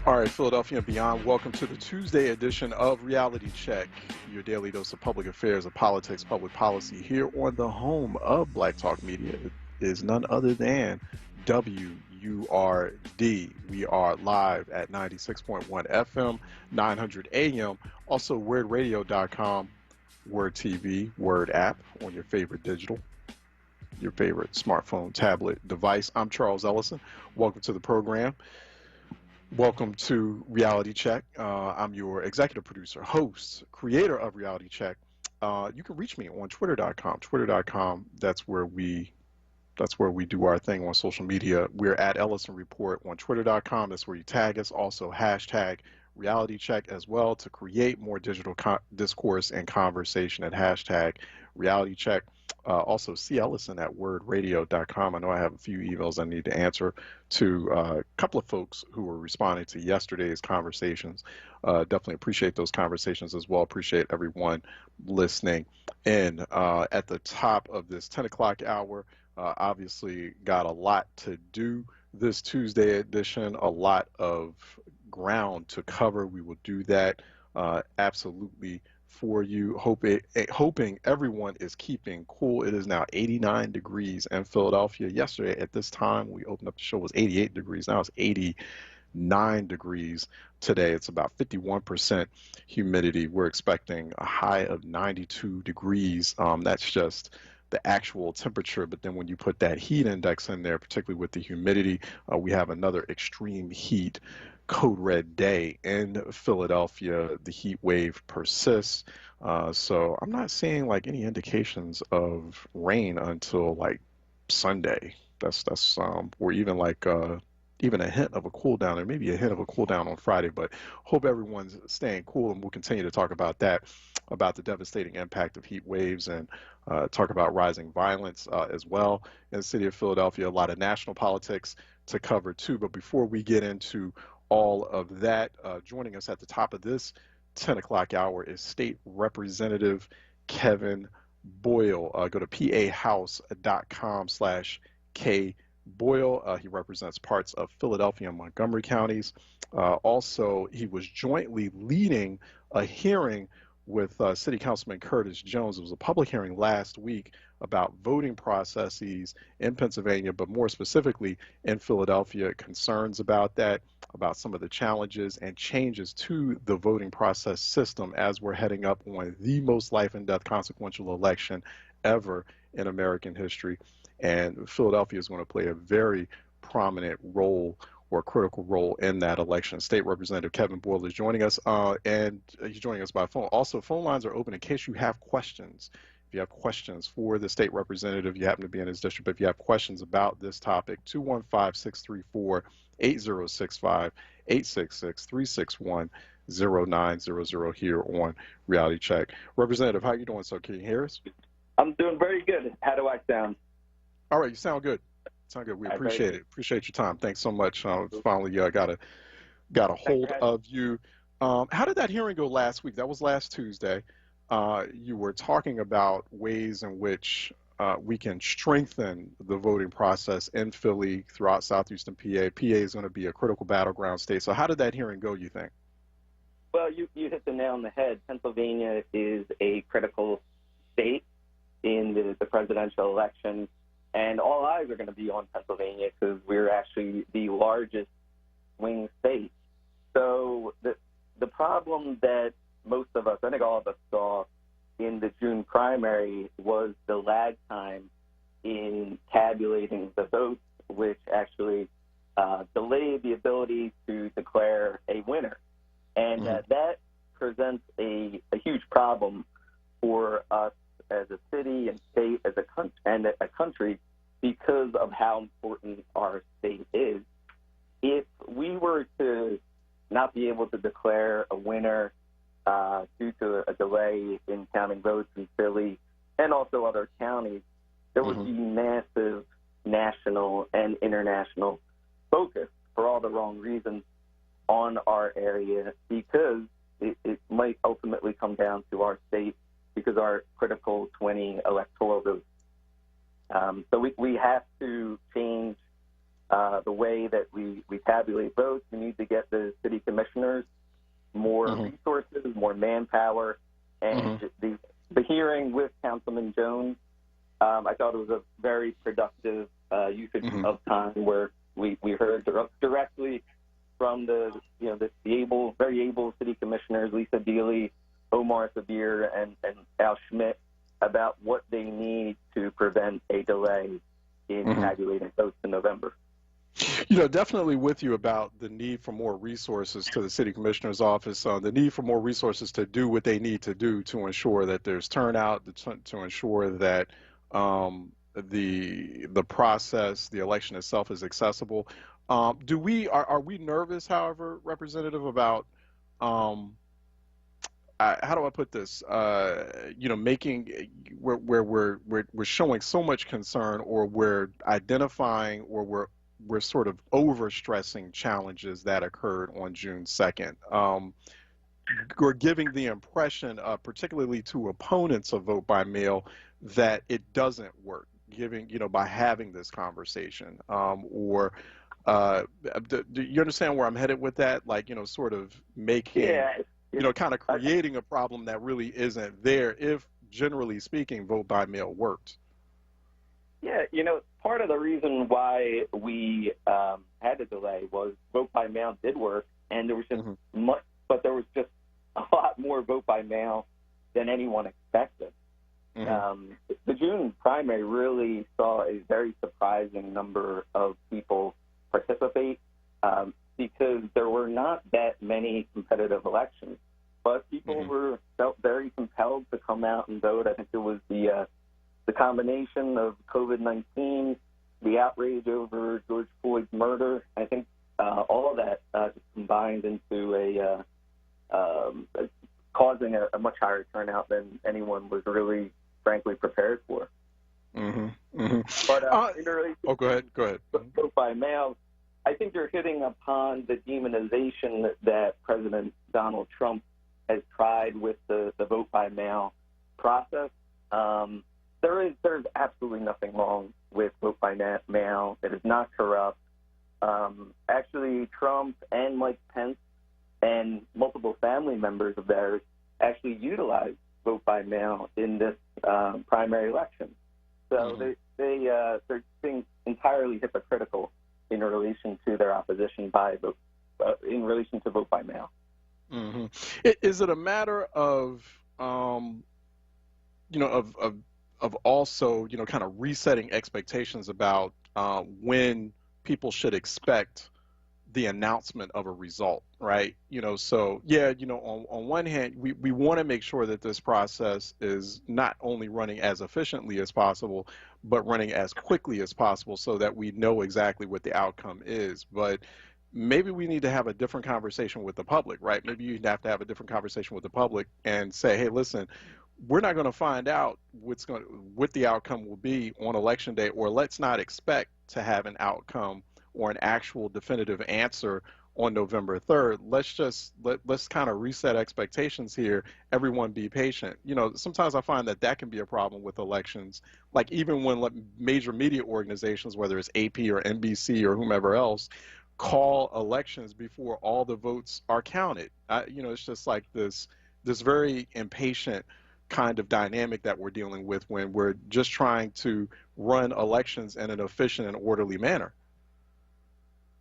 All right, Philadelphia and beyond, welcome to the Tuesday edition of Reality Check, your daily dose of public affairs, of politics, public policy, here on the home of Black Talk Media. It is none other than WURD. We are live at 96.1 FM, 900 AM, also WordRadio.com, Word TV, Word app on your favorite digital, your favorite smartphone, tablet device. I'm Charles Ellison. Welcome to the program. Welcome to Reality Check. I'm your executive producer, host, creator of Reality Check. You can reach me on Twitter.com. Twitter.com. That's where we do our thing on social media. We're at Ellison Report on Twitter.com. That's where you tag us. Also hashtag Reality Check as well to create more digital discourse and conversation at hashtag Reality Check. Also, see Ellison at wordradio.com. I know I have a few emails I need to answer to a couple of folks who were responding to yesterday's conversations. Definitely appreciate those conversations as well. Appreciate everyone listening in. At the top of this 10 o'clock hour, obviously got a lot to do this Tuesday edition, a lot of ground to cover. We will do that absolutely for you. Hoping everyone is keeping cool. It is now 89 degrees in Philadelphia. Yesterday at this time we opened up the show was 88 degrees. Now it's 89 degrees today. It's about 51% humidity. We're expecting a high of 92 degrees. That's just the actual temperature, but then when you put that heat index in there, particularly with the humidity, we have another extreme heat code red day in Philadelphia. The heat wave persists. So I'm not seeing like any indications of rain until like Sunday. That's or even like even a hint of a cool down, and maybe a hint of a cool down on Friday. But hope everyone's staying cool, and we'll continue to talk about that, about the devastating impact of heat waves, and talk about rising violence as well in the city of Philadelphia. A lot of national politics to cover too. But before we get into all of that, joining us at the top of this 10 o'clock hour is State Representative Kevin Boyle. Go to pahouse.com/K Boyle. He represents parts of Philadelphia and Montgomery counties. Also, he was jointly leading a hearing with City Councilman Curtis Jones. It was a public hearing last week about voting processes in Pennsylvania, but more specifically in Philadelphia, concerns about that, about some of the challenges and changes to the voting process system as we're heading up on the most life and death consequential election ever in American history. And Philadelphia is going to play a very prominent role or critical role in that election. State Representative Kevin Boyle is joining us, and he's joining us by phone. Also, phone lines are open in case you have questions. If you have questions for the state representative, you happen to be in his district, but if you have questions about this topic, 215-634-8065, 866-361-0900 here on Reality Check. Representative, how are you doing, sir? Can you hear us? I'm doing very good. How do I sound? All right, you sound good. Sound good. We appreciate it. Appreciate your time. Thanks so much. Finally, got a hold of you. How did that hearing go last week? That was last Tuesday. You were talking about ways in which we can strengthen the voting process in Philly, throughout southeastern PA. PA is going to be a critical battleground state. So how did that hearing go, you think? Well, you hit the nail on the head. Pennsylvania is a critical state in the presidential election. And all eyes are going to be on Pennsylvania because we're actually the largest swing state. So the problem that most of us, I think all of us saw in the June primary was the lag time in tabulating the votes, which actually delayed the ability to declare a winner. And that presents a huge problem for us as a city and state, as a country, because of how important our state is. If we were to not be able to declare a winner due to a delay in counting votes in Philly and also other counties, there would be massive national and international focus for all the wrong reasons on our area, because it might ultimately come down to our state because our critical 20 electoral votes. So we have to change the way that we tabulate votes. We need to get the city commissioners more resources, more manpower, and the hearing with Councilman Jones, I thought it was a very productive usage of time where we heard directly from the very able city commissioners, Lisa Deely, Omar Sabir, and Al Schmidt, about what they need to prevent a delay in tabulating votes in November. Definitely with you about the need for more resources to the city commissioner's office, the need for more resources to do what they need to do to ensure that there's turnout, to ensure that the process, the election itself, is accessible. Are we nervous, however, Representative, about how do I put this? Making where we're showing so much concern, or we're identifying, or we're sort of overstressing challenges that occurred on June 2nd. We're giving the impression, particularly to opponents of vote by mail, that it doesn't work, by having this conversation. Do you understand where I'm headed with that? Like, sort of making, kind of creating a problem that really isn't there if, generally speaking, vote by mail works. Yeah, part of the reason why we had a delay was vote by mail did work, and there was just but there was just a lot more vote by mail than anyone expected. The June primary really saw a very surprising number of people participate because there were not that many competitive elections, but people felt very compelled to come out and vote. I think it was the combination of COVID-19, the outrage over George Floyd's murder. I think all of that just combined into causing a much higher turnout than anyone was really, frankly, prepared for. But go ahead. Vote by mail, I think you're hitting upon the demonization that President Donald Trump has tried with the vote by mail process. There's absolutely nothing wrong with vote by mail. It is not corrupt. Actually, Trump and Mike Pence and multiple family members of theirs actually utilized vote by mail in this primary election. So they're being entirely hypocritical in relation to their opposition in relation to vote by mail. Is it a matter of of also, kind of resetting expectations about when people should expect the announcement of a result, right? So on one hand, we want to make sure that this process is not only running as efficiently as possible, but running as quickly as possible so that we know exactly what the outcome is. But maybe we need to have a different conversation with the public, right? Maybe you have to have a different conversation with the public and say, hey, listen, we're not going to find out what the outcome will be on election day, or let's not expect to have an outcome or an actual definitive answer on November 3rd. Let's kind of reset expectations here. Everyone be patient. Sometimes I find that can be a problem with elections. Like even when major media organizations, whether it's AP or NBC or whomever else, call elections before all the votes are counted. It's just like this very impatient kind of dynamic that we're dealing with when we're just trying to run elections in an efficient and orderly manner.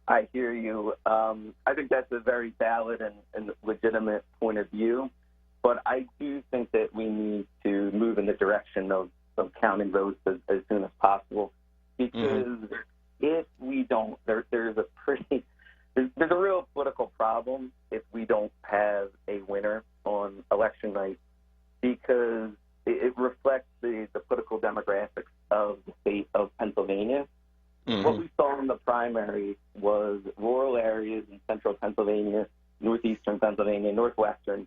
I hear you. I think that's a very valid and legitimate point of view, but I do think that we need to move in the direction of counting votes as soon as possible, because if we don't, there's a real political problem if we don't have a winner on election night, because it reflects the political demographics of the state of Pennsylvania. What we saw in the primary was rural areas in central Pennsylvania, northeastern Pennsylvania, northwestern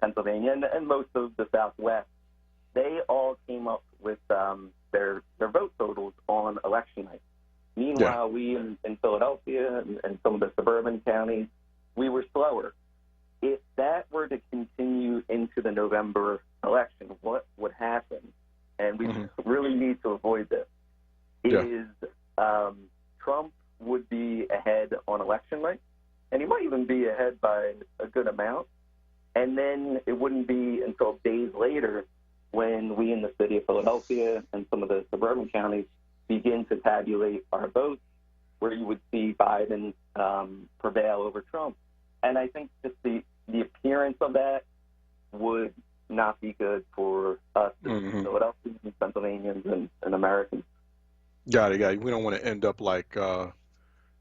Pennsylvania, and most of the Southwest. They all came up with their vote totals on election night. Meanwhile, we in Philadelphia and some of the suburban counties, we were slower. If that were to continue into the November election, what would happen? And we really need to avoid this. Trump would election night, and he might even be ahead by a good amount. And then it wouldn't be until days later when we in the city of Philadelphia and some of the suburban counties begin to tabulate our votes, where you would see Biden prevail over Trump. And I think just the appearance of that would not be good for us, Philadelphians and Pennsylvanians and Americans. Got it. We don't want to end up like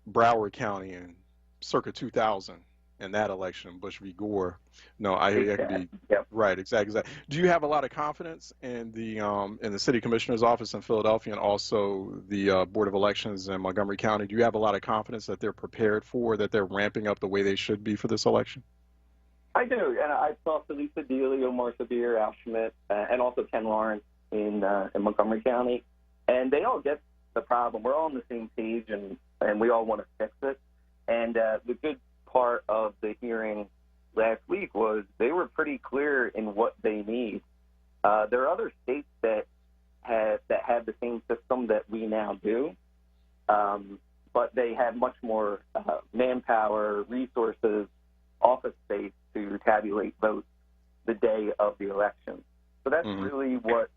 Broward County in circa 2000 in that election, Bush v. Gore. No, I hear that could be right. Exactly. Do you have a lot of confidence in the city commissioner's office in Philadelphia and also the Board of Elections in Montgomery County? Do you have a lot of confidence that they're prepared for, that they're ramping up the way they should be for this election? I do, and I talked to Lisa Dealey, Omar Sabir, Al Schmidt, and also Ken Lawrence in Montgomery County, and they all get the problem. We're all on the same page, and we all want to fix it. And the good part of the hearing last week was they were pretty clear in what they need. There are other states that have the same system that we now do, but they have much more manpower, resources, office space to tabulate votes the day of the election. So that's really what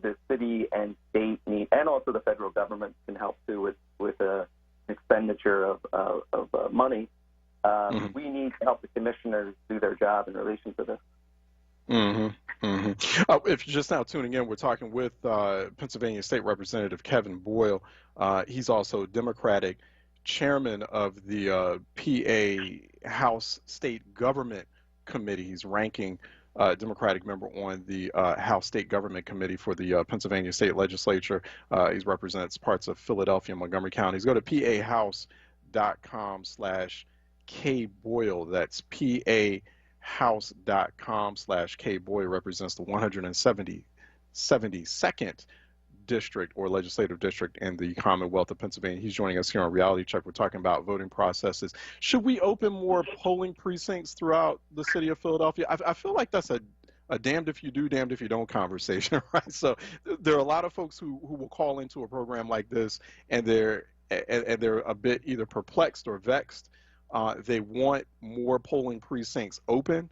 the city and state need, and also the federal government can help too with expenditure of money. We need to help the commissioners do their job in relation to this. If you're just now tuning in, we're talking with Pennsylvania State Representative Kevin Boyle. He's also Democratic chairman of the PA House State Government Committee. He's ranking Democratic member on the House State Government Committee for the Pennsylvania State Legislature. He represents parts of Philadelphia and Montgomery counties. Go to pahouse.com/kboyle. That's pahouse.com/kboyle. Represents the 172nd district or legislative district in the Commonwealth of Pennsylvania. He's joining us here on Reality Check. We're talking about voting processes. Should we open more polling precincts throughout the city of Philadelphia? I feel like that's a damned if you do, damned if you don't conversation, right? So there are a lot of folks who will call into a program like this, and they're a bit either perplexed or vexed. They want more polling precincts open,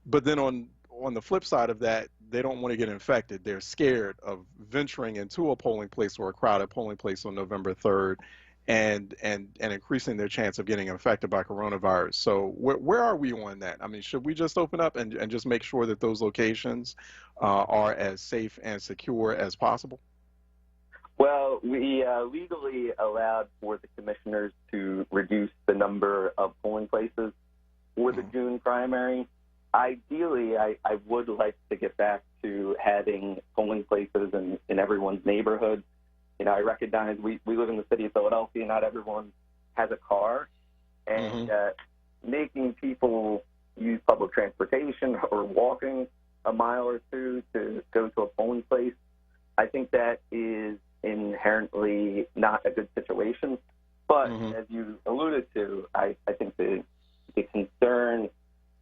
but then on the flip side of that, they don't want to get infected. They're scared of venturing into a polling place or a crowded polling place on November 3rd and increasing their chance of getting infected by coronavirus. So where are we on that? I mean, should we just open up and just make sure that those locations are as safe and secure as possible? Well, we legally allowed for the commissioners to reduce the number of polling places for the June primary. Ideally, I would like to get back to having polling places in everyone's neighborhood. You know, I recognize we live in the city of Philadelphia. Not everyone has a car. And making people use public transportation or walking a mile or two to go to a polling place, I think that is inherently not a good situation. But as you alluded to, I think the concern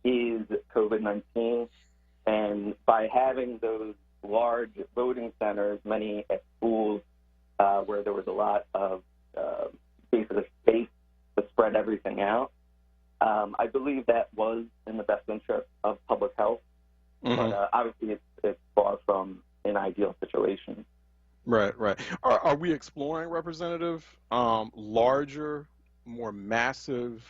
is COVID-19, and by having those large voting centers, many at schools where there was a lot of basically space to spread everything out, I believe that was in the best interest of public health. But obviously it's far from an ideal situation. Right. Are we exploring, Representative, larger, more massive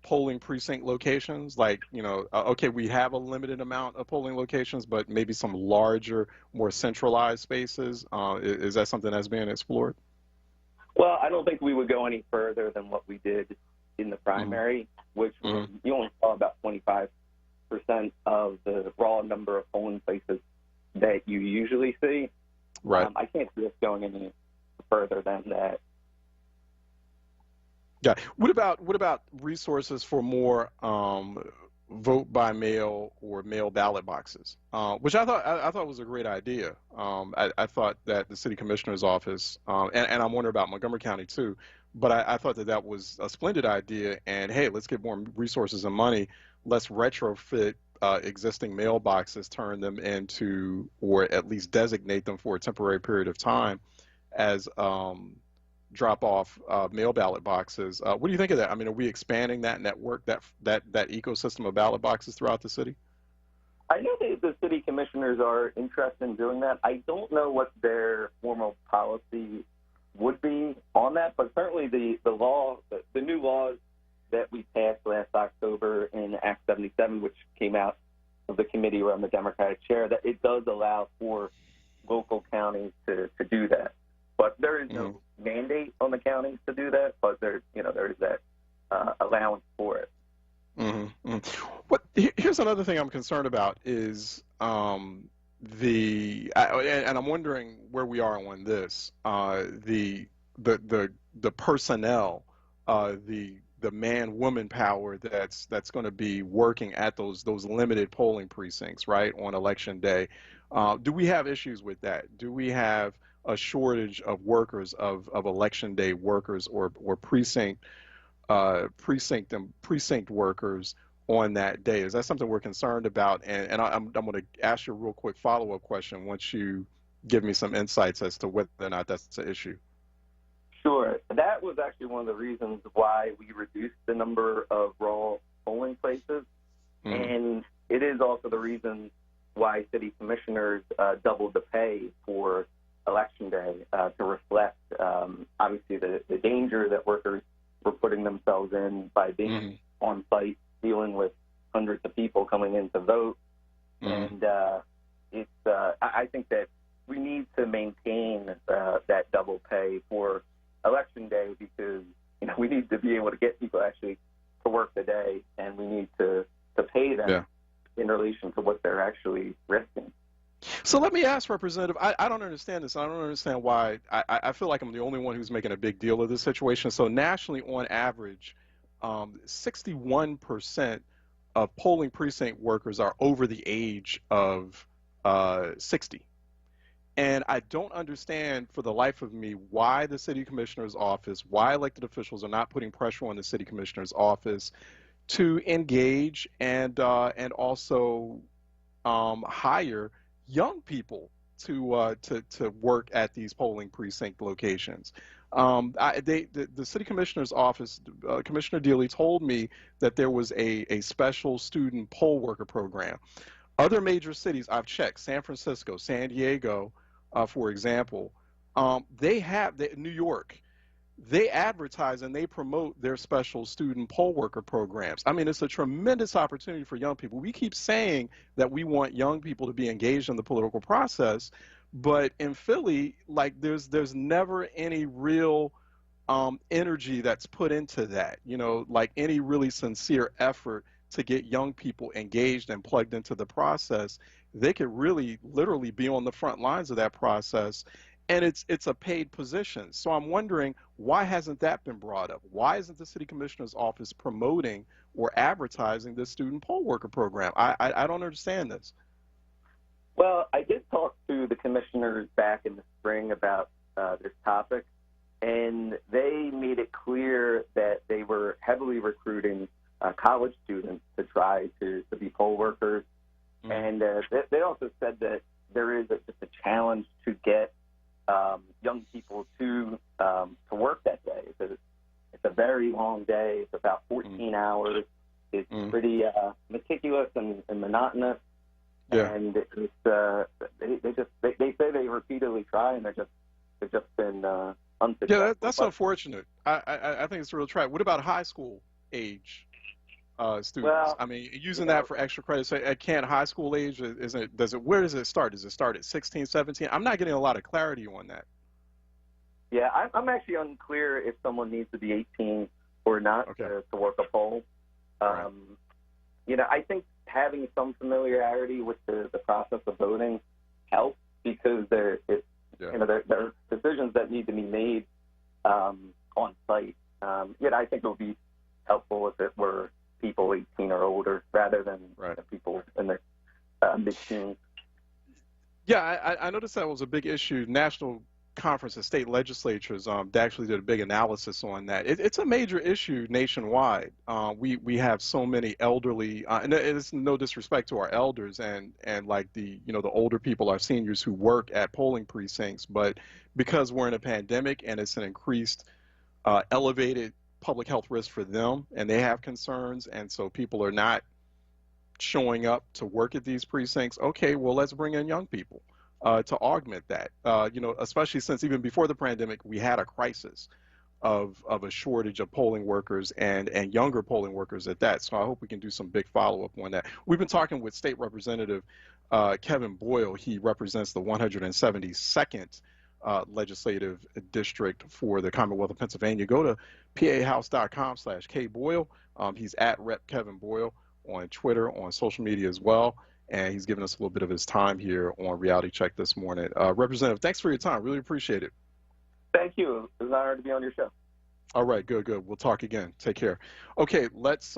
polling precinct locations? Like, you know, okay, we have a limited amount of polling locations, but maybe some larger, more centralized spaces. Is that something that's being explored? Well, I don't think we would go any further than what we did in the primary, which was, you only saw about 25% of the raw number of polling places that you usually see. Right. I can't see us going any further than that. Yeah. What about resources for more vote by mail or mail ballot boxes, which I thought was a great idea. I thought that the city commissioner's office, and I'm wondering about Montgomery County too, but I thought that was a splendid idea. And hey, let's get more resources and money. Let's retrofit existing mailboxes, turn them into, or at least designate them for a temporary period of time as drop off mail ballot boxes. What do you think of that? I mean, are we expanding that network, that ecosystem of ballot boxes throughout the city? I know the city commissioners are interested in doing that. I don't know what their formal policy would be on that, but certainly the new laws that we passed last October in Act 77, which came out of the committee around the Democratic chair, that it does allow for local counties to do that. But there is no mandate on the counties to do that, but there is that allowance for it. Here's another thing I'm concerned about is and I'm wondering where we are on this. The personnel, the man-woman power that's going to be working at those limited polling precincts, right, on election day. Do we have issues with that? Do we have a shortage of workers, of election day workers, or precinct workers on that day? Is that something we're concerned about? And I'm going to ask you a real quick follow-up question once you give me some insights as to whether or not that's an issue. Sure. That was actually one of the reasons why we reduced the number of raw polling places. And it is also the reason why city commissioners doubled the pay for election day to reflect, obviously, the danger that workers were putting themselves in by being on site, dealing with hundreds of people coming in to vote. And I think that we need to maintain that double pay for election day, because we need to be able to get people actually to work the day, and we need to pay them in relation to what they're actually risking. So let me ask, Representative, I don't understand this. I don't understand why. I feel like I'm the only one who's making a big deal of this situation. So nationally, on average, 61% of polling precinct workers are over the age of 60. And I don't understand for the life of me why the city commissioner's office, why elected officials are not putting pressure on the city commissioner's office to engage and also hire young people to work at these polling precinct locations. The city commissioner's office, Commissioner Dealey, told me that there was a special student poll worker program. Other major cities I've checked, San Francisco, San Diego, for example, New York, they advertise and they promote their special student poll worker programs. I mean, it's a tremendous opportunity for young people. We keep saying that we want young people to be engaged in the political process, but in Philly, like there's never any real energy that's put into that, like any really sincere effort to get young people engaged and plugged into the process. They could really literally be on the front lines of that process, and it's a paid position. So I'm wondering, why hasn't that been brought up? Why isn't the city commissioner's office promoting or advertising this student poll worker program? I don't understand this. Well, I did talk to the commissioners back in the spring about this topic, and they made it clear that they were heavily recruiting college students to try to be poll workers. And they also said that there is just a challenge to get young people to work that day. It's a very long day. It's about 14 hours. It's pretty meticulous and monotonous. And it's, they say they repeatedly try, and they've just been unsuccessful. Yeah, that's unfortunate. I think it's a real try. What about high school age students? Well, I mean, using that for extra credit. So at high school age, where does it start? Does it start at 16, 17? I'm not getting a lot of clarity on that. Yeah, I'm actually unclear if someone needs to be 18 or not to work a poll. Right. I think having some familiarity with the process of voting helps, because there are decisions that need to be made on site. Yet I think it would be helpful if it were people 18 or older rather than people in their mid-teens. Yeah, I noticed that was a big issue. National conference of state legislatures, they actually did a big analysis on that. It's a major issue nationwide. We have so many elderly, and it's no disrespect to our elders and like the older people, our seniors who work at polling precincts, but because we're in a pandemic and it's an increased, elevated public health risk for them, and they have concerns, and so people are not showing up to work at these precincts. Okay, well, let's bring in young people to augment that. Especially since even before the pandemic, we had a crisis of a shortage of polling workers and younger polling workers at that. So I hope we can do some big follow up on that. We've been talking with State Representative Kevin Boyle. He represents the 172nd legislative district for the Commonwealth of Pennsylvania. Go to pahouse.com/kboyle. He's at Rep Kevin Boyle on Twitter, on social media as well. And he's given us a little bit of his time here on Reality Check this morning. Representative, thanks for your time. Really appreciate it. Thank you. It was an honor to be on your show. All right, good. We'll talk again. Take care. Okay, let's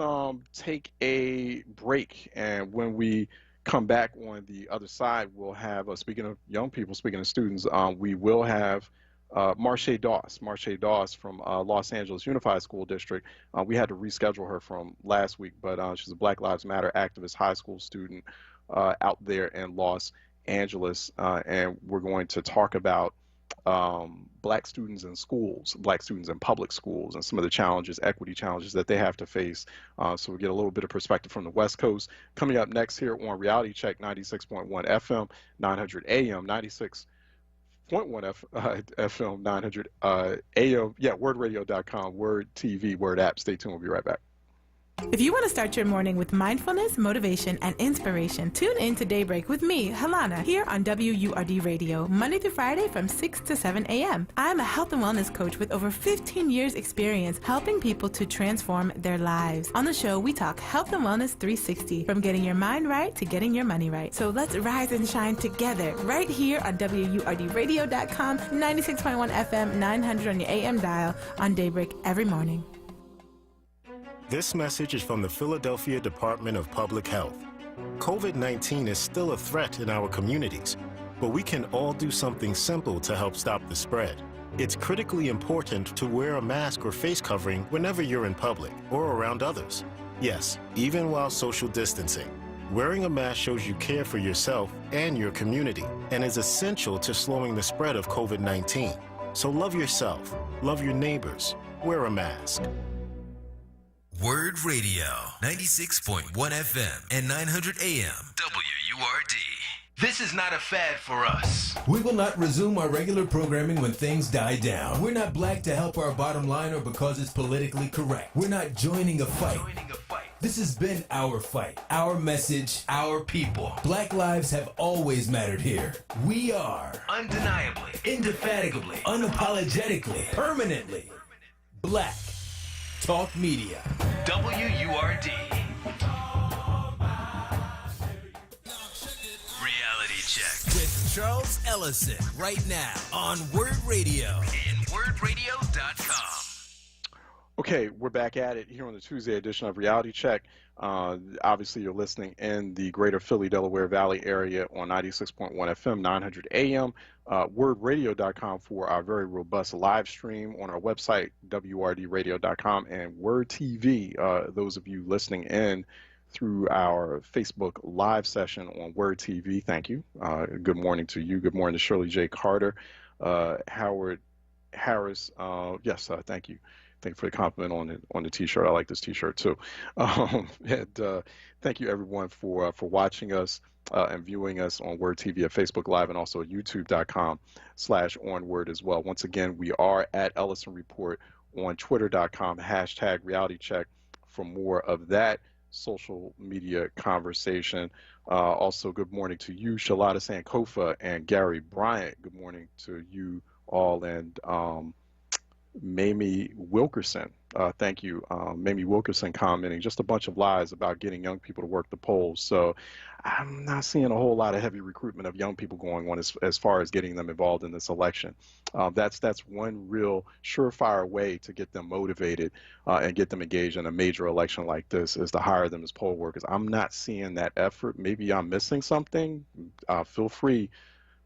take a break. And when we come back on the other side, we'll have, speaking of young people, speaking of students, we will have Marche Doss from Los Angeles Unified School District. We had to reschedule her from last week, but she's a Black Lives Matter activist, high school student out there in Los Angeles, and we're going to talk about Black students in schools, Black students in public schools, and some of the challenges, equity challenges that they have to face. So we get a little bit of perspective from the West Coast. Coming up next here on Reality Check, 96.1 FM, 900 AM, 96.1 FM, 900 AM. Yeah, wordradio.com, Word TV, Word app. Stay tuned. We'll be right back. If you want to start your morning with mindfulness, motivation, and inspiration, tune in to Daybreak with me, Helana, here on WURD Radio, Monday through Friday from 6 to 7 a.m. I'm a health and wellness coach with over 15 years experience helping people to transform their lives. On the show, we talk health and wellness 360, from getting your mind right to getting your money right. So let's rise and shine together right here on WURDradio.com, 96.1 FM, 900 on your AM dial on Daybreak every morning. This message is from the Philadelphia Department of Public Health. COVID-19 is still a threat in our communities, but we can all do something simple to help stop the spread. It's critically important to wear a mask or face covering whenever you're in public or around others. Yes, even while social distancing. Wearing a mask shows you care for yourself and your community and is essential to slowing the spread of COVID-19. So love yourself, love your neighbors, wear a mask. Word Radio, 96.1 FM and 900 AM, WURD. This is not a fad for us. We will not resume our regular programming when things die down. We're not black to help our bottom line or because it's politically correct. We're not joining a fight. This has been our fight, our message, our people. Black lives have always mattered here. We are Undeniably, indefatigably, unapologetically, permanently Black Talk Media. WURD. Reality Check with Charles Ellison right now on Word Radio and wordradio.com. Okay, we're back at it here on the Tuesday edition of Reality Check. Obviously, you're listening in the greater Philly, Delaware Valley area on 96.1 FM, 900 AM, wordradio.com for our very robust live stream on our website, wrdradio.com, and Word TV. Those of you listening in through our Facebook live session on Word TV, thank you. Good morning to you. Good morning to Shirley J. Carter, Howard Harris. Yes, thank you. Thank you for the compliment on the T-shirt. I like this T-shirt too. And thank you everyone for watching us and viewing us on Word TV at Facebook Live and also at YouTube.com/onWord as well. Once again, we are at Ellison Report on Twitter.com #RealityCheck for more of that social media conversation. Also, good morning to you, Shalata Sankofa and Gary Bryant. Good morning to you all, and Mamie Wilkerson. Thank you. Mamie Wilkerson commenting just a bunch of lies about getting young people to work the polls. So I'm not seeing a whole lot of heavy recruitment of young people going on as far as getting them involved in this election. That's one real surefire way to get them motivated and get them engaged in a major election like this is to hire them as poll workers. I'm not seeing that effort. Maybe I'm missing something. Feel free,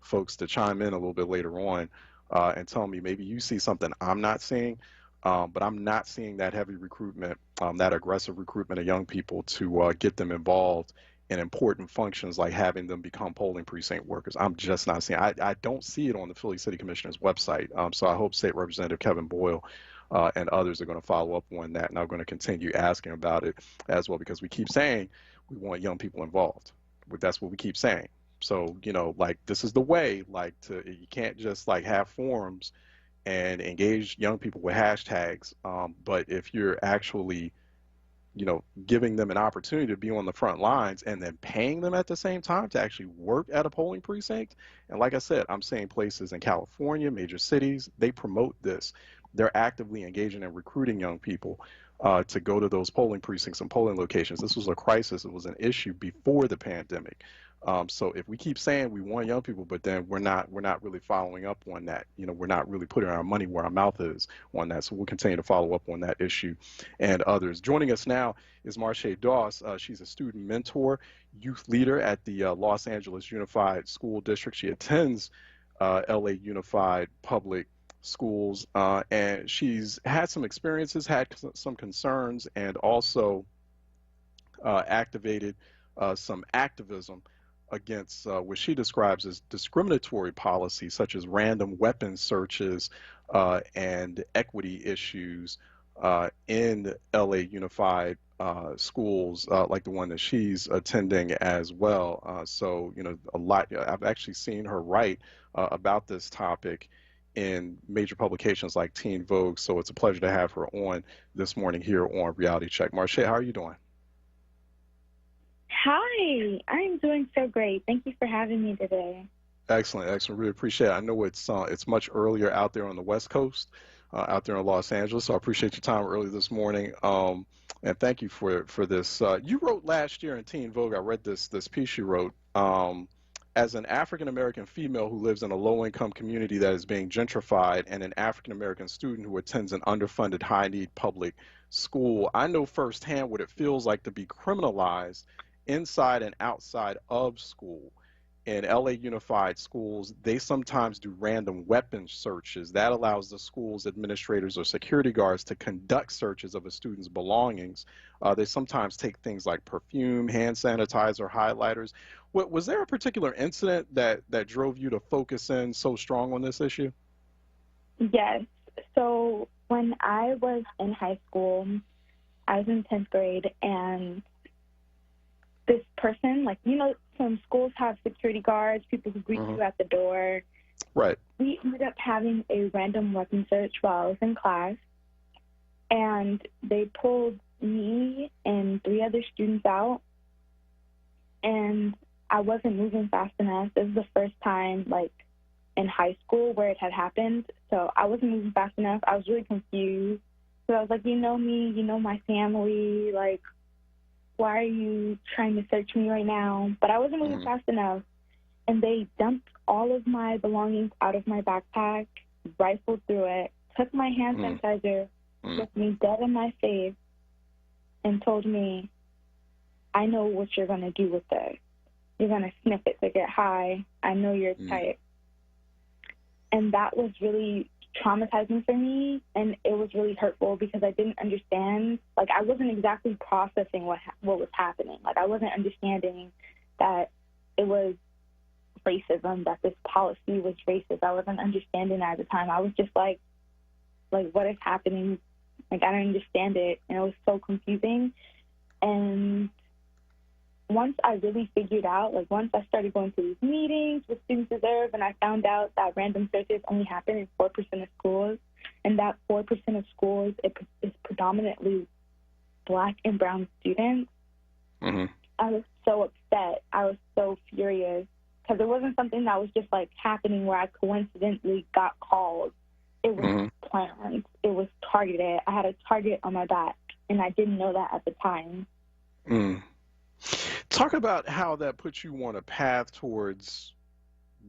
folks, to chime in a little bit later on. and tell me maybe you see something I'm not seeing. But I'm not seeing that heavy recruitment, that aggressive recruitment of young people to get them involved in important functions like having them become polling precinct workers. I'm just not seeing. I don't see it on the Philly City Commissioner's website. So I hope State Representative Kevin Boyle and others are going to follow up on that, and I'm going to continue asking about it as well, because we keep saying we want young people involved. That's what we keep saying. So, like, this is the way, like, you can't just like have forums and engage young people with hashtags. But if you're actually, giving them an opportunity to be on the front lines and then paying them at the same time to actually work at a polling precinct. And like I said, I'm seeing places in California, major cities, they promote this. They're actively engaging and recruiting young people to go to those polling precincts and polling locations. This was a crisis. It was an issue before the pandemic. So if we keep saying we want young people, but then we're not really following up on that, we're not really putting our money where our mouth is on that. So we'll continue to follow up on that issue and others. Joining us now is Marche Doss. She's a student mentor, youth leader at the Los Angeles Unified School District. She attends LA Unified Public Schools, and she's had some experiences, had some concerns, and also activated some activism against what she describes as discriminatory policies, such as random weapon searches and equity issues in LA Unified schools, like the one that she's attending as well. So, a lot. I've actually seen her write about this topic in major publications like Teen Vogue. So it's a pleasure to have her on this morning here on Reality Check. Marche, how are you doing? Hi, I'm doing so great. Thank you for having me today. Excellent, excellent. Really appreciate it. I know it's much earlier out there on the West Coast, out there in Los Angeles. So I appreciate your time early this morning, and thank you for this. You wrote last year in Teen Vogue. I read this piece you wrote. As an African-American female who lives in a low-income community that is being gentrified, and an African-American student who attends an underfunded, high-need public school, I know firsthand what it feels like to be criminalized inside and outside of school. In LA Unified Schools, they sometimes do random weapons searches. That allows the school's administrators or security guards to conduct searches of a student's belongings. They sometimes take things like perfume, hand sanitizer, highlighters. Was there a particular incident that drove you to focus in so strong on this issue? Yes. So when I was in high school, I was in 10th grade, and this person, some schools have security guards, people who greet you at the door. Right. We ended up having a random weapon search while I was in class, and they pulled me and 3 other students out, and I wasn't moving fast enough. This is the first time, in high school where it had happened, so I wasn't moving fast enough. I was really confused. So I was like, you know me, you know my family, why are you trying to search me right now? But I wasn't moving fast enough. And they dumped all of my belongings out of my backpack, rifled through it, took my hand sanitizer, looked me dead in my face, and told me, I know what you're going to do with this. You're going to sniff it to get high. I know your type. And that was really traumatizing for me, and it was really hurtful because I didn't understand. I wasn't exactly processing what was happening. I wasn't understanding that it was racism, that this policy was racist. I wasn't understanding that at the time. I was just like, what is happening? I don't understand it, and it was so confusing. And once I really figured out, once I started going to these meetings with Students Deserve, and I found out that random searches only happen in 4% of schools, and that 4% of schools is predominantly Black and brown students, I was so upset. I was so furious, because it wasn't something that was just happening where I coincidentally got called. It was planned. It was targeted. I had a target on my back, and I didn't know that at the time. Talk about how that puts you on a path towards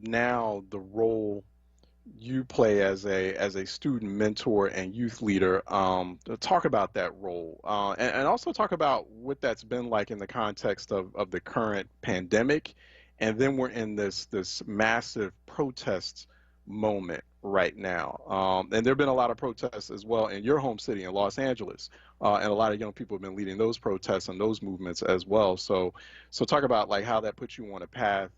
now the role you play as a student mentor and youth leader. Talk about that role, and also talk about what that's been like in the context of the current pandemic, and then we're in this massive protest moment right now. And there have been a lot of protests as well in your home city in Los Angeles. And a lot of young people have been leading those protests and those movements as well. So talk about like how that puts you on a path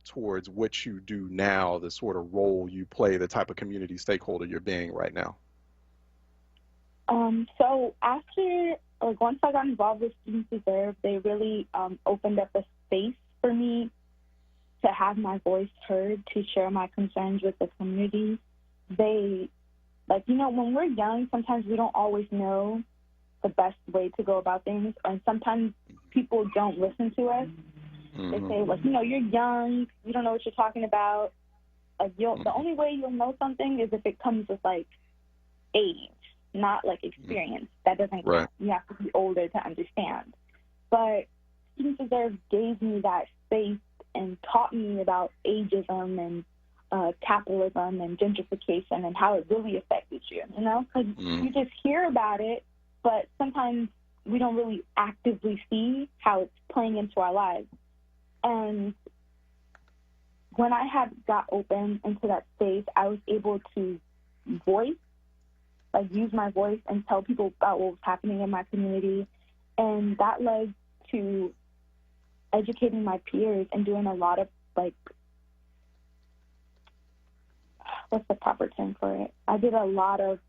towards what you do now, the sort of role you play, the type of community stakeholder you're being right now. So after, like, once I got involved with Students Deserve, they really opened up a space for me to have my voice heard, to share my concerns with the community. They, like, you know, when we're young, sometimes we don't always know the best way to go about things, and sometimes people don't listen to us. They say, like, you know, you're young, you don't know what you're talking about. Like, the only way you'll know something is if it comes with, like, age, not, like, experience. That doesn't count. You have to be older to understand. But Students Deserve gave me that space and taught me about ageism and capitalism and gentrification and how it really affected you, you know? Because you just hear about it, but sometimes we don't really actively see how it's playing into our lives. And when I got open into that space, I was able to use my voice and tell people about what was happening in my community. And that led to educating my peers and doing a lot of, like, what's the proper term for it? I did a lot of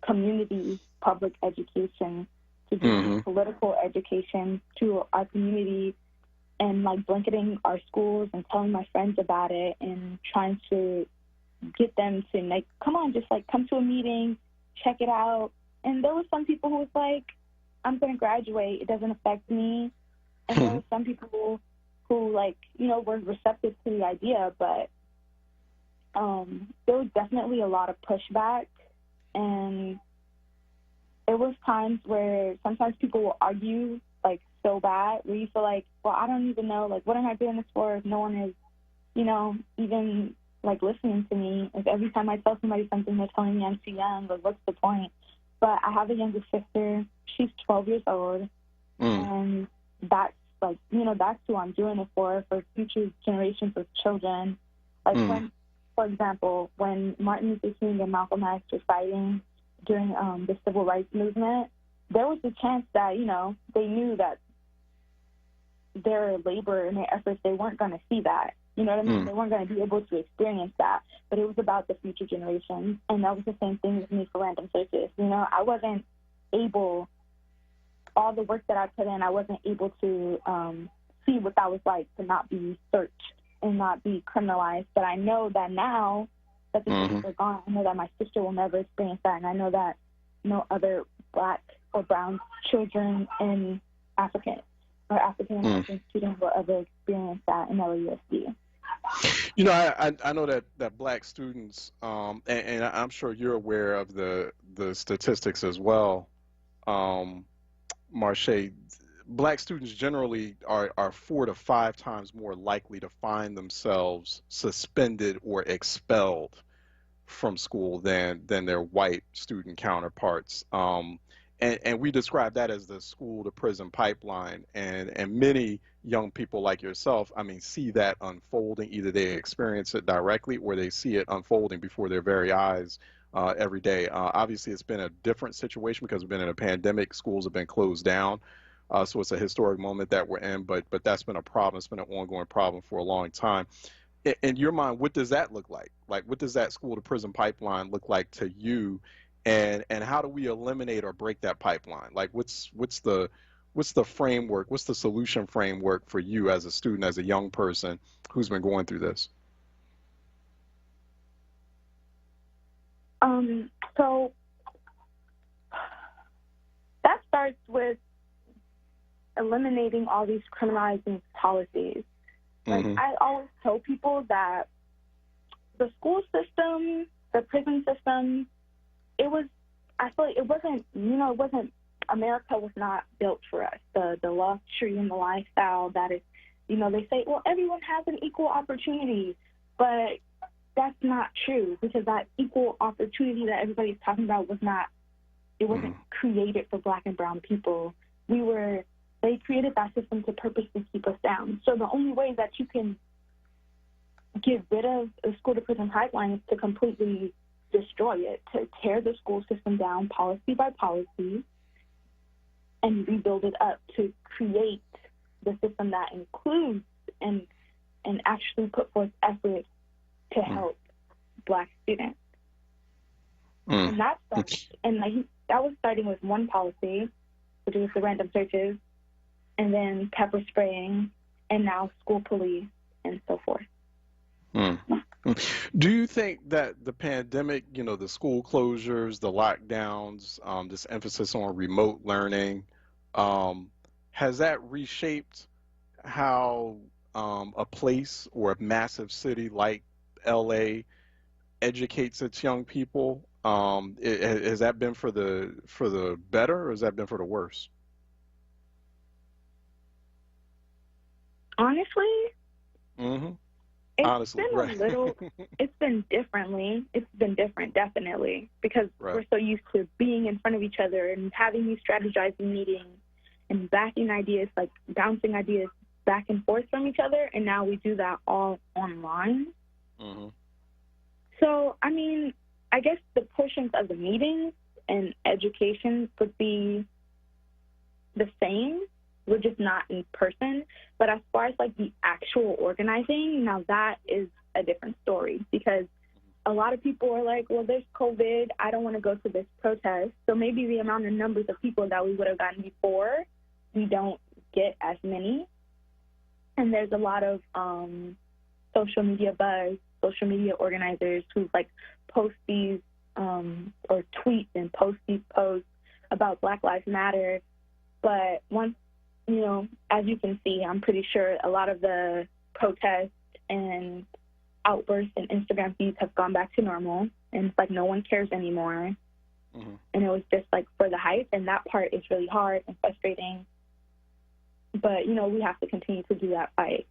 community public education, to do political education to our community, and, like, blanketing our schools and telling my friends about it and trying to get them to, like, come on, just, like, come to a meeting, check it out. And there were some people who was like, I'm going to graduate, it doesn't affect me. And there were some people who, like, you know, were receptive to the idea, but there was definitely a lot of pushback. And there was times where sometimes people will argue, like, so bad, where you feel like, well, I don't even know, like, what am I doing this for if no one is, you know, even, like, listening to me? If every time I tell somebody something, they're telling me I'm too young, like, what's the point? But I have a younger sister. She's 12 years old, and that's, like, you know, that's who I'm doing it for future generations of children. Like, when, for example, when Martin Luther King and Malcolm X were fighting during the civil rights movement, there was a chance that, you know, they knew that their labor and their efforts, they weren't going to see that. You know what I mean? They weren't going to be able to experience that. But it was about the future generations. And that was the same thing with me for Random Searches. You know, I wasn't able, all the work that I put in, I wasn't able to see what that was like to not be searched and not be criminalized. But I know that now that the things are gone, I know that my sister will never experience that. And I know that no other Black or brown children in African American students will ever experience that in LAUSD. You know, I know that Black students, and I'm sure you're aware of the statistics as well, Marche. Black students generally are 4 to 5 times more likely to find themselves suspended or expelled from school than their white student counterparts. And we describe that as the school to prison pipeline. And many young people like yourself, I mean, see that unfolding. Either they experience it directly or they see it unfolding before their very eyes every day. Obviously, it's been a different situation because we've been in a pandemic. Schools have been closed down. So it's a historic moment that we're in. But that's been a problem. It's been an ongoing problem for a long time. In your mind, what does that look like? Like, what does that school to prison pipeline look like to you? And how do we eliminate or break that pipeline? Like, what's the framework? What's the solution framework for you as a student, as a young person who's been going through this? So that starts with eliminating all these criminalizing policies. Like, I always tell people that the school system, the prison system, I feel like it wasn't, America was not built for us. The luxury and the lifestyle that is, you know, they say, well, everyone has an equal opportunity, but that's not true, because that equal opportunity that everybody's talking about wasn't created for Black and brown people. They created that system to purposely keep us down. So the only way that you can get rid of the school to prison pipeline is to completely destroy it, to tear the school system down policy by policy and rebuild it up to create the system that includes and actually put forth effort to help Black students. And that was starting with one policy, which was the random searches, and then pepper spraying, and now school police, and so forth. Do you think that the pandemic, the school closures, the lockdowns, this emphasis on remote learning, has that reshaped how a place or a massive city like LA educates its young people? Has that been for the better, or has that been for the worse? Honestly, Honestly, been right. It's been different, definitely, because we're so used to being in front of each other and having these strategizing meetings and bouncing ideas back and forth from each other, and now we do that all online. So, I mean, I guess the portions of the meetings and education would be the same. We're just not in person. But as far as like the actual organizing, now that is a different story, because a lot of people are like, well, there's COVID, I don't want to go to this protest. So maybe the amount of numbers of people that we would have gotten before, we don't get as many. And there's a lot of social media buzz, social media organizers who like post these or tweet and post these posts about Black Lives Matter. But once, as you can see, I'm pretty sure a lot of the protests and outbursts and Instagram feeds have gone back to normal, and it's like no one cares anymore. And it was just like for the hype, and that part is really hard and frustrating. But, we have to continue to do that fight.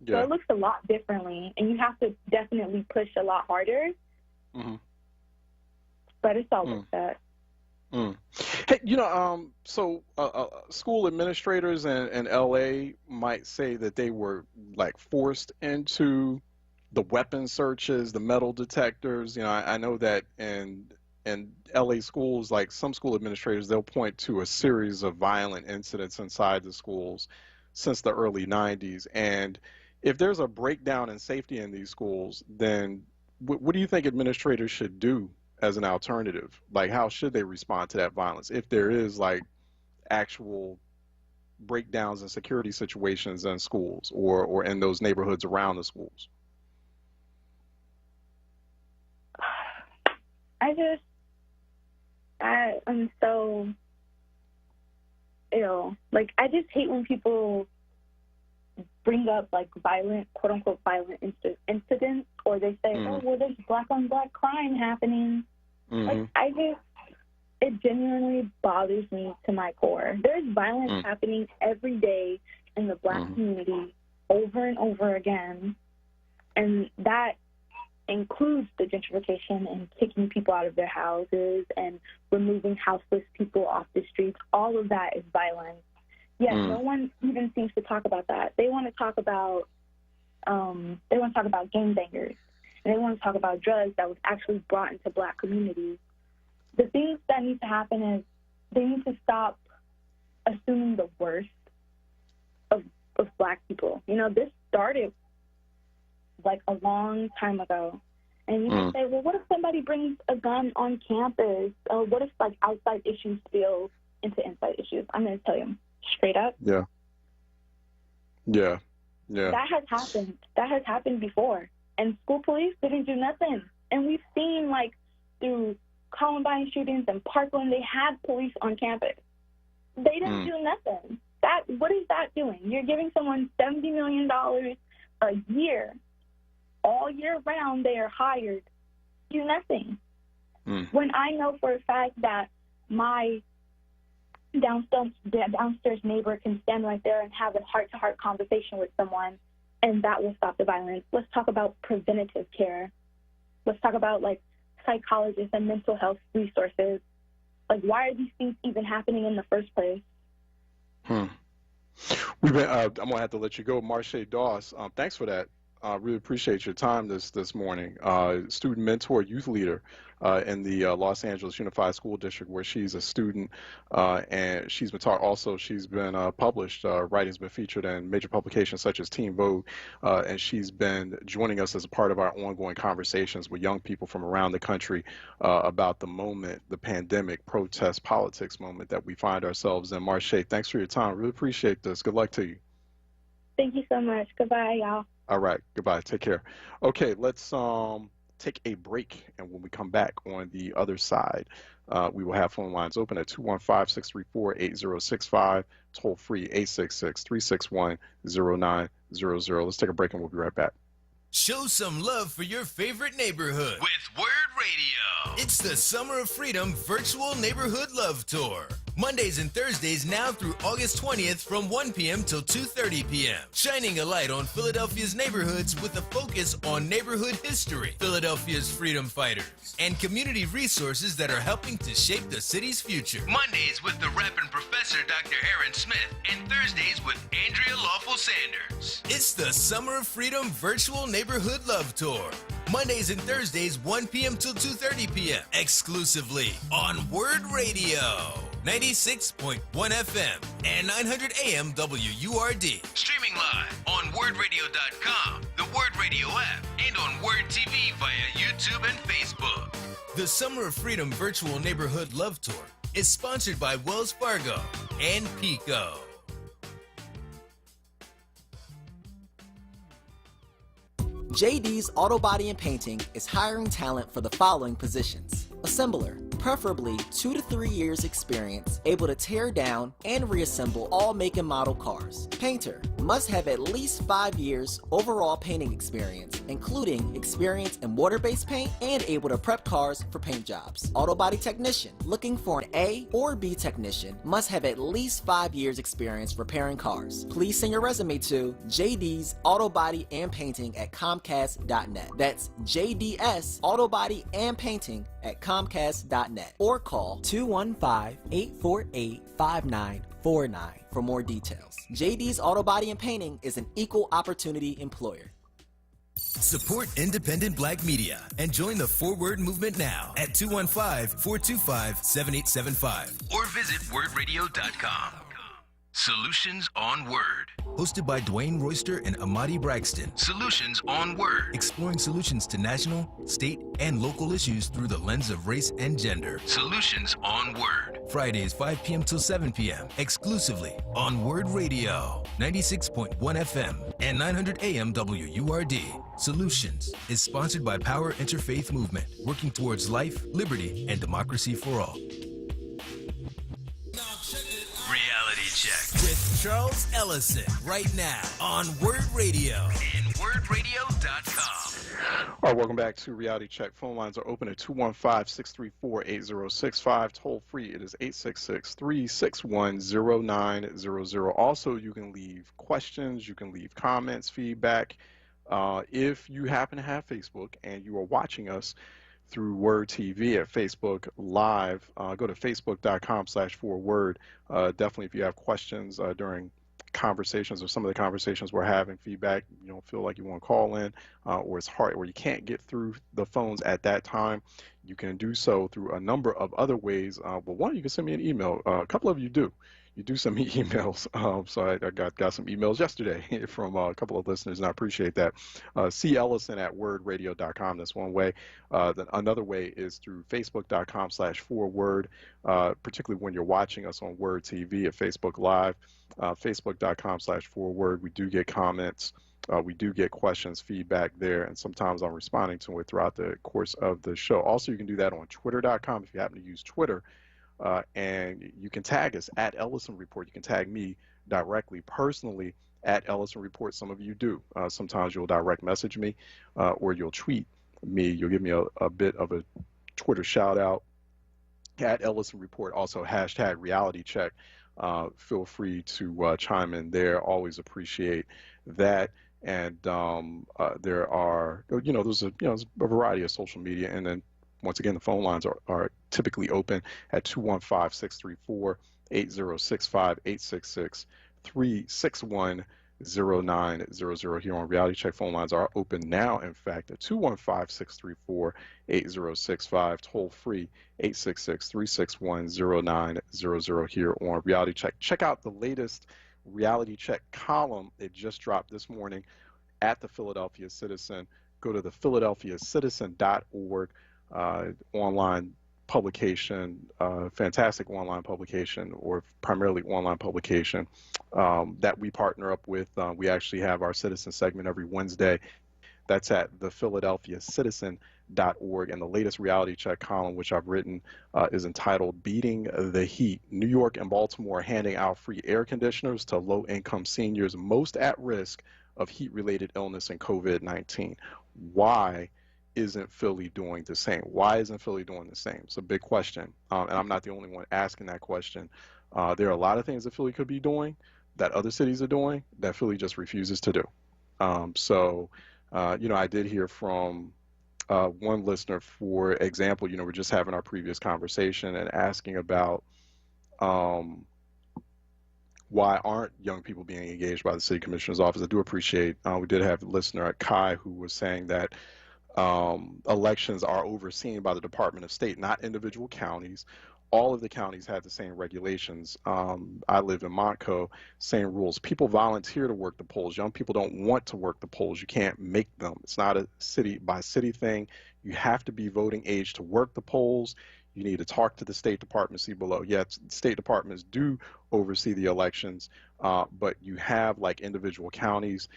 So it looks a lot differently, and you have to definitely push a lot harder. But it's all like that. Hey, so school administrators in LA might say that they were like forced into the weapon searches, the metal detectors. I know that in LA schools, like some school administrators, they'll point to a series of violent incidents inside the schools since the early 90s. And if there's a breakdown in safety in these schools, then what do you think administrators should do as an alternative? Like, how should they respond to that violence if there is like actual breakdowns in security situations in schools or in those neighborhoods around the schools? I'm so ill. Like, I just hate when people bring up like violent, quote unquote, violent incidents, or they say, oh, well, there's Black on Black crime happening. Like, it genuinely bothers me to my core. There's violence happening every day in the Black community over and over again. And that includes the gentrification and kicking people out of their houses and removing houseless people off the streets. All of that is violence. Yet no one even seems to talk about that. They want to talk about gangbangers, and they want to talk about drugs that was actually brought into Black communities. The things that need to happen is they need to stop assuming the worst of Black people. This started like a long time ago. And you can say, well, what if somebody brings a gun on campus? Or what if like outside issues spill into inside issues? I'm going to tell you straight up. Yeah. That has happened before. And school police didn't do nothing. And we've seen like through Columbine shootings and Parkland, they had police on campus. They didn't do nothing. What is that doing? You're giving someone $70 million a year. All year round, they are hired to do nothing. When I know for a fact that my downstairs neighbor can stand right there and have a heart-to-heart conversation with someone, and that will stop the violence. Let's talk about preventative care. Let's talk about, like, psychologists and mental health resources. Like, why are these things even happening in the first place? I'm going to have to let you go. Marche Doss, thanks for that. Really appreciate your time this morning. Student mentor, youth leader in the Los Angeles Unified School District, where she's a student, and she's been taught. Also, she's been published. Writing's been featured in major publications such as Teen Vogue, and she's been joining us as a part of our ongoing conversations with young people from around the country about the moment, the pandemic, protest, politics moment that we find ourselves in. Marche, thanks for your time. Really appreciate this. Good luck to you. Thank you so much. Goodbye, y'all. All right. Goodbye. Take care. Okay, let's take a break. And when we come back on the other side, we will have phone lines open at 215-634-8065, toll free 866-361-0900. Let's take a break and we'll be right back. Show some love for your favorite neighborhood with Word Radio. It's the Summer of Freedom Virtual Neighborhood Love Tour. Mondays and Thursdays now through August 20th from 1 p.m. till 2:30 p.m. Shining a light on Philadelphia's neighborhoods with a focus on neighborhood history, Philadelphia's freedom fighters, and community resources that are helping to shape the city's future. Mondays with the rapping professor Dr. Aaron Smith, and Thursdays with Andrea Lawful Sanders. It's the Summer of Freedom Virtual Neighborhood Love Tour. Mondays and Thursdays, 1 p.m. till 2:30 p.m. exclusively on Word Radio. 96.1 FM and 900 AM WURD. Streaming live on WordRadio.com, the Word Radio app, and on Word TV via YouTube and Facebook. The Summer of Freedom Virtual Neighborhood Love Tour is sponsored by Wells Fargo and Pico. JD's Auto Body and Painting is hiring talent for the following positions. Assembler, preferably 2 to 3 years experience, able to tear down and reassemble all make and model cars. Painter, must have at least 5 years overall painting experience, including experience in water-based paint and able to prep cars for paint jobs. Auto Body Technician, looking for an A or B technician, must have at least 5 years experience repairing cars. Please send your resume to JD's Auto Body and Painting at Comcast.net. That's JDS Auto Body and Painting at Comcast.net, or call 215-848-5949 for more details. JD's Auto Body and Painting is an equal opportunity employer. Support independent black media and join the Forward movement now at 215-425-7875 or visit wordradio.com. Solutions on Word. Hosted by Dwayne Royster and Amadi Braxton. Solutions on Word. Exploring solutions to national, state, and local issues through the lens of race and gender. Solutions on Word. Fridays 5 p.m. till 7 p.m. exclusively on Word Radio. 96.1 FM and 900 AM WURD. Solutions is sponsored by Power Interfaith Movement, working towards life, liberty, and democracy for all. Reality Check with Charles Ellison right now on Word Radio and wordradio.com. All right, welcome back to Reality Check. Phone lines are open at 215-634-8065. Toll free, it is 866-361-0900. Also, you can leave questions, you can leave comments, feedback. If you happen to have Facebook and you are watching us through Word TV at Facebook Live, go to facebook.com/forward. Definitely, if you have questions during conversations or some of the conversations we're having, feedback, you don't feel like you want to call in, or it's hard, or you can't get through the phones at that time, you can do so through a number of other ways. But one, you can send me an email. A couple of you do. You do send me emails. So I got some emails yesterday from a couple of listeners, and I appreciate that. cellison@wordradio.com. That's one way. Then another way is through facebook.com/forward, particularly when you're watching us on Word TV at Facebook Live, facebook.com/forward. We do get comments. We do get questions, feedback there, and sometimes I'm responding to it throughout the course of the show. Also, you can do that on twitter.com if you happen to use Twitter. And you can tag us at Ellison Report. You can tag me directly, personally, at Ellison Report. Some of you do. Sometimes you'll direct message me, or you'll tweet me. You'll give me a bit of a Twitter shout out at Ellison Report. Also, hashtag Reality Check. Feel free to chime in there. Always appreciate that. And there are, there's a variety of social media, and then once again, the phone lines are typically open at 215-634-8065, 866-361-0900. 0900 here on Reality Check. Phone lines are open now, in fact, at 215-634-8065, toll free 866-361-0900 here on Reality Check. Check out the latest Reality Check column. It just dropped this morning at the Philadelphia Citizen. Go to the philadelphiacitizen.org online publication, fantastic online publication, or primarily online publication that we partner up with. We actually have our Citizen segment every Wednesday. That's at the philadelphiacitizen.org. And the latest Reality Check column, which I've written, is entitled Beating the Heat. New York and Baltimore handing out free air conditioners to low-income seniors most at risk of heat-related illness and COVID-19. Why isn't Philly doing the same? Why isn't Philly doing the same? It's a big question, and I'm not the only one asking that question. There are a lot of things that Philly could be doing that other cities are doing that Philly just refuses to do. I did hear from one listener, for example, we're just having our previous conversation and asking about why aren't young people being engaged by the city commissioner's office. I do appreciate, we did have a listener at Kai who was saying that elections are overseen by the Department of State, not individual counties. All of the counties have the same regulations. I live in Montco, same rules. People volunteer to work the polls. Young people don't want to work the polls. You can't make them. It's not a city by city thing. You have to be voting age to work the polls. You need to talk to the State Department, see below. Yes, state departments do oversee the elections, but you have like individual counties,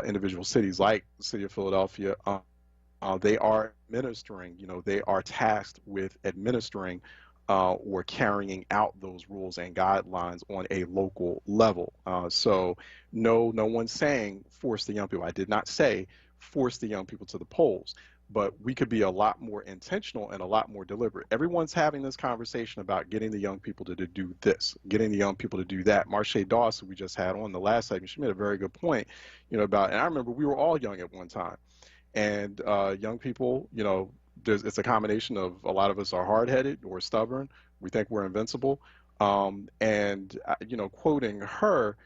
individual cities like the city of Philadelphia. They are administering, they are tasked with administering or carrying out those rules and guidelines on a local level. So no one's saying force the young people. I did not say force the young people to the polls, but we could be a lot more intentional and a lot more deliberate. Everyone's having this conversation about getting the young people to do this, getting the young people to do that. Marche Dawson, we just had on the last segment, she made a very good point, about, and I remember we were all young at one time. And young people, it's a combination of a lot of us are hard-headed or stubborn. We think we're invincible. Quoting her,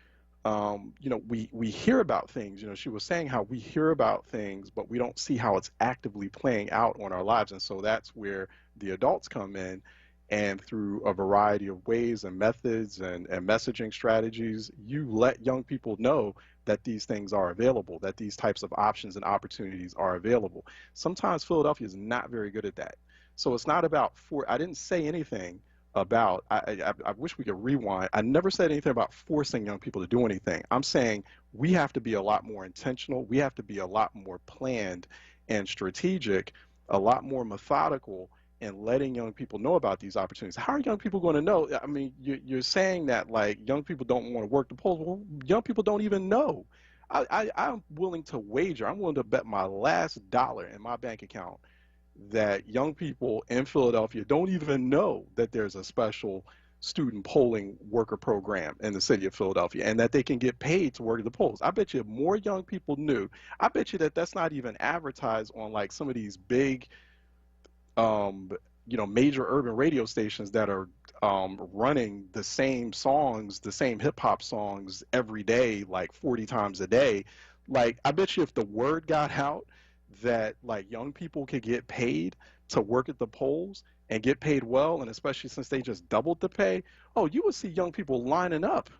we hear about things. She was saying how we hear about things, but we don't see how it's actively playing out on our lives. And so that's where the adults come in. And through a variety of ways and methods and messaging strategies, you let young people know that these things are available, that these types of options and opportunities are available. Sometimes Philadelphia is not very good at that. So it's not about, I didn't say anything about, I wish we could rewind. I never said anything about forcing young people to do anything. I'm saying we have to be a lot more intentional. We have to be a lot more planned and strategic, a lot more methodical, and letting young people know about these opportunities. How are young people going to know? I mean, you're saying that like young people don't want to work the polls. Well, young people don't even know. I'm willing to wager, I'm willing to bet my last dollar in my bank account that young people in Philadelphia don't even know that there's a special student polling worker program in the city of Philadelphia and that they can get paid to work at the polls. I bet you if more young people knew, I bet you that that's not even advertised on like some of these big major urban radio stations that are running the same songs, the same hip hop songs every day, like 40 times a day. Like, I bet you if the word got out that like young people could get paid to work at the polls and get paid well, and especially since they just doubled the pay, you would see young people lining up.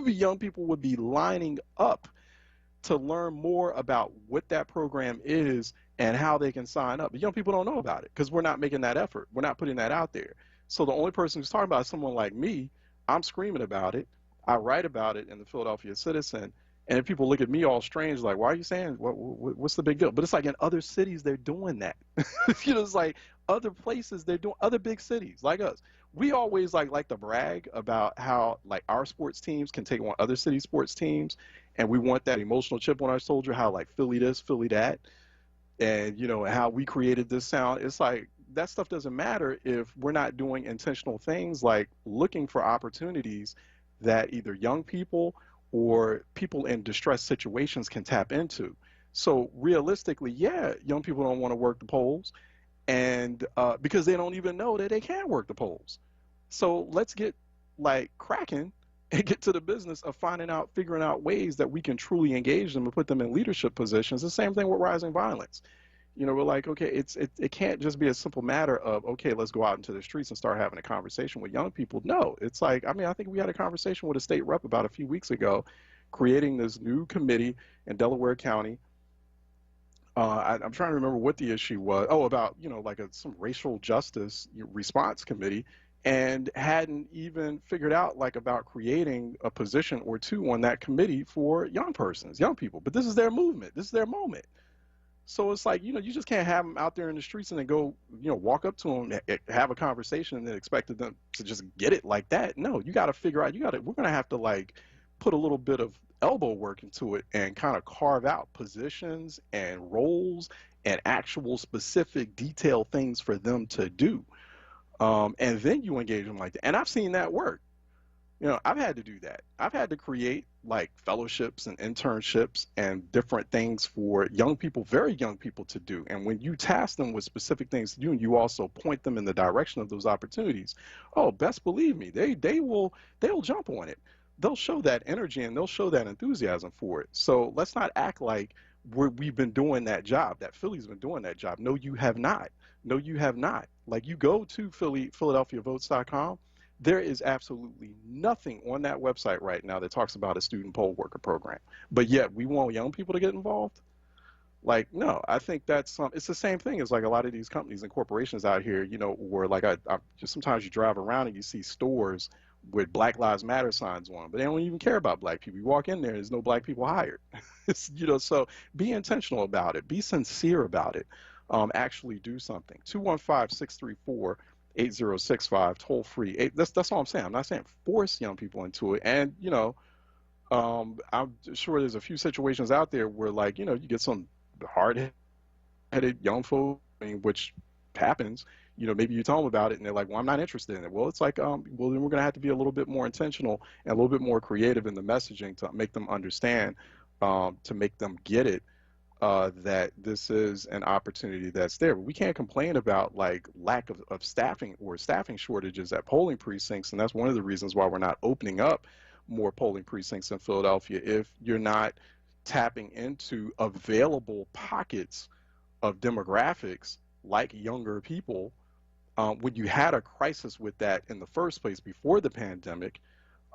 Young people would be lining up to learn more about what that program is and how they can sign up. But young people don't know about it because we're not making that effort. We're not putting that out there. So the only person who's talking about is someone like me. I'm screaming about it. I write about it in the Philadelphia Citizen. And if people look at me all strange, like, why are you saying, what's the big deal? But it's like in other cities, they're doing that. It's like other places, they're doing, other big cities like us. We always like to brag about how like our sports teams can take on other city sports teams. And we want that emotional chip on our soldier, how like Philly this, Philly that. And, how we created this sound. It's like that stuff doesn't matter if we're not doing intentional things like looking for opportunities that either young people or people in distressed situations can tap into. So realistically, yeah, young people don't want to work the polls, and because they don't even know that they can work the polls. So let's get like cracking and get to the business of figuring out ways that we can truly engage them and put them in leadership positions. The same thing with rising violence. You know, we're like, okay, it can't just be a simple matter of, okay, let's go out into the streets and start having a conversation with young people. No, it's like, I mean, I think we had a conversation with a state rep about a few weeks ago, creating this new committee in Delaware County. I'm trying to remember what the issue was. Oh, about, you know, like some racial justice response committee, and hadn't even figured out like about creating a position or two on that committee for young people. But this is their movement. This is their moment. So it's like, you know, you just can't have them out there in the streets and then go, you know, walk up to them, have a conversation, and then expect them to just get it like that. No, you got to figure out, we're going to have to like put a little bit of elbow work into it and kind of carve out positions and roles and actual specific detailed things for them to do. And then you engage them like that. And I've seen that work. You know, I've had to do that. I've had to create like fellowships and internships and different things for young people, very young people to do. And when you task them with specific things to do, and you also point them in the direction of those opportunities, oh, best believe me, they'll jump on it. They'll show that energy and they'll show that enthusiasm for it. So let's not act like we've been doing that job, that Philly's been doing that job. No, you have not. No, you have not. Like, you go to PhiladelphiaVotes.com. There is absolutely nothing on that website right now that talks about a student poll worker program. But yet we want young people to get involved? Like, no, I think it's the same thing as like a lot of these companies and corporations out here, you know, where like I just sometimes you drive around and you see stores with Black Lives Matter signs on, but they don't even care about black people. You walk in there, there's no black people hired. You know, so be intentional about it. Be sincere about it. Actually do something. 215-634-8065, toll free. That's all I'm saying. I'm not saying force young people into it. And, you know, I'm sure there's a few situations out there where, like, you know, you get some hard-headed young folk, which happens. You know, maybe you tell them about it and they're like, well, I'm not interested in it. Well, it's like, well, then we're going to have to be a little bit more intentional and a little bit more creative in the messaging to make them understand, to make them get it, that this is an opportunity that's there. But we can't complain about like lack of staffing or staffing shortages at polling precincts. And that's one of the reasons why we're not opening up more polling precincts in Philadelphia. If you're not tapping into available pockets of demographics like younger people, when you had a crisis with that in the first place before the pandemic,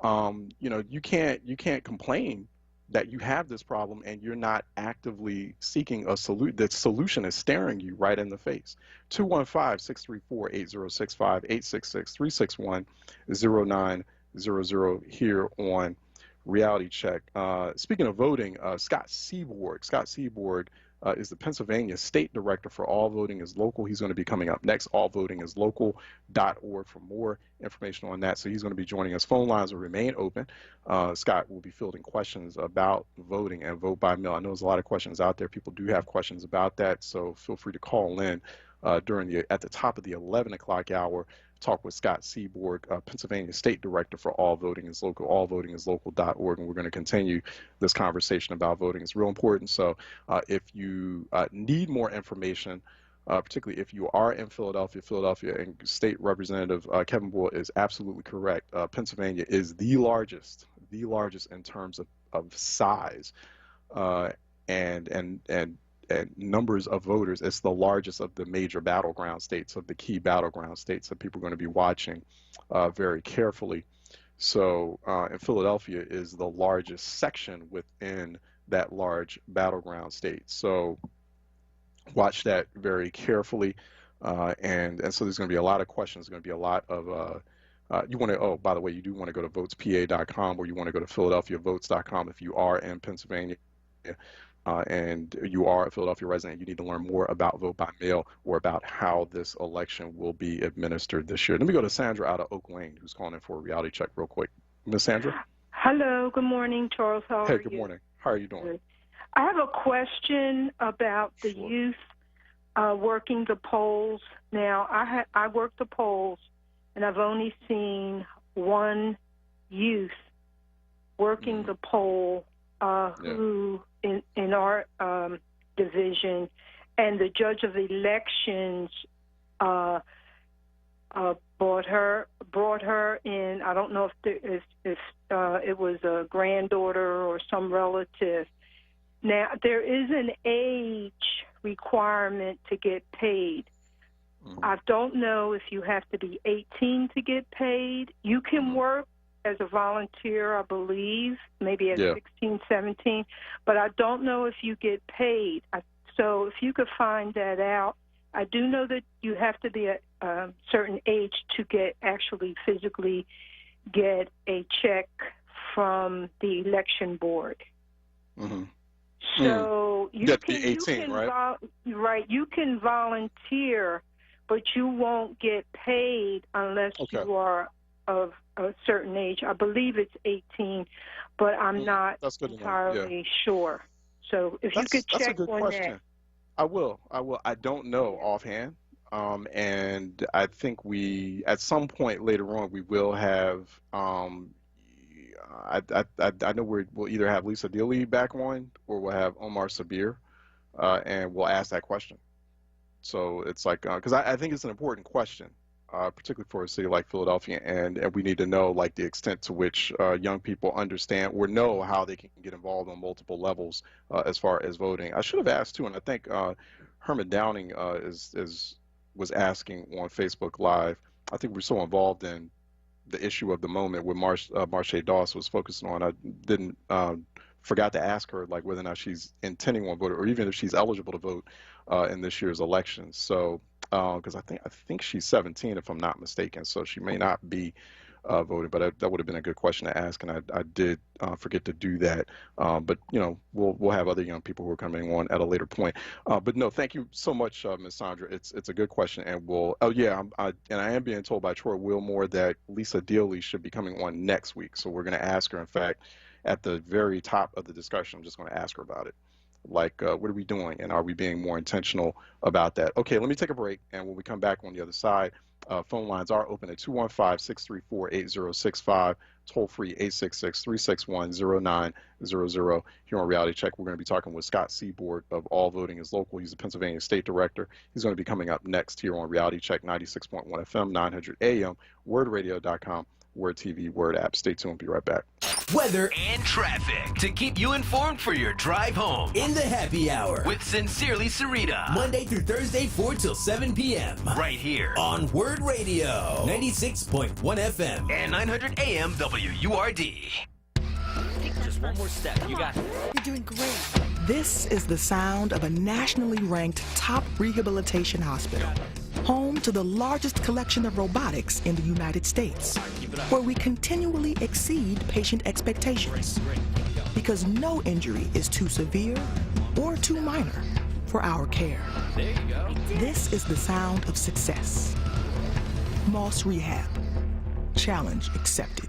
you know, you can't complain that you have this problem and you're not actively seeking a solution. That solution is staring you right in the face. 215-634-8065, 866-361-0900 here on Reality Check. Speaking of voting, Scott Seaborg is the Pennsylvania State Director for All Voting is Local. He's going to be coming up next, allvotingislocal.org, for more information on that. So he's going to be joining us. Phone lines will remain open. Scott will be fielding questions about voting and vote by mail. I know there's a lot of questions out there. People do have questions about that, so feel free to call in at the top of the 11 o'clock hour. Talk with Scott Seaborg, Pennsylvania State Director for All Voting is Local, allvotingislocal.org, and we're going to continue this conversation about voting. It's real important. So if you need more information, particularly if you are in Philadelphia, and State Representative Kevin Boyle is absolutely correct. Pennsylvania is the largest in terms of size and numbers of voters. It's the largest of the major battleground states, of the key battleground states that people are going to be watching very carefully. So, and Philadelphia is the largest section within that large battleground state. So watch that very carefully. And so there's going to be a lot of questions. There's going to be a lot of, you want to, oh, by the way, you do want to go to votespa.com, or you want to go to philadelphiavotes.com if you are in Pennsylvania. And you are a Philadelphia resident, you need to learn more about vote by mail or about how this election will be administered this year. Let me go to Sandra out of Oak Lane, who's calling in for a reality check real quick. Ms. Sandra? Hello, good morning, Charles. How are you? Hey, good morning. How are you doing? I have a question about the youth working the polls. Now, I work the polls, and I've only seen one youth working the poll who in our division, and the judge of elections brought her in. I don't know if it was a granddaughter or some relative. Now, there is an age requirement to get paid. I don't know if you have to be 18 to get paid. You can work as a volunteer, I believe, maybe at 16, 17, but I don't know if you get paid. So if you could find that out. I do know that you have to be at a certain age to actually physically get a check from the election board. Mm-hmm. So you can, be 18, right? You can volunteer, but you won't get paid unless you are of a certain age. I believe it's 18, but I'm not entirely sure. So if you could check on that. I will. I don't know offhand. And I think at some point later on, we will have, I know we'll either have Lisa Dealey back on or we'll have Omar Sabir, and we'll ask that question. So it's like, because I think it's an important question, particularly for a city like Philadelphia, and we need to know like the extent to which young people understand or know how they can get involved on multiple levels as far as voting. I should have asked too, and I think Herman Downing was asking on Facebook Live. I think we're so involved in the issue of the moment where Marche Doss was focusing on. I didn't forgot to ask her like whether or not she's intending on voting or even if she's eligible to vote in this year's elections. So because I think she's 17 if I'm not mistaken, so she may not be voting, but that would have been a good question to ask, and I did forget to do that. But we'll have other young people who are coming on at a later point. But no, thank you so much, Ms. Sandra. It's a good question, and I am being told by Troy Wilmore that Lisa Dealey should be coming on next week, so we're going to ask her. In fact, at the very top of the discussion, I'm just going to ask her about it. Like, what are we doing, and are we being more intentional about that? Okay, let me take a break, and when we come back on the other side, phone lines are open at 215-634-8065, toll-free 866-361-0900. Here on Reality Check, we're going to be talking with Scott Seaborg of All Voting is Local. He's the Pennsylvania State Director. He's going to be coming up next here on Reality Check, 96.1 FM, 900 AM, WordRadio.com, Word TV, Word app. Stay tuned. Be right back. Weather and traffic to keep you informed for your drive home. In the happy hour with Sincerely Sarita. Monday through Thursday, 4 till 7 p.m. Right here on Word Radio. 96.1 FM and 900 AM WURD. Just one more step. You got it. You're doing great. This is the sound of a nationally ranked top rehabilitation hospital. Home to the largest collection of robotics in the United States, where we continually exceed patient expectations. Because no injury is too severe or too minor for our care. There you go. This is the sound of success. Moss Rehab. Challenge accepted.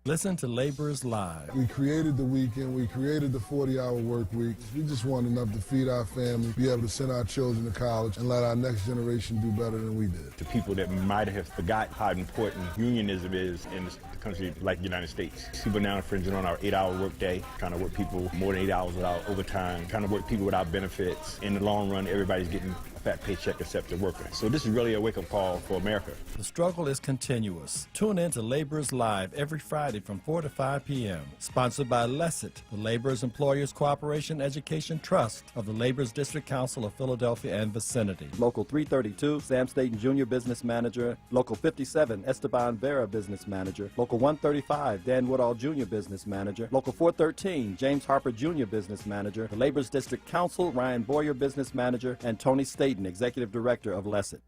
Listen to Laborers Live. We created the weekend. We created the 40-hour work week. We just want enough to feed our family, be able to send our children to college, and let our next generation do better than we did. To people that might have forgot how important unionism is in a country like the United States. People now infringing on our 8-hour workday, trying to work people more than 8 hours without overtime, trying to work people without benefits. In the long run, everybody's getting a fat paycheck except the worker. So this is really a wake-up call for America. The struggle is continuous. Tune in to Laborers Live every Friday from 4 to 5 p.m. Sponsored by LESIT, the Laborers Employers Cooperation Education Trust of the Laborers District Council of Philadelphia and vicinity. Local 332, Sam Staten Jr. Business Manager. Local 57, Esteban Vera Business Manager. Local 135, Dan Woodall Jr. Business Manager. Local 413, James Harper Jr. Business Manager. The Laborers District Council, Ryan Boyer Business Manager, and Tony Staten, Executive Director of LESIT.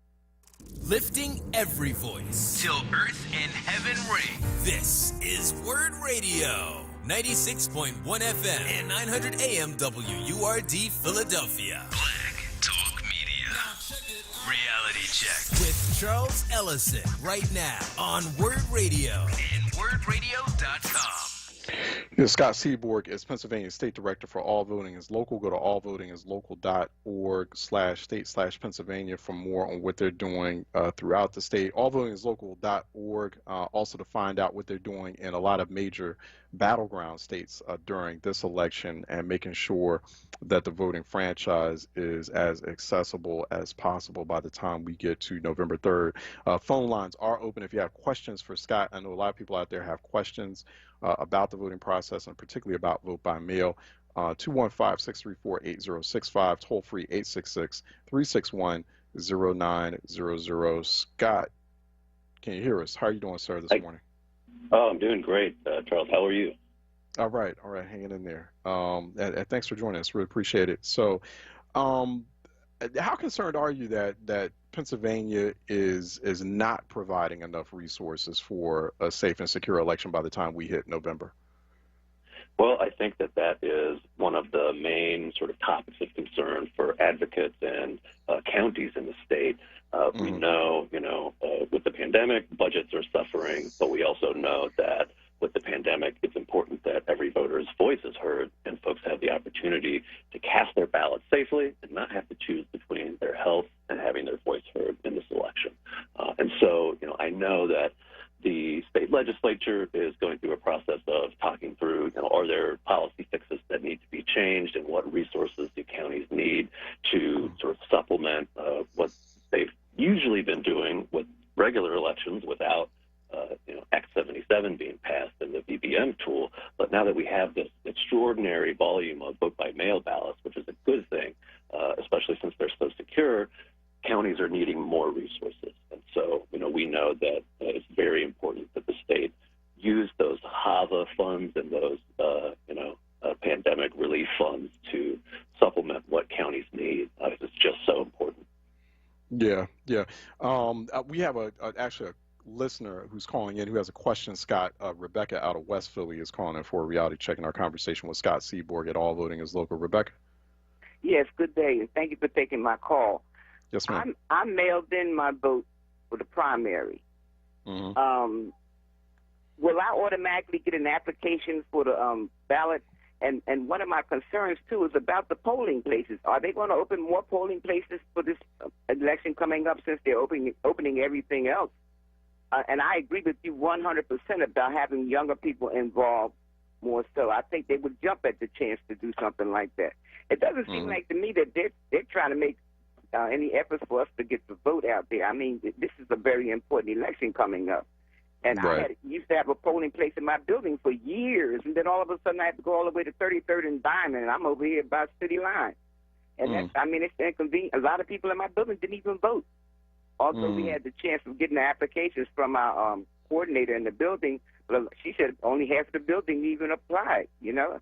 Lifting every voice till earth and heaven ring. This is Word Radio, 96.1 FM and 900 AM WURD Philadelphia. Black Talk Media. Reality Check with Charles Ellison right now on Word Radio and WordRadio.com. Scott Seaborg is Pennsylvania State Director for All Voting is Local. Go to allvotingislocal.org/state/Pennsylvania for more on what they're doing throughout the state. Allvotingislocal.org also to find out what they're doing in a lot of major battleground states during this election and making sure that the voting franchise is as accessible as possible by the time we get to November 3rd. Phone lines are open if you have questions for Scott. I know a lot of people out there have questions about the voting process and particularly about vote by mail. 215-634-8065, toll free 866-361-0900. Scott, can you hear us? How are you doing, sir, this morning? Oh, I'm doing great, Charles. How are you? All right, hanging in there. And thanks for joining us. Really appreciate it. So, how concerned are you that Pennsylvania is not providing enough resources for a safe and secure election by the time we hit November? Well, I think that is one of the main sort of topics of concern for advocates and counties in the state. We know, with the pandemic, budgets are suffering, but we also know that with the pandemic, it's important that every voter's voice is heard and folks have the opportunity to cast their ballot safely and not have to choose between their health and having their voice heard in this election. And so, I know that the state legislature is going through a process of talking through, are there policy fixes that need to be changed and what resources do counties need to sort of supplement what they've usually been doing with regular elections without Act 77 being passed and the VBM tool. But now that we have this extraordinary volume of vote-by-mail ballots, which is a good thing, especially since they're so secure, counties are needing more resources. And so, we know that it's very important that the state use those HAVA funds and those, pandemic relief funds to supplement what counties need. It's just so important. Yeah. We have actually a listener who's calling in who has a question, Scott. Rebecca out of West Philly is calling in for a reality check in our conversation with Scott Seaborg at All Voting is Local. Rebecca? Yes, good day, and thank you for taking my call. Yes, ma'am. I mailed in my vote for the primary. Mm-hmm. Will I automatically get an application for the ballot? And one of my concerns, too, is about the polling places. Are they going to open more polling places for this election coming up since they're opening everything else? And I agree with you 100% about having younger people involved more so. I think they would jump at the chance to do something like that. It doesn't seem like to me that they're trying to make any efforts for us to get the vote out there. I mean, this is a very important election coming up. And I used to have a polling place in my building for years, and then all of a sudden I had to go all the way to 33rd and Diamond, and I'm over here by City Line. And that's, it's inconvenient. A lot of people in my building didn't even vote. Also, we had the chance of getting the applications from our coordinator in the building. But she said only half of the building even applied, And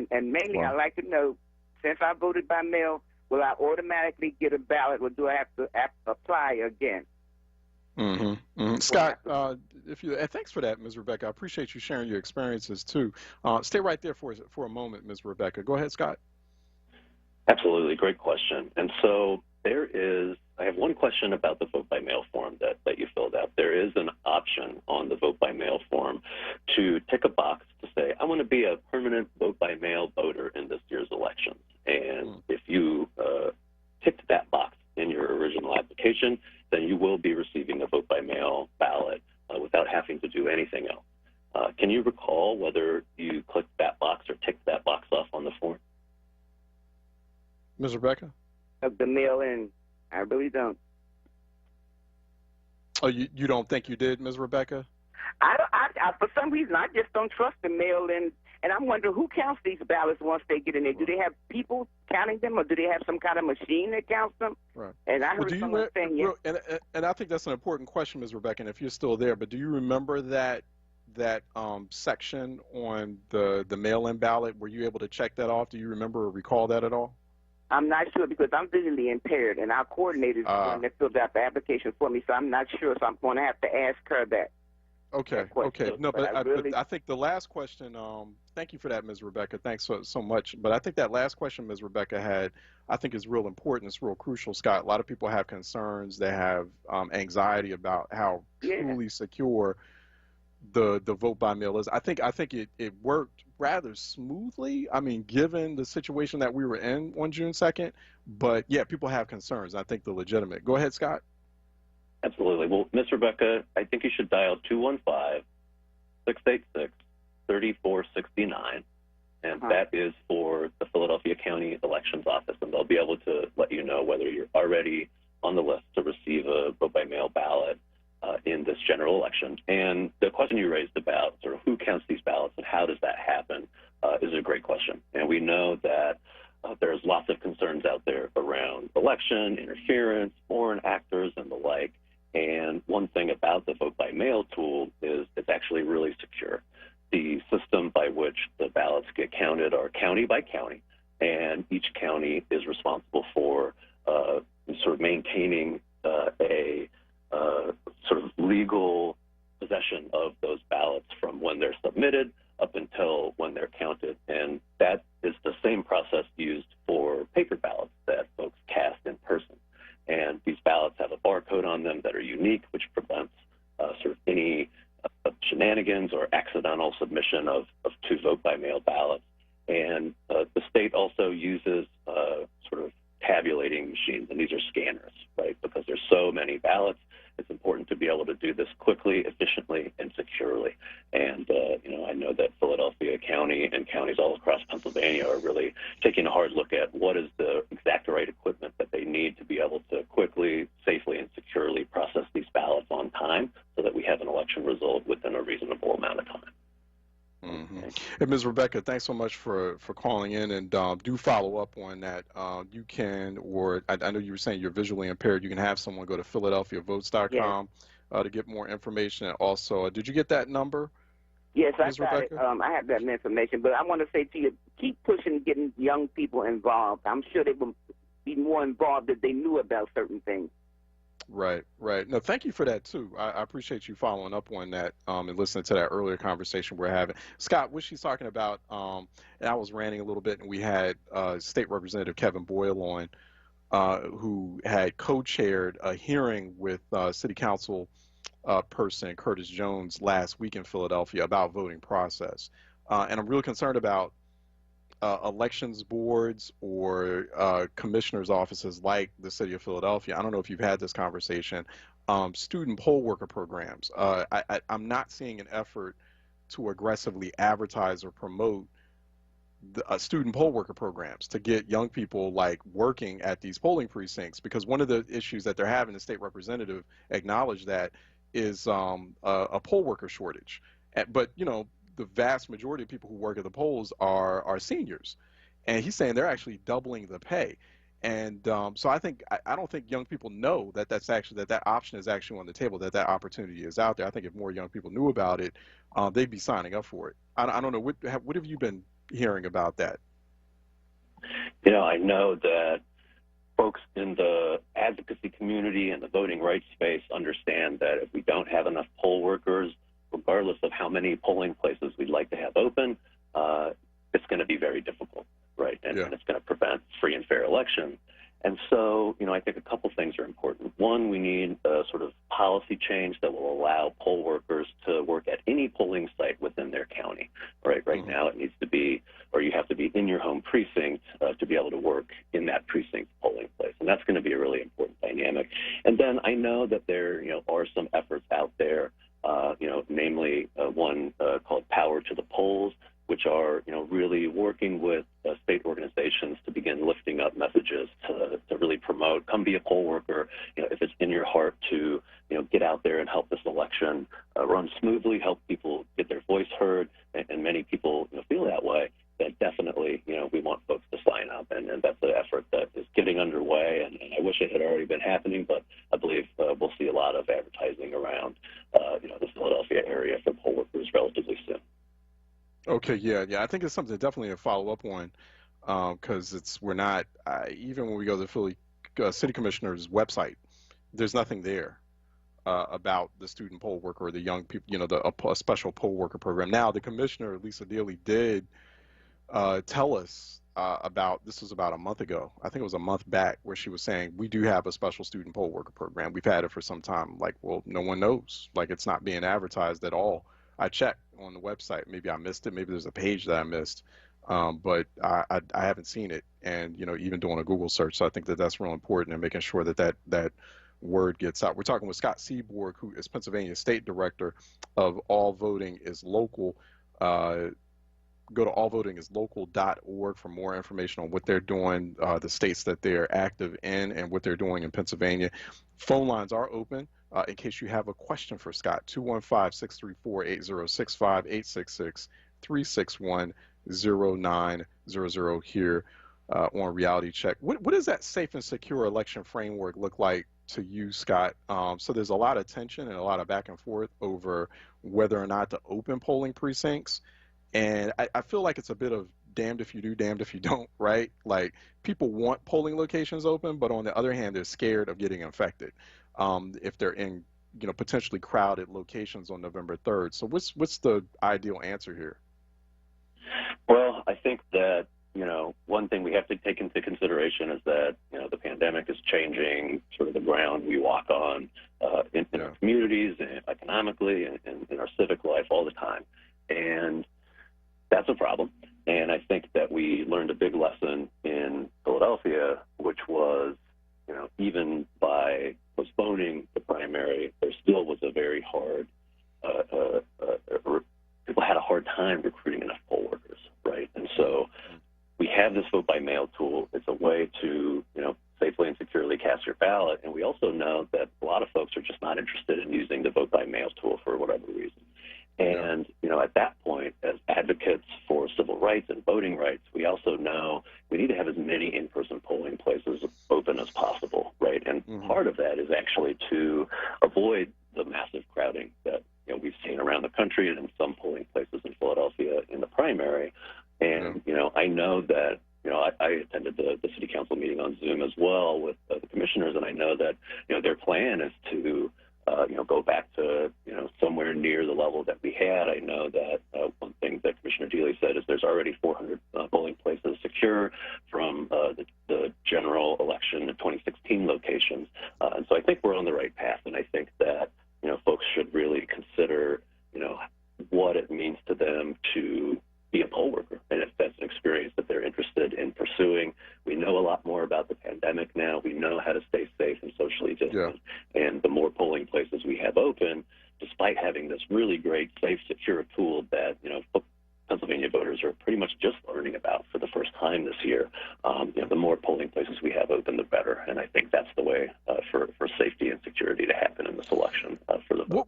mainly I'd like to know, since I voted by mail, will I automatically get a ballot, or do I have to apply again? Scott, thanks for that, Ms. Rebecca. I appreciate you sharing your experiences, too. Stay right there for a moment, Ms. Rebecca. Go ahead, Scott. Absolutely. Great question. And so I have one question about the vote-by-mail form that you filled out. There is an option on the vote-by-mail form to tick a box to say, I want to be a permanent vote-by-mail voter in this year's elections. And if you ticked that box in your original application, then you will be receiving a vote-by-mail ballot without having to do anything else. Can you recall whether you clicked that box or ticked that box off on the form? Ms. Rebecca? Of the mail-in, I really don't. Oh, you don't think you did, Ms. Rebecca? I for some reason, I just don't trust the mail-in. And I'm wondering who counts these ballots once they get in there. Do they have people counting them, or do they have some kind of machine that counts them? Right. And I heard someone saying, yes. And I think that's an important question, Ms. Rebecca, and if you're still there, but do you remember that section on the mail-in ballot? Were you able to check that off? Do you remember or recall that at all? I'm not sure because I'm visually impaired, and our coordinator is the one that filled out the application for me, so I'm not sure, so I'm going to have to ask her that. Okay. No, but I think the last question, thank you for that, Ms. Rebecca. Thanks so much. But I think that last question Ms. Rebecca had, I think is real important. It's real crucial, Scott. A lot of people have concerns. They have anxiety about how truly secure the vote by mail is. I think it worked rather smoothly. I mean, given the situation that we were in on June 2nd. But, yeah, people have concerns. I think they're legitimate. Go ahead, Scott. Absolutely. Well, Ms. Rebecca, I think you should dial 3469, and that is for the Philadelphia County Elections Office, and they'll be able to let you know whether you're already on the list to receive a vote-by-mail ballot in this general election. And the question you raised about sort of who counts these ballots and how does that happen is a great question. And we know that there's lots of concerns out there around election, interference, foreign actors, and the like. And one thing about the vote-by-mail tool is it's actually really secure. The system by which the ballots get counted are county by county, and each county is responsible for sort of maintaining a sort of legal possession of those ballots from when they're submitted up until when they're counted. And that is the same process used for paper ballots that folks cast in person. And these ballots have a barcode on them that are unique, which prevents sort of any shenanigans or accidental submission of two vote-by-mail ballots. And the state also uses sort of tabulating machines, and these are scanners, right? Because there's so many ballots, it's important to be able to do this quickly, efficiently, and securely. And, I know that Philadelphia County and counties all across Pennsylvania are really taking a hard look at what is the exact right equipment that they need to be able to quickly, safely, and securely process these ballots on time so that we have an election result within a reasonable amount of time. Mm-hmm. Hey, Ms. Rebecca, thanks so much for calling in, and do follow up on that. You can, or I know you were saying you're visually impaired, you can have someone go to PhiladelphiaVotes.com to get more information. And also, did you get that number? Yes, I Ms. got Rebecca? it. I have that information, but I want to say to you, keep pushing, getting young people involved. I'm sure they will be more involved if they knew about certain things. Right. No, thank you for that, too. I appreciate you following up on that and listening to that earlier conversation we're having. Scott, what she's talking about, and I was ranting a little bit, and we had State Representative Kevin Boyle on, who had co-chaired a hearing with City Council person Curtis Jones last week in Philadelphia about voting process. And I'm really concerned about elections boards or commissioners' offices like the City of Philadelphia. I don't know if you've had this conversation. Student poll worker programs. I'm not seeing an effort to aggressively advertise or promote the student poll worker programs to get young people like working at these polling precincts, because one of the issues that they're having, the state representative acknowledged that, is a poll worker shortage. But the vast majority of people who work at the polls are seniors, and he's saying they're actually doubling the pay. And so I don't think young people know that that option is actually on the table, that opportunity is out there. I think if more young people knew about it, they'd be signing up for it. I don't know, what have you been hearing about that? I know that folks in the advocacy community and the voting rights space understand that if we don't have enough poll workers, regardless of how many polling places we'd like to have open, it's going to be very difficult, right? And it's going to prevent free and fair elections. And so, I think a couple things are important. One, we need a sort of policy change that will allow poll workers to work at any polling site within their county, right? Right now it needs to be, or you have to be in your home precinct to be able to work in that precinct polling place. And that's going to be a really important dynamic. And then I know that there, are some efforts out there, namely one called Power to the Polls, which are, really working with state organizations to begin lifting up messages to really promote, come be a poll worker, if it's in your heart to, get out there and help this election run smoothly, help people get their voice heard, and many people feel that way, then definitely, we want folks to sign up, and that's an effort that is getting underway, and I wish it had already been happening, but I believe we'll see a lot of advertising around, the Philadelphia area for poll workers relatively soon. Okay, yeah. I think it's something definitely to follow up on, because we're not, even when we go to the Philly City Commissioner's website, there's nothing there about the student poll worker or the young people, a special poll worker program. Now, the commissioner, Lisa Dealey, did tell us this was about a month ago, I think it was a month back, where she was saying, we do have a special student poll worker program. We've had it for some time. Like, well, no one knows. Like, it's not being advertised at all. I checked on the website. Maybe I missed it. Maybe there's a page that I missed, but I haven't seen it. And, even doing a Google search. So I think that that's real important, and making sure that word gets out. We're talking with Scott Seaborg, who is Pennsylvania State Director of All Voting is Local. Go to allvotingislocal.org for more information on what they're doing, the states that they're active in, and what they're doing in Pennsylvania. Phone lines are open in case you have a question for Scott. 215-634-8065, 866-361-0900 here on Reality Check. What does that safe and secure election framework look like to you, Scott? So there's a lot of tension and a lot of back and forth over whether or not to open polling precincts. And I feel like it's a bit of damned if you do, damned if you don't, right? Like, people want polling locations open, but on the other hand, they're scared of getting infected if they're in, potentially crowded locations on November 3rd. So what's the ideal answer here? Well, I think that, one thing we have to take into consideration is that, the pandemic is changing sort of the ground we walk on in our communities, and economically, and in our civic life all the time. And that's a problem. And I think that we learned a big lesson in Philadelphia, which was, even by postponing the primary, there still was a very hard, people had a hard time recruiting enough poll workers, right? And so we have this vote by mail tool. It's a way to, safely and securely cast your ballot. And we also know that a lot of folks are just not interested in using the vote by mail tool for whatever reason. And, at that point, as advocates for civil rights and voting rights, we also know we need to have as many in-person polling places open as possible, right? And part of that is actually to avoid the massive crowding that, we've seen around the country and in some polling places in Philadelphia in the primary. And, I know that, I attended the city council meeting on Zoom as well with the commissioners, and I know that, their plan is to go back to, somewhere near the level that we had. I know that one thing that Commissioner Dealey said is there's already 400 polling places secure from the general election in 2016 locations. And so I think we're on the right path. And I think that, folks should really consider, what it means to them to be a poll worker. And if that's an experience that they're interested in pursuing, we know a lot more about the pandemic now. We know how to stay safe and socially distant. And the more polling places we have open, despite having this really great, safe, secure tool that, Pennsylvania voters are pretty much just learning about for the first time this year, the more polling places we have open, the better. And I think that's the way for safety and security to happen in this election for the vote.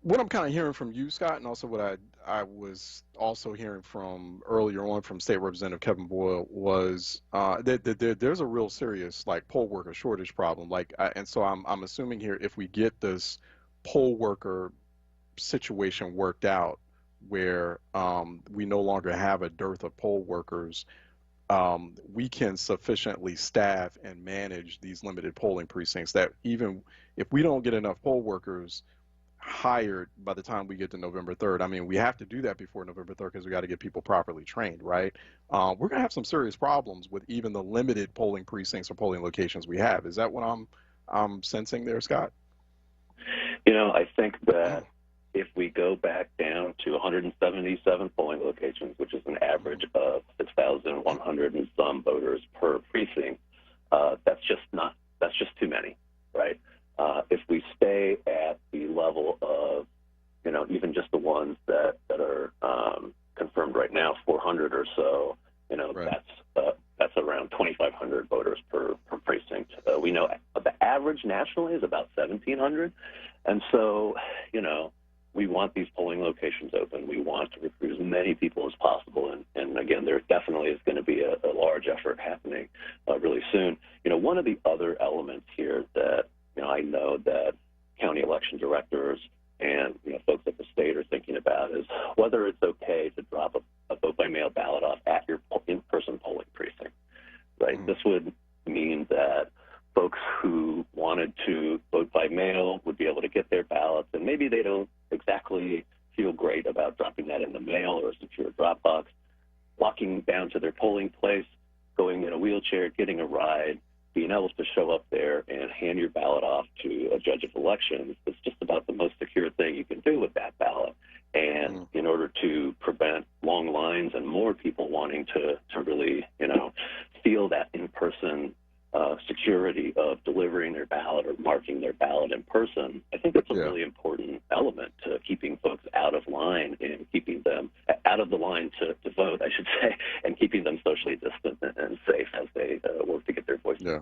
What I'm kind of hearing from you, Scott, and also what I was also hearing from earlier on from State Representative Kevin Boyle was that there's a real serious poll worker shortage problem. And so I'm assuming here, if we get this poll worker situation worked out, where we no longer have a dearth of poll workers, we can sufficiently staff and manage these limited polling precincts. That even if we don't get enough poll workers hired by the time we get to November 3rd. I mean, we have to do that before November 3rd because we got to get people properly trained, right? We're going to have some serious problems with even the limited polling precincts or polling locations we have. Is that what I'm sensing there, Scott? I think that if we go back down to 177 polling locations, which is an average of 6,100 and some voters per precinct, that's just too many, right? If we stay at the level of, even just the ones that are confirmed right now, 400 or so, that's around 2,500 voters per precinct. We know the average nationally is about 1,700, and so we want these polling locations open. We want to recruit as many people as possible, and again, there definitely is going to be a large effort happening really soon. One of the other elements here that I know that county election directors and folks at the state are thinking about is whether it's okay to drop a vote by mail ballot off at your in-person polling precinct. Right? This would mean that folks who wanted to vote by mail would be able to get their ballots, and maybe they don't exactly feel great about dropping that in the mail or a secure drop box, walking down to their polling place, going in a wheelchair, getting a ride, being able to show up there and hand your ballot off to a judge of elections. It's just about the most secure thing you can do with that ballot. And in order to prevent long lines and more people wanting to really, feel that in-person security of delivering their ballot or marking their ballot in person, I think that's a really important element to keeping folks out of line and keeping them out of the line to vote, I should say, and keeping them socially distant and safe as they work to get their voices. Yeah.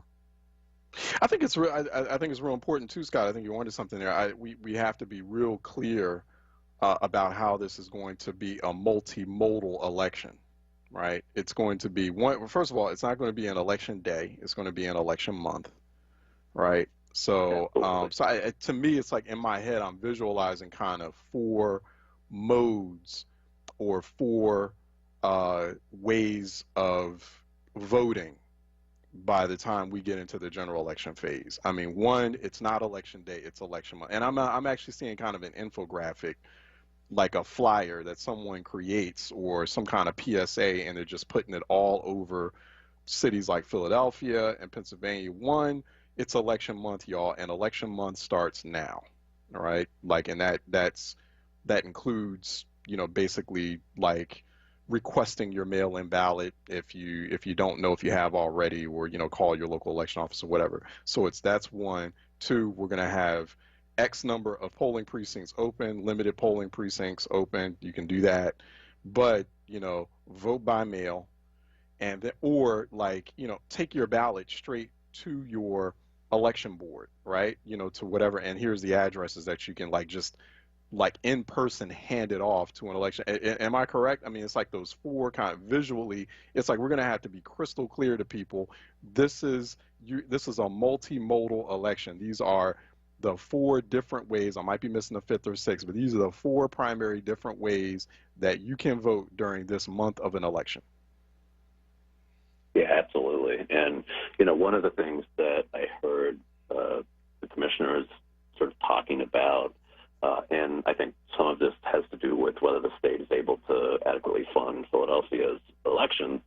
I think it's real. I think it's real important too, Scott. I think you wanted something there. We have to be real clear about how this is going to be a multimodal election, right? It's going to be one. First of all, it's not going to be an election day. It's going to be an election month, right? So, to me, it's like in my head, I'm visualizing kind of 4 modes or 4 ways of voting by the time we get into the general election phase. I mean, one, it's not election day, it's election month. And I'm actually seeing kind of an infographic, like a flyer that someone creates or some kind of PSA, and they're just putting it all over cities like Philadelphia and Pennsylvania. One, it's election month, y'all, and election month starts now. All right? Like, and that includes, basically like requesting your mail-in ballot if you don't know if you have already, or call your local election office or whatever. So that's one. Two, we're going to have X number of polling precincts open, limited polling precincts open. You can do that, but vote by mail, and then, or like take your ballot straight to your election board, right? To whatever, and here's the addresses that you can just in person hand it off to an election. Am I correct? I mean, it's like those 4 kind of visually, it's like we're going to have to be crystal clear to people. This is a multimodal election. These are the 4 different ways. I might be missing the 5th or 6th, but these are the 4 primary different ways that you can vote during this month of an election. Yeah, absolutely. And, one of the things that I heard the commissioners sort of talking about, and I think some of this has to do with whether the state is able to adequately fund Philadelphia's elections,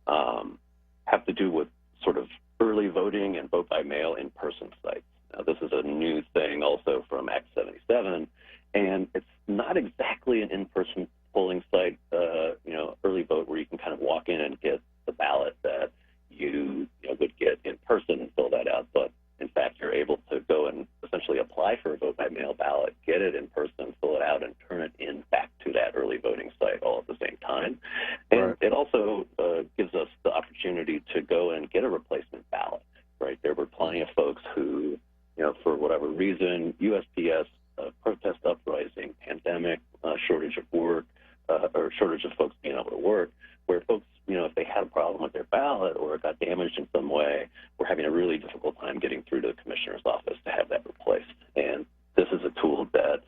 have to do with sort of early voting and vote by mail in-person sites. Now, this is a new thing also from Act 77, and it's not exactly an in-person polling site, early vote where you can kind of walk in and get the ballot that you would get in person and fill that out. But in fact, you're able to go and essentially apply for a vote by mail ballot, get it in person, fill it out, and turn it in back to that early voting site all at the same time. And it also gives us the opportunity to go and get a replacement ballot, right? There were plenty of folks who, for whatever reason, USPS, protest uprising, pandemic, shortage of work, or shortage of folks being able to work, where folks, if they had a problem with their ballot or it got damaged in some way, were having a really difficult time getting through to the commissioner's office to have that replaced. And this is a tool that,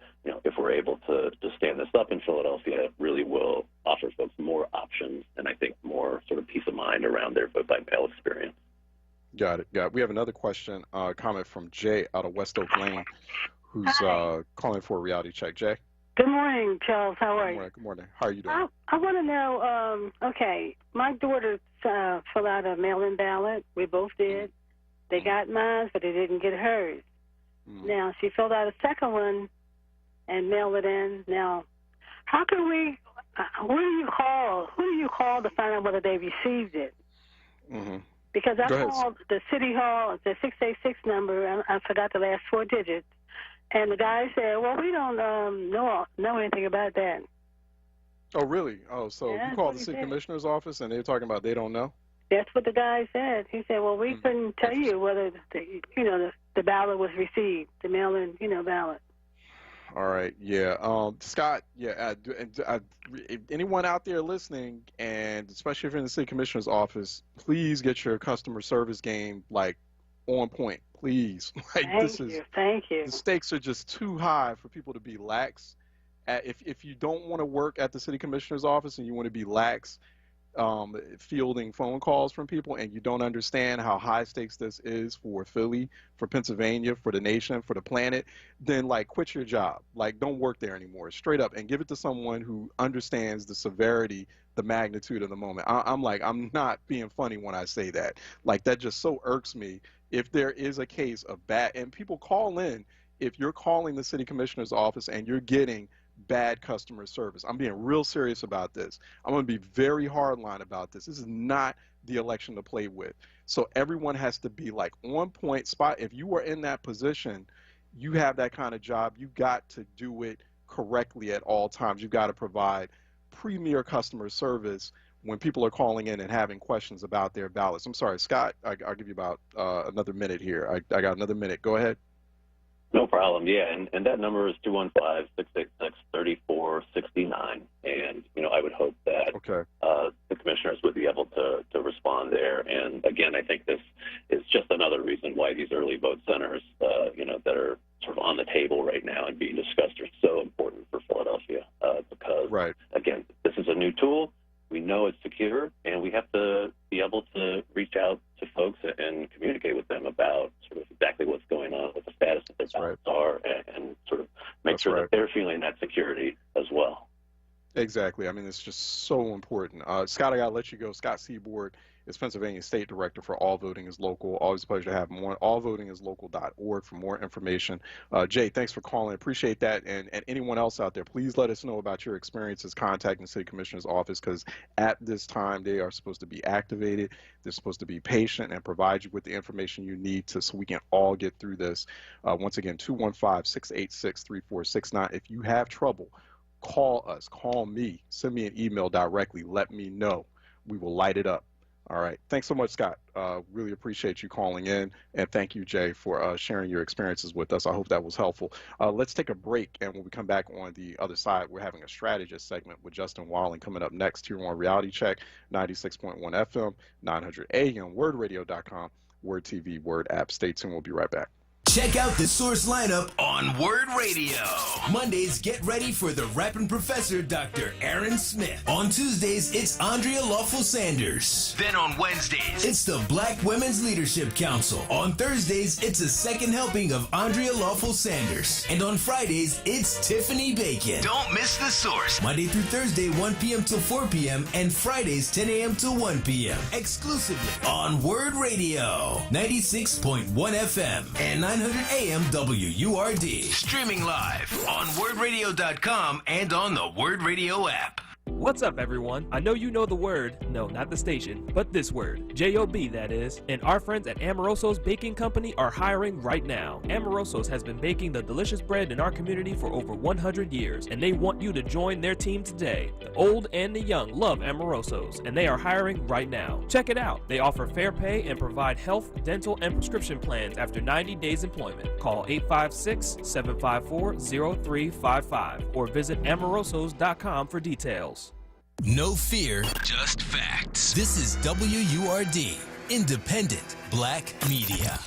if we're able to stand this up in Philadelphia, really will offer folks more options and I think more sort of peace of mind around their vote by mail experience. Got it. We have another question, comment from Jay out of West Oak Lane, who's calling for a reality check. Jay? Good morning, Charles. How are you? Good morning. How are you doing? I want to know, okay, my daughter filled out a mail-in ballot. We both did. They got mine, but they didn't get hers. Now, she filled out a second one and mailed it in. Now, how can we, who do you call to find out whether they received it? Mm-hmm. Because I called the City Hall, the 686 number, and I forgot the last 4 digits. And the guy said, well, we don't know anything about that. Oh, really? Oh, so Yeah, you called the city commissioner's office and they're talking about they don't know? That's what the guy said. He said, well, we couldn't tell you whether, the ballot was received, the mail-in, ballot. All right. Yeah. Scott, anyone out there listening, and especially if you're in the city commissioner's office, please get your customer service game, on point, please. Thank you. The stakes are just too high for people to be lax. If you don't want to work at the city commissioner's office and you want to be lax fielding phone calls from people, and you don't understand how high stakes this is for Philly, for Pennsylvania, for the nation, for the planet, then quit your job. Don't work there anymore, straight up, and give it to someone who understands the severity, the magnitude of the moment. I'm not being funny when I say that. That just so irks me. If there is a case of bad, and people call in, if you're calling the city commissioner's office and you're getting bad customer service, I'm being real serious about this. I'm going to be very hardline about this. This is not the election to play with. So everyone has to be on point spot. If you are in that position, you have that kind of job, you got to do it correctly at all times. You got to provide premier customer service when people are calling in and having questions about their ballots. I'm sorry, Scott, I'll give you about another minute here. I got another minute. Go ahead. No problem. Yeah, and that number is 215-686-3469. And, I would hope that the commissioners would be able to respond there. And, again, I think this is just another reason why these early vote centers, that are sort of on the table right now and being discussed are so important for Philadelphia because, again, this is a new tool. We know it's secure, and we have to be able to reach out to folks and communicate with them about sort of exactly what's going on, what the status of their ballots are, and sort of make sure that they're feeling that security as well. Exactly. I mean, it's just so important. Scott, I got to let you go. Scott Seaboard is Pennsylvania State Director for All Voting is Local. Always a pleasure to have him on. allvotingislocal.org for more information. Jay, thanks for calling. Appreciate that. And anyone else out there, please let us know about your experiences contacting the City Commissioner's office, because at this time they are supposed to be activated. They're supposed to be patient and provide you with the information you need so we can all get through this. Once again, 215-686-3469. If you have trouble, call us, call me, send me an email directly, let me know. We will light it up. All right. Thanks so much, Scott. Really appreciate you calling in. And thank you, Jay, for sharing your experiences with us. I hope that was helpful. Let's take a break. And when we come back on the other side, we're having a strategist segment with Justin Walling coming up next here on Reality Check, 96.1 FM, 900 AM, wordradio.com, Word TV, Word app. Stay tuned. We'll be right back. Check out the Source lineup on Word Radio. Mondays, get ready for the rapping professor, Dr. Aaron Smith. On Tuesdays, it's Andrea Lawful Sanders. Then on Wednesdays, it's the Black Women's Leadership Council. On Thursdays, it's a second helping of Andrea Lawful Sanders. And on Fridays, it's Tiffany Bacon. Don't miss the Source. Monday through Thursday, 1 p.m. till 4 p.m. and Fridays, 10 a.m. till 1 p.m. Exclusively on Word Radio, 96.1 FM and 900 AM WURD. Streaming live on wordradio.com and on the Word Radio app. What's up, everyone? I know you know the word, no, not the station, but this word, J-O-B, that is. And our friends at Amoroso's Baking Company are hiring right now. Amoroso's has been baking the delicious bread in our community for over 100 years, and they want you to join their team today. The old and the young love Amoroso's, and they are hiring right now. Check it out. They offer fair pay and provide health, dental, and prescription plans after 90 days employment. Call 856-754-0355 or visit amorosos.com for details. No fear, just facts. This is WURD, independent black media.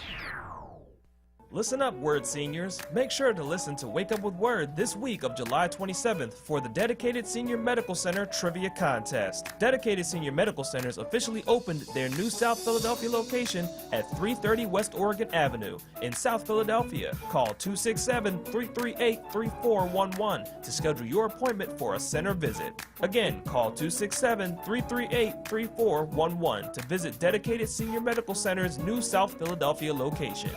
Listen up, Word seniors. Make sure to listen to Wake Up with Word this week of July 27th for the Dedicated Senior Medical Center Trivia Contest. Dedicated Senior Medical Centers officially opened their new South Philadelphia location at 330 West Oregon Avenue in South Philadelphia. Call 267-338-3411 to schedule your appointment for a center visit. Again, call 267-338-3411 to visit Dedicated Senior Medical Center's new South Philadelphia location.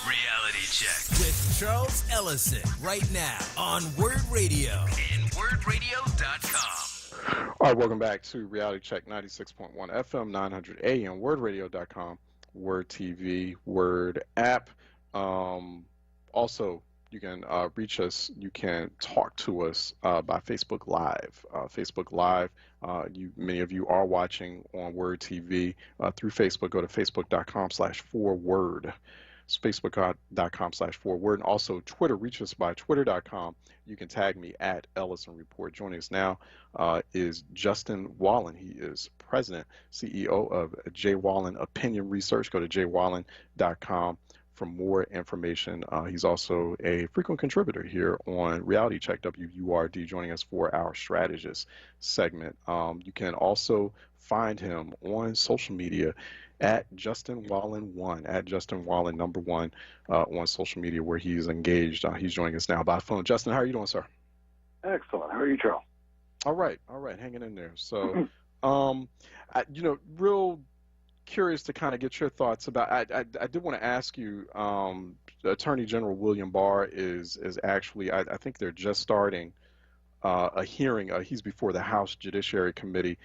Reality Check with Charles Ellison right now on Word Radio and wordradio.com. All right, welcome back to Reality Check 96.1 FM, 900 AM, wordradio.com, Word TV, Word app. Also, you can reach us. You can talk to us by Facebook Live. Facebook Live, many of you are watching on Word TV through Facebook. Go to facebook.com/4word. It's facebook.com/4word. And also Twitter. Reach us by twitter.com. You can tag me at Ellison Report. Joining us now is Justin Wallen. He is president, CEO of J. Wallen Opinion Research. Go to jwallen.com for more information. He's also a frequent contributor here on Reality Check WURD, joining us for our strategist segment. You can also find him on social media at Justin Wallen 1, at Justin Wallen number 1 on social media, where he's engaged. He's joining us now by phone. Justin, how are you doing, sir? Excellent. How are you, Charles? All right, hanging in there. So, real curious to kind of get your thoughts about. I did want to ask you. Attorney General William Barr is actually. I think they're just starting a hearing. He's before the House Judiciary Committee,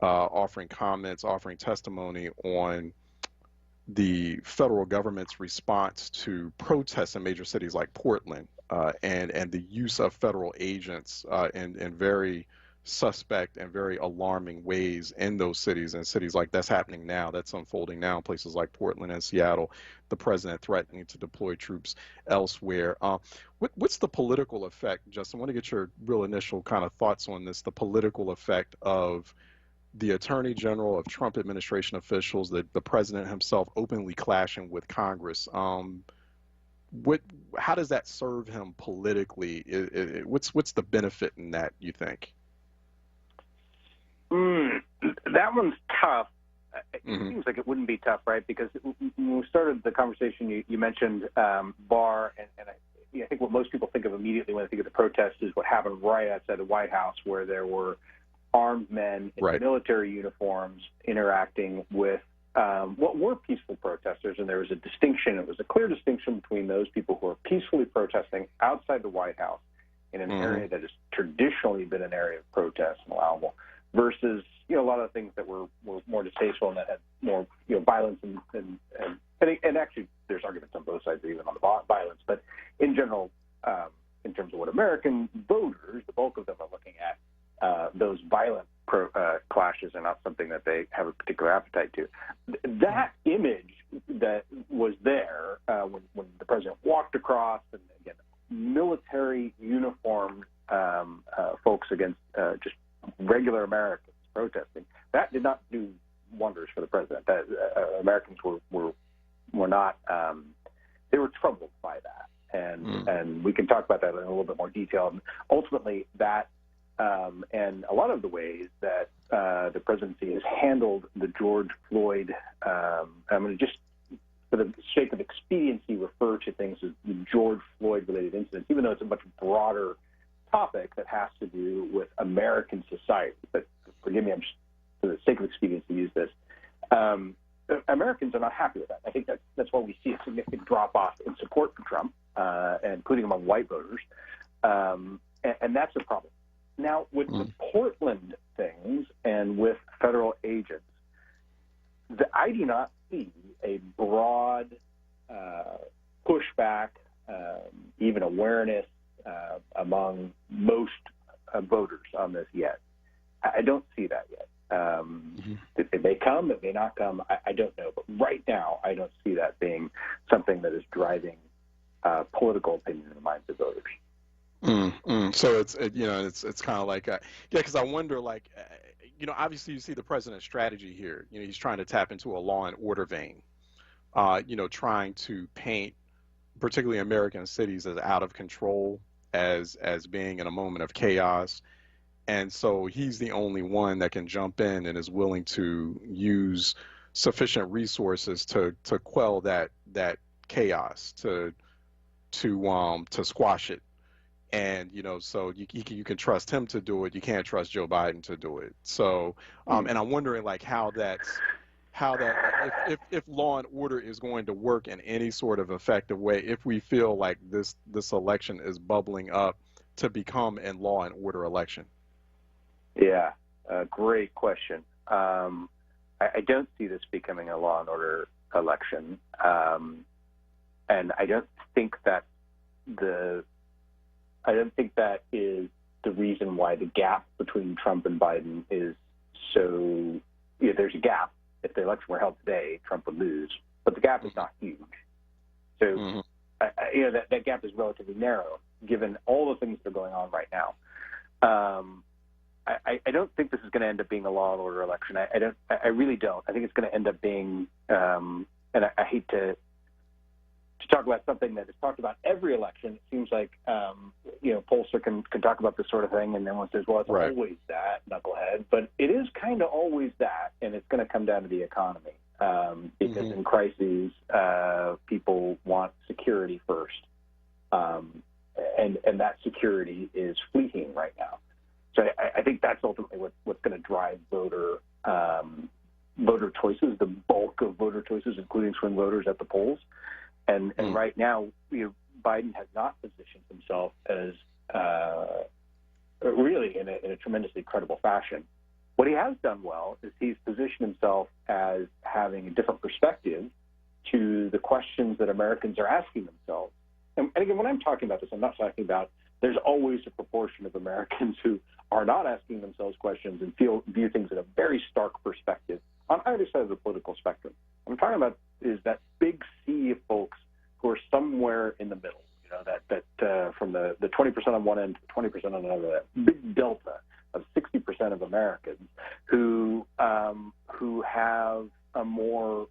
offering comments, offering testimony on the federal government's response to protests in major cities like Portland and the use of federal agents in very suspect and very alarming ways in those cities, and cities like that's happening now, that's unfolding now in places like Portland and Seattle, the president threatening to deploy troops elsewhere. What's the political effect, Justin? I want to get your real initial kind of thoughts on this, the political effect of the Attorney General, of Trump administration officials, the president himself openly clashing with Congress. How does that serve him politically? What's the benefit in that, you think? That one's tough. It seems like it wouldn't be tough, right? Because when we started the conversation, you mentioned Barr, and I think what most people think of immediately when they think of the protests is what happened right outside the White House, where there were armed men in military uniforms interacting with what were peaceful protesters, and there was a distinction. It was a clear distinction between those people who are peacefully protesting outside the White House in an area that has traditionally been an area of protest and allowable, versus a lot of things that were more distasteful and that had more violence and actually there's arguments on both sides even on the violence, but in general, in terms of what American voters, the bulk of them are looking at, those violent clashes are not something that they have a particular appetite to. That image that was there when the president walked across, and again, military uniformed folks against just regular Americans protesting, that did not do wonders for the president. Americans were not, they were troubled by that. And we can talk about that in a little bit more detail. And ultimately, that and a lot of the ways that the presidency has handled the George Floyd, I'm going to just, for the sake of expediency, refer to things as the George Floyd-related incidents, even though it's a much broader topic that has to do with American society. But forgive me, I'm just, for the sake of expediency, use this. Americans are not happy with that. I think that's why we see a significant drop-off in support for Trump, including among white voters, and that's a problem. Now, with the Portland things and with federal agents, I do not see a broad pushback, even awareness among most voters on this yet. I don't see that yet. It may come, it may not come, I don't know. But right now, I don't see that being something that is driving political opinion in the minds of voters. So it's kind of like because I wonder, like, obviously you see the president's strategy here. He's trying to tap into a law and order vein, trying to paint particularly American cities as out of control, as being in a moment of chaos. And so he's the only one that can jump in and is willing to use sufficient resources to quell that chaos, to squash it. And so you can trust him to do it. You can't trust Joe Biden to do it. So and I'm wondering, like, how that if law and order is going to work in any sort of effective way, if we feel like this election is bubbling up to become a law and order election. Yeah, great question. I don't see this becoming a law and order election, and I don't think that is the reason why the gap between Trump and Biden is so. There's a gap. If the election were held today, Trump would lose, but the gap is not huge. So, that gap is relatively narrow, given all the things that are going on right now. I don't think this is going to end up being a law and order election. I really don't. I think it's going to end up being, and I hate to talk about something that is talked about every election. It seems like, pollster can talk about this sort of thing, and then one says, well, it's always that, knucklehead. But it is kind of always that, and it's going to come down to the economy. Because in crises, people want security first. And that security is fleeting right now. So I think that's ultimately what's going to drive voter choices, the bulk of voter choices, including swing voters at the polls. And right now, Biden has not positioned himself as really in a tremendously credible fashion. What he has done well is he's positioned himself as having a different perspective to the questions that Americans are asking themselves and again, when I'm talking about this, I'm not talking about there's always a proportion of Americans who are not asking themselves questions and view things in a very stark perspective on either side of the political spectrum. What I'm talking about is that big sea of folks who are somewhere in the middle. You know, that from the 20% on one end to 20% on another, that big delta of 60% of Americans who have a more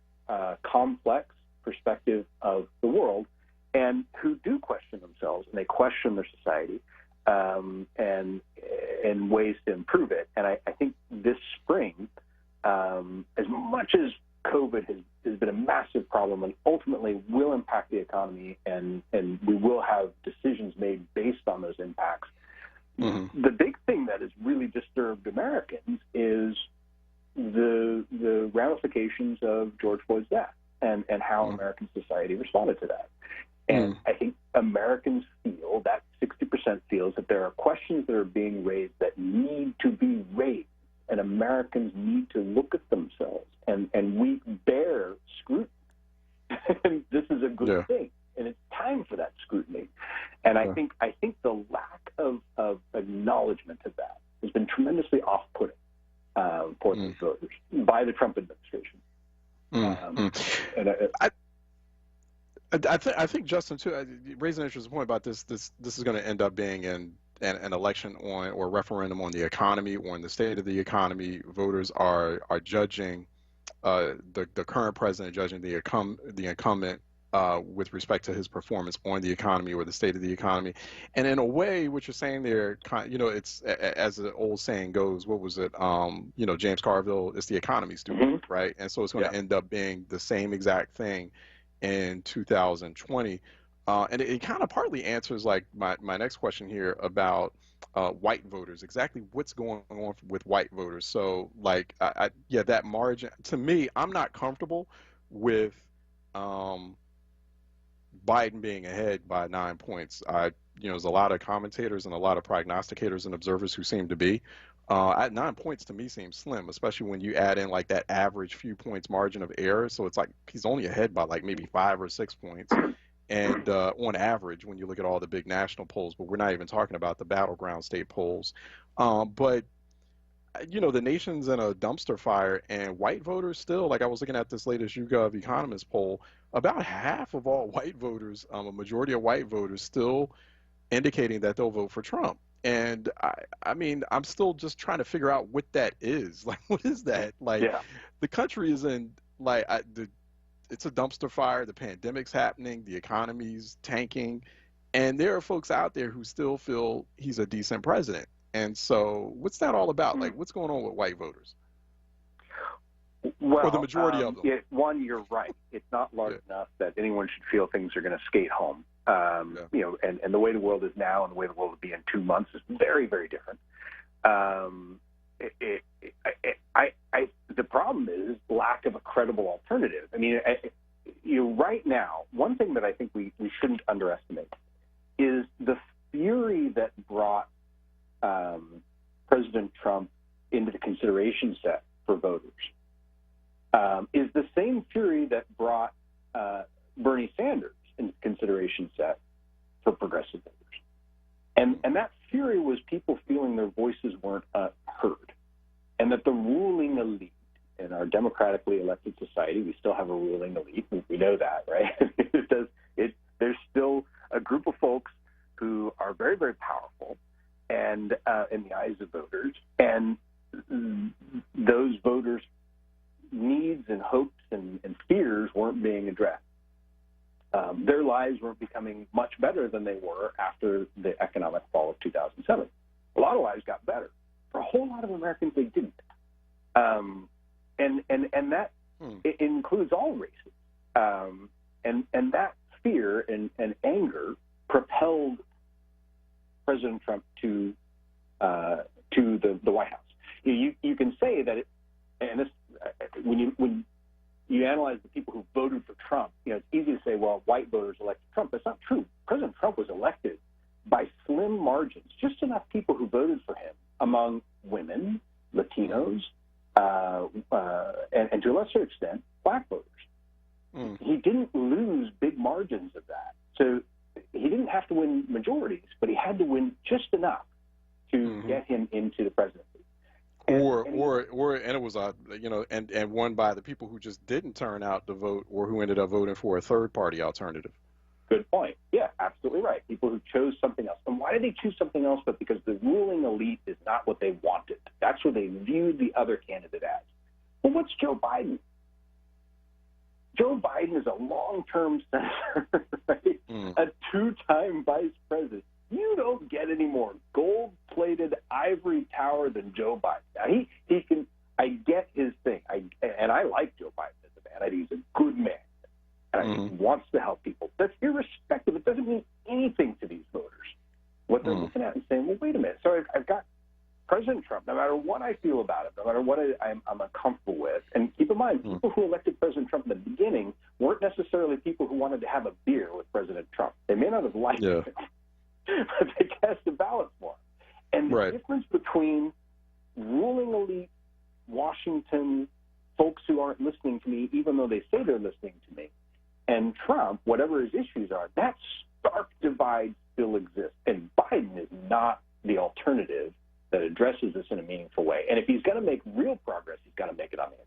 complex perspective of the world, and who do question themselves, and they question their society and ways to improve it. And I think this spring, as much as COVID has been a massive problem and ultimately will impact the economy, and we will have decisions made based on those impacts, the big thing that has really disturbed Americans is the ramifications of George Floyd's death and how American society responded to that. And I think Americans feel, that 60% feels, that there are questions that are being raised that need to be raised, and Americans need to look at themselves, and we bear scrutiny. And this is a good thing, and it's time for that scrutiny. And I think the lack of acknowledgement of that has been tremendously off-putting for these voters by the Trump administration. I think Justin too, raising an interesting point about this is going to end up being an election on, or referendum on, the economy or on the state of the economy. Voters are judging the current president, judging the incumbent with respect to his performance on the economy or the state of the economy. And in a way, what you're saying there, you know, it's, as the old saying goes, what was it? You know, James Carville, it's the economy, stupid, right? And so it's going to end up being the same exact thing in 2020. And it kind of partly answers like my next question here about white voters, exactly what's going on with white voters. So like, that margin, to me, I'm not comfortable with Biden being ahead by 9 points. There's a lot of commentators and a lot of prognosticators and observers who seem to be. At 9 points, to me, seems slim, especially when you add in like that average few points margin of error. So it's like he's only ahead by like maybe 5 or 6 points. And on average, when you look at all the big national polls, but we're not even talking about the battleground state polls. But, you know, the nation's in a dumpster fire, and white voters still, like I was looking at this latest YouGov Economist poll, about half of all white voters, a majority of white voters, still indicating that they'll vote for Trump. And I mean, I'm still just trying to figure out what that is. Like, what is that? Like, the country is in, like, it's a dumpster fire. The pandemic's happening. The economy's tanking. And there are folks out there who still feel he's a decent president. And so what's that all about? Like, what's going on with white voters? Well, or the majority of them? One, you're right. It's not large enough that anyone should feel things are going to skate home. You know, and the way the world is now and the way the world will be in 2 months is very, very different. The problem is lack of a credible alternative. I mean, right now, one thing that I think we shouldn't underestimate is the fury that brought President Trump into the consideration set for voters is the same fury that brought Bernie Sanders into the consideration set for progressive voters. And that fury was people feeling their voices weren't heard, and that the ruling elite in our democratically elected society, we still have a ruling elite. We know that, right? There's still a group of folks who are very, very powerful and in the eyes of voters, and those voters' needs and hopes and fears weren't being addressed. Their lives weren't becoming much better than they were after the economic fall of 2007. A lot of lives got better. For a whole lot of Americans, they didn't. And that it includes all races. And that fear and anger propelled President Trump to the White House. You can say that when you analyze the people who voted for Trump, it's easy to say, well, white voters elected Trump. That's not true. President Trump was elected by slim margins, just enough people who voted for him among women, Latinos, and to a lesser extent, black voters. He didn't lose big margins of that. So he didn't have to win majorities, but he had to win just enough to get him into the presidency. And it was and won by the people who just didn't turn out to vote, or who ended up voting for a third party alternative. Good point. Yeah, absolutely right. People who chose something else. And why did they choose something else? But because the ruling elite is not what they wanted. That's what they viewed the other candidate as. Well, what's Joe Biden? Joe Biden is a long-term senator, right? A two-time vice president. You don't get any more gold-plated ivory tower than Joe Biden. Now, he can. I get his thing. I like Joe Biden as a man. I think he's a good man, and I think he wants to help people. That's irrespective. It doesn't mean anything to these voters. What they're looking at and saying, well, wait a minute. So I've got President Trump. No matter what I feel about it, no matter what I'm uncomfortable with, and keep in mind, people who elected President Trump in the beginning weren't necessarily people who wanted to have a beer with President Trump. They may not have liked him. But they cast a ballot for him. And the difference between ruling elite Washington folks who aren't listening to me, even though they say they're listening to me, and Trump, whatever his issues are, that stark divide still exists. And Biden is not the alternative that addresses this in a meaningful way. And if he's going to make real progress, he's got to make it on the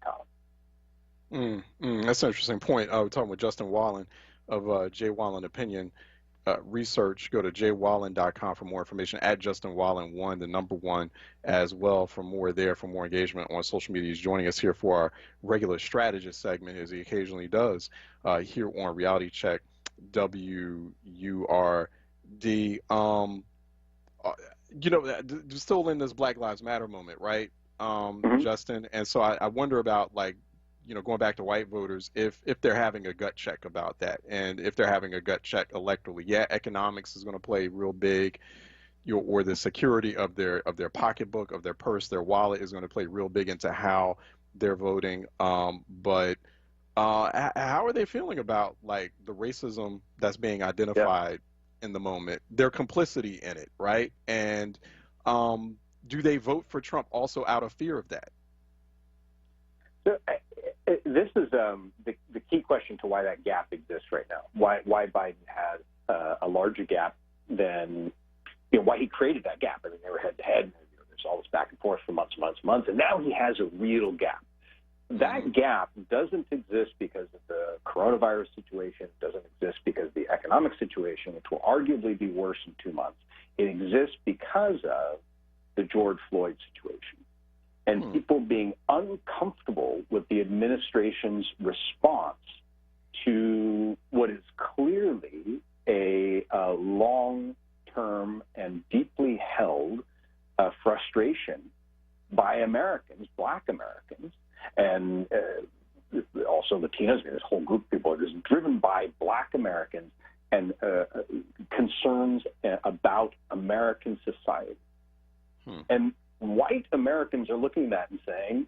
economy. That's an interesting point. We're talking with Justin Wallen of J. Wallen Opinion Research. Go to jwallen.com for more information. At Justin Wallen 1, the number 1, as well, for more there, for more engagement on social media. He's joining us here for our regular strategist segment, as he occasionally does here on Reality Check WURD. Still in this Black Lives Matter moment, right, Justin? And so I wonder about, like, going back to white voters, if they're having a gut check about that, and if they're having a gut check electorally. Yeah, economics is going to play real big, or the security of their pocketbook, of their purse, their wallet is going to play real big into how they're voting. But how are they feeling about, like, the racism that's being identified in the moment, their complicity in it, right? And do they vote for Trump also out of fear of that? So, this is the key question to why that gap exists right now. Why Biden has a larger gap than, why he created that gap. I mean, they were head to head. There's all this back and forth for months and months and months, and now he has a real gap. That gap doesn't exist because of the coronavirus situation. It doesn't exist because of the economic situation, which will arguably be worse in 2 months. It exists because of the George Floyd situation. And people being uncomfortable with the administration's response to what is clearly a long-term and deeply held frustration by Americans, Black Americans, and also Latinos. I mean, this whole group of people is driven by Black Americans and concerns about American society. And white Americans are looking at that and saying,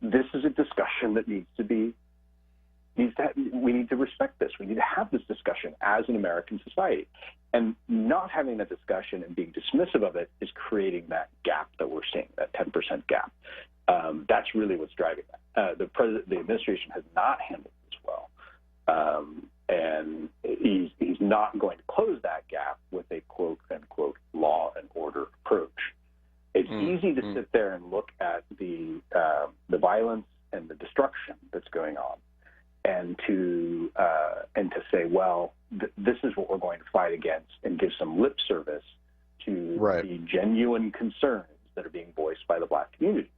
this is a discussion that we need to respect this. We need to have this discussion as an American society. And not having that discussion and being dismissive of it is creating that gap that we're seeing, that 10% gap. That's really what's driving that. The administration has not handled this well. And he's not going to close that gap with a quote unquote law and order approach. It's easy to sit there and look at the violence and the destruction that's going on, and to say, well, this is what we're going to fight against, and give some lip service to the genuine concerns that are being voiced by the Black community.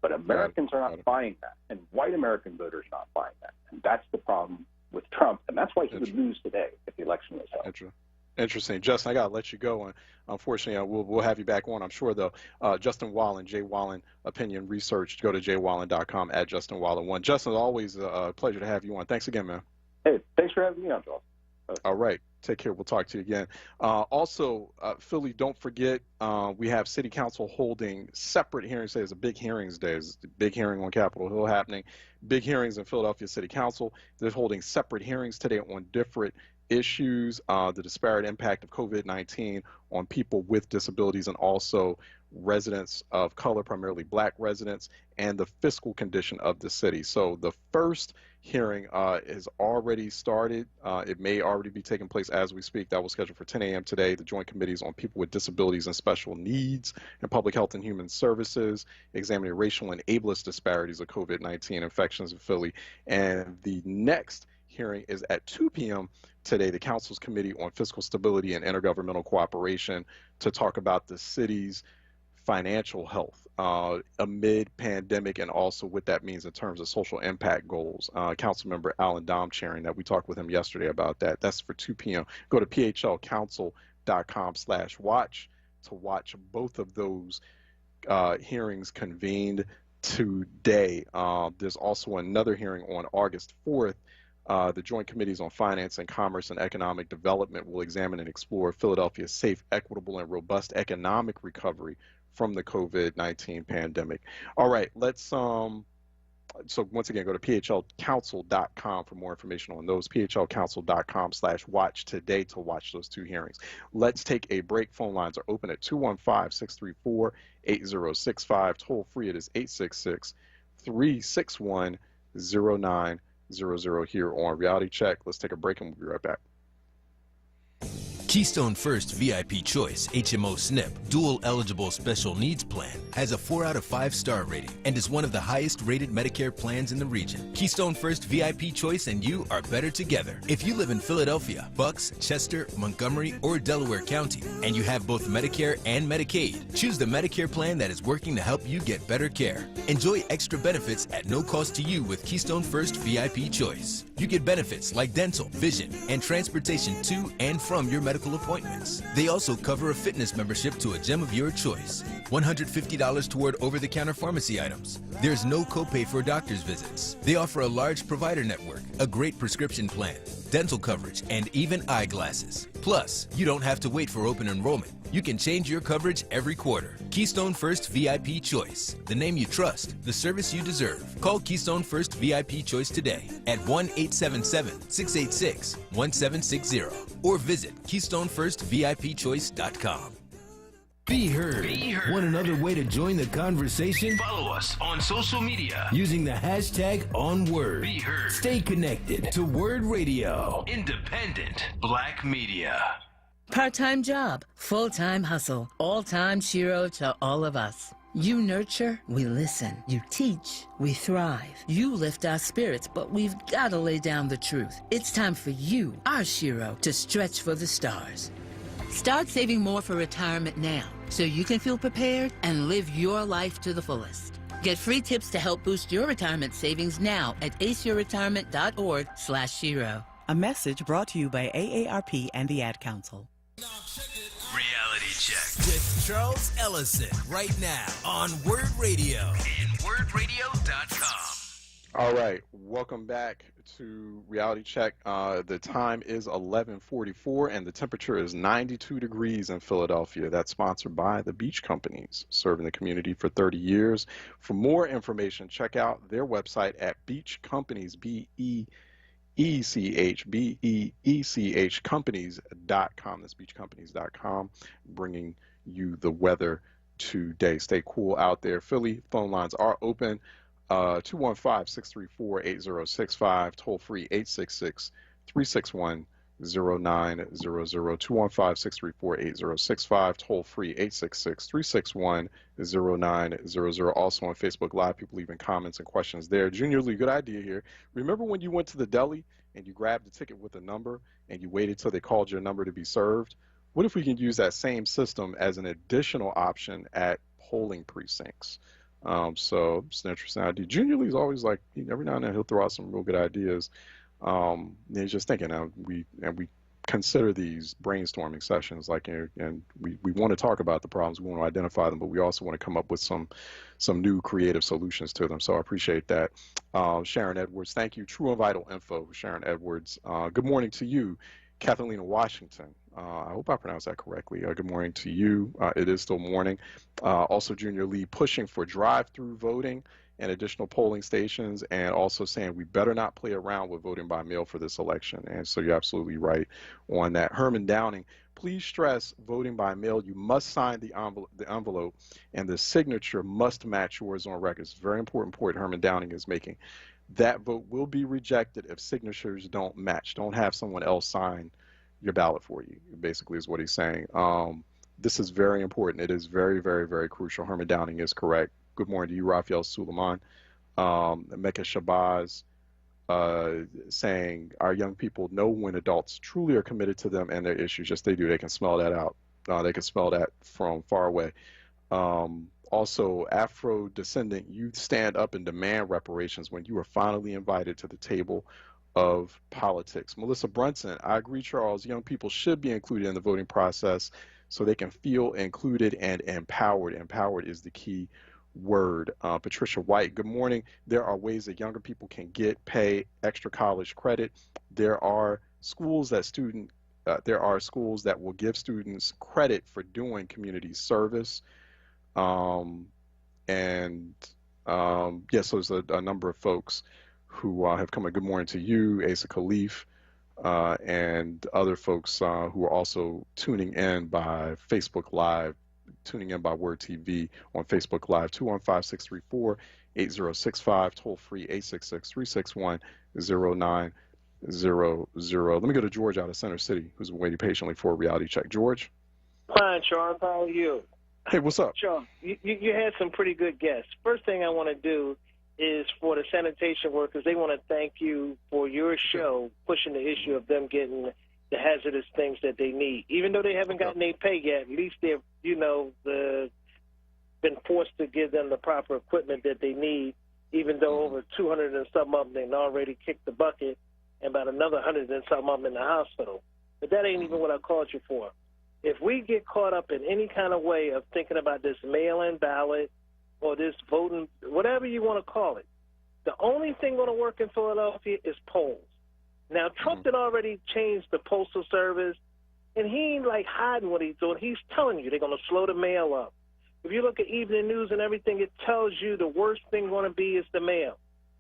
But Americans are not buying that, and white American voters are not buying that, and that's the problem with Trump, and that's why he would lose today if the election was held. Interesting. Justin, I got to let you go. And unfortunately, we'll have you back on, I'm sure, though. Justin Wallen, J. Wallen Opinion Research. Go to jwallen.com, at Justin Wallen 1. Justin, always a pleasure to have you on. Thanks again, man. Hey, thanks for having me on, Joel. All right. Take care. We'll talk to you again. Also, Philly, don't forget, we have City Council holding separate hearings today. It's a big hearings day. There's a big hearing on Capitol Hill happening. Big hearings in Philadelphia City Council. They're holding separate hearings today on different issues, the disparate impact of COVID-19 on people with disabilities, and also residents of color, primarily black residents, and the fiscal condition of the city. So the first hearing is already started. It may already be taking place as we speak. That was scheduled for 10 a.m. today. The Joint Committees on People with Disabilities and Special Needs and Public Health and Human Services, examining racial and ableist disparities of COVID-19 infections in Philly. And the next hearing is at 2 p.m. today, the Council's Committee on Fiscal Stability and Intergovernmental Cooperation, to talk about the city's financial health amid pandemic, and also what that means in terms of social impact goals. Councilmember Alan Dom chairing that. We talked with him yesterday about that. That's for 2 p.m. Go to phlcouncil.com/watch to watch both of those hearings convened today. There's also another hearing on August 4th. The Joint Committees on Finance and Commerce and Economic Development will examine and explore Philadelphia's safe, equitable, and robust economic recovery from the COVID-19 pandemic. All right, let's so once again, go to phlcouncil.com for more information on those. phlcouncil.com/watch today to watch those two hearings. Let's take a break. Phone lines are open at 215-634-8065. Toll free, it is 866-361-0900 here on Reality Check. Let's take a break and we'll be right back. Keystone First VIP Choice HMO SNP Dual Eligible Special Needs Plan has a 4 out of 5 star rating and is one of the highest rated Medicare plans in the region. Keystone First VIP Choice and you are better together. If you live in Philadelphia, Bucks, Chester, Montgomery, or Delaware County, and you have both Medicare and Medicaid, choose the Medicare plan that is working to help you get better care. Enjoy extra benefits at no cost to you with Keystone First VIP Choice. You get benefits like dental, vision, and transportation to and from your medical appointments. They also cover a fitness membership to a gym of your choice. $150 toward over-the-counter pharmacy items. There's no copay for doctor's visits. They offer a large provider network, a great prescription plan, dental coverage, and even eyeglasses. Plus, you don't have to wait for open enrollment. You can change your coverage every quarter. Keystone First VIP Choice. The name you trust, the service you deserve. Call Keystone First VIP Choice today at 1-877-686-1760 or visit KeystoneFirstVIPChoice.com. Be heard. Want another way to join the conversation? Follow us on social media Using the hashtag onWURD. Be heard. Stay connected to Word Radio. Independent Black Media. Part-time job, full-time hustle, all-time Shiro to all of us. You nurture, we listen. You teach, we thrive. You lift our spirits, but we've got to lay down the truth. It's time for you, our Shiro, to stretch for the stars. Start saving more for retirement now, so you can feel prepared and live your life to the fullest. Get free tips to help boost your retirement savings now at aceyourretirement.org/Shiro. A message brought to you by AARP and the Ad Council. Reality Check with Charles Ellison right now on Word Radio and WordRadio.com. All right, welcome back to Reality Check. The time is 11:44 and the temperature is 92 degrees in Philadelphia. That's sponsored by the Beach Companies, serving the community for 30 years. For more information, check out their website at Beach Companies, BEECH companies.com. That's beachcompanies.com, bringing you the weather today. Stay cool out there. Philly phone lines are open. 215-634-8065, toll free 866-361-0900, 215-634-8065, toll free 866-361-0900. Also on Facebook Live, people leaving comments and questions there. Junior Lee, good idea here. Remember when you went to the deli and you grabbed a ticket with a number and you waited till they called your number to be served? What if we can use that same system as an additional option at polling precincts? So it's an interesting idea. Junior Lee's always like, every now and then he'll throw out some real good ideas. He's just thinking, we consider these brainstorming sessions, like, and we want to talk about the problems, we want to identify them, but we also want to come up with some new creative solutions to them. So I appreciate that. Sharon Edwards, thank you. True and Vital Info, Sharon Edwards. Good morning to you, Kathleen Washington. I hope I pronounced that correctly. Good morning to you. It is still morning. Also, Junior Lee pushing for drive-through voting and additional polling stations, and also saying we better not play around with voting by mail for this election. And so you're absolutely right on that. Herman Downing, please stress voting by mail. You must sign the envelope, and the signature must match yours on record. It's a very important point Herman Downing is making. That vote will be rejected if signatures don't match. Don't have someone else sign your ballot for you, basically, is what he's saying. This is very important. It is very, very, very crucial. Herman Downing is correct. Good morning to you, Raphael Suleiman. Mecca Shabazz saying our young people know when adults truly are committed to them and their issues. Yes, they do. They can smell that out. They can smell that from far away. Also, Afro-descendant youth stand up and demand reparations when you are finally invited to the table of politics. Melissa Brunson, I agree, Charles. Young people should be included in the voting process so they can feel included and empowered. Empowered is the key word. Patricia White, good morning. There are ways that younger people can pay extra college credit. There are schools that will give students credit for doing community service. Yes, so there's a number of folks who have come in. Good morning to you, Asa Khalif, and other folks who are also tuning in by Facebook Live, tuning in by Word TV on Facebook Live, 215-634-8065, toll free 866-361-0900. Let me go to George out of Center City, who's been waiting patiently for a reality check. George? Fine, Charles. How are you? Hey, what's up? Charles, you had some pretty good guests. First thing I want to do is for the sanitation workers, they want to thank you for your show pushing the issue of them getting the hazardous things that they need. Even though they haven't gotten their pay yet, at least they've, been forced to give them the proper equipment that they need, even though over 200 and some of them already kicked the bucket and about another 100 and some of them in the hospital. But that ain't even what I called you for. If we get caught up in any kind of way of thinking about this mail-in ballot or this voting, whatever you want to call it, the only thing going to work in Philadelphia is polls. Now, Trump had already changed the Postal Service, and he ain't like hiding what he's doing. He's telling you they're going to slow the mail up. If you look at evening news and everything, it tells you the worst thing going to be is the mail.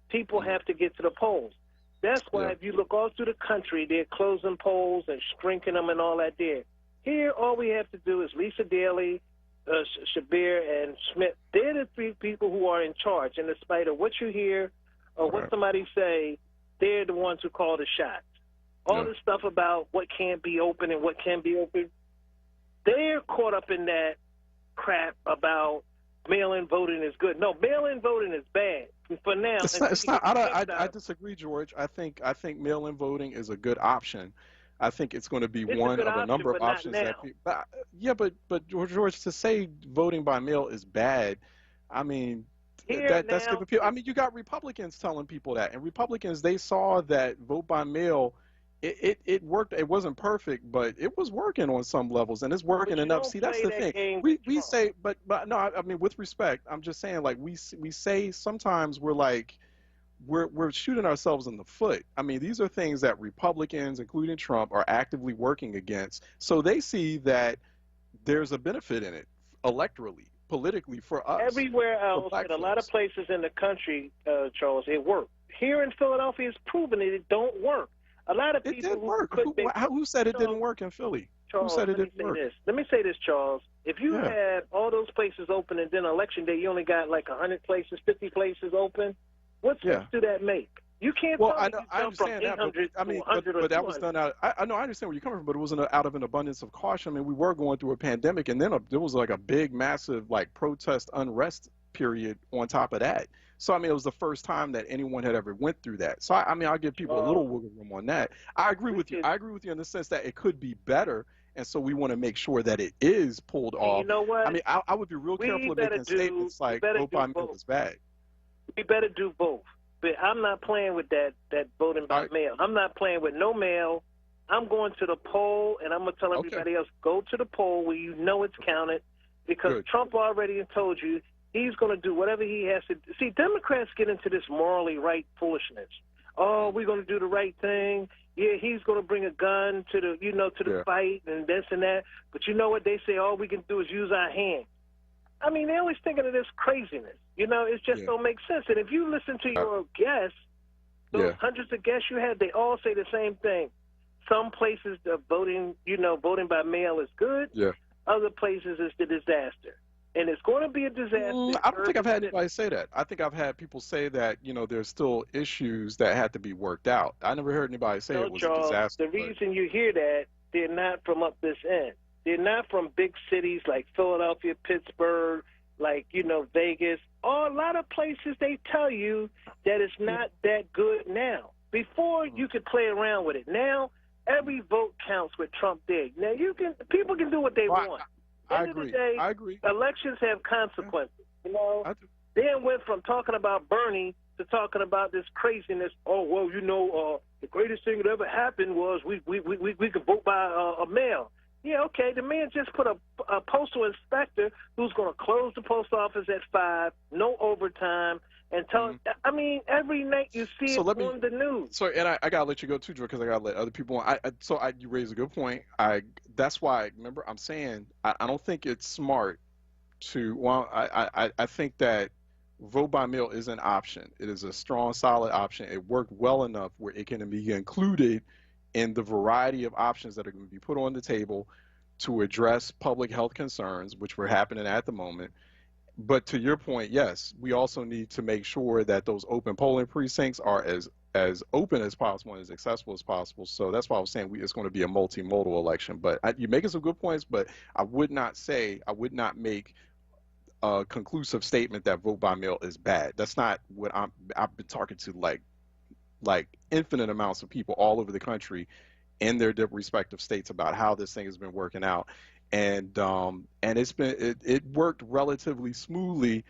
People have to get to the polls. That's why if you look all through the country, they're closing polls and shrinking them and all that there. Here, all we have to do is Lisa Daly, Shabir, and Schmidt. They're the three people who are in charge. And in spite of what you hear or what somebody say, they're the ones who call the shots. All this stuff about what can't be open and what can be open, they're caught up in that crap about mail-in voting is good. No, mail-in voting is bad for now. It's not. I disagree, George. I think mail-in voting is a good option. I think it's going to be one of a number of options that people. But George, to say voting by mail is bad, I mean, that's giving people. I mean, you got Republicans telling people that, and Republicans, they saw that vote by mail. It worked. It wasn't perfect, but it was working on some levels, and it's working enough. See, that's the thing. We say, but no, I mean, with respect, I'm just saying, like we say sometimes we're like. We're shooting ourselves in the foot. I mean, these are things that Republicans, including Trump, are actively working against. So they see that there's a benefit in it electorally, politically for us. Everywhere else, in a lot of places in the country, Charles, it worked. Here in Philadelphia, it's proven that it don't work. A lot of people did work. Who said it didn't work in Philly? Charles, who said it didn't work? Let me say this, Charles. If you had all those places open and then election day, you only got like 100 places, 50 places open. What sense do that make? You can't tell me I understand that, but that was done out. I know I understand where you're coming from, but it wasn't out of an abundance of caution. I mean, we were going through a pandemic, and then there was like a big, massive like protest unrest period on top of that. So I mean, it was the first time that anyone had ever went through that. So I mean, I'll give people a little wiggle room on that. I agree with you. I agree with you in the sense that it could be better. And so we want to make sure that it is pulled off. You know what? I mean, I would be real careful of making statements like vote by mail is bad. We better do both. But I'm not playing with that voting by mail. I'm not playing with no mail. I'm going to the poll, and I'm going to tell everybody else, go to the poll where you know it's counted, because Trump already told you he's going to do whatever he has to do. See, Democrats get into this morally right foolishness. oh, we're going to do the right thing. Yeah, he's going to bring a gun to the, to the fight and this and that. But you know what? They say all we can do is use our hands. I mean, they're always thinking of this craziness. It just don't make sense. And if you listen to your guests, those hundreds of guests you had, they all say the same thing. Some places the voting by mail is good. Yeah. Other places is the disaster. And it's going to be a disaster. I don't think I've had anybody say that. I think I've had people say that, there's still issues that had to be worked out. I never heard anybody say it was Charles, a disaster. The reason you hear that, they're not from up this end. They're not from big cities like Philadelphia, Pittsburgh, like, Vegas. A lot of places they tell you that it's not that good now. Before, you could play around with it. Now, every vote counts with Trump did. Now, people can do what they want. I End agree. of the day, I agree. Elections have consequences. Then went from talking about Bernie to talking about this craziness. Oh, well, the greatest thing that ever happened was we could vote by a mail. Yeah, okay. The man just put a postal inspector who's going to close the post office at 5, no overtime, and tell. I mean, every night you see it on the news. So, and I gotta let you go too, Drew, because I gotta let other people on. You raise a good point. That's why. Remember, I'm saying I don't think it's smart to. Well, I think that vote by mail is an option. It is a strong, solid option. It worked well enough where it can be included in the variety of options that are going to be put on the table to address public health concerns, which were happening at the moment. But to your point, yes, we also need to make sure that those open polling precincts are as open as possible and as accessible as possible. So that's why I was saying it's going to be a multimodal election. But you're making some good points, but I would not make a conclusive statement that vote by mail is bad. That's not what I've been talking to like infinite amounts of people all over the country in their respective states about how this thing has been working out. And it worked relatively smoothly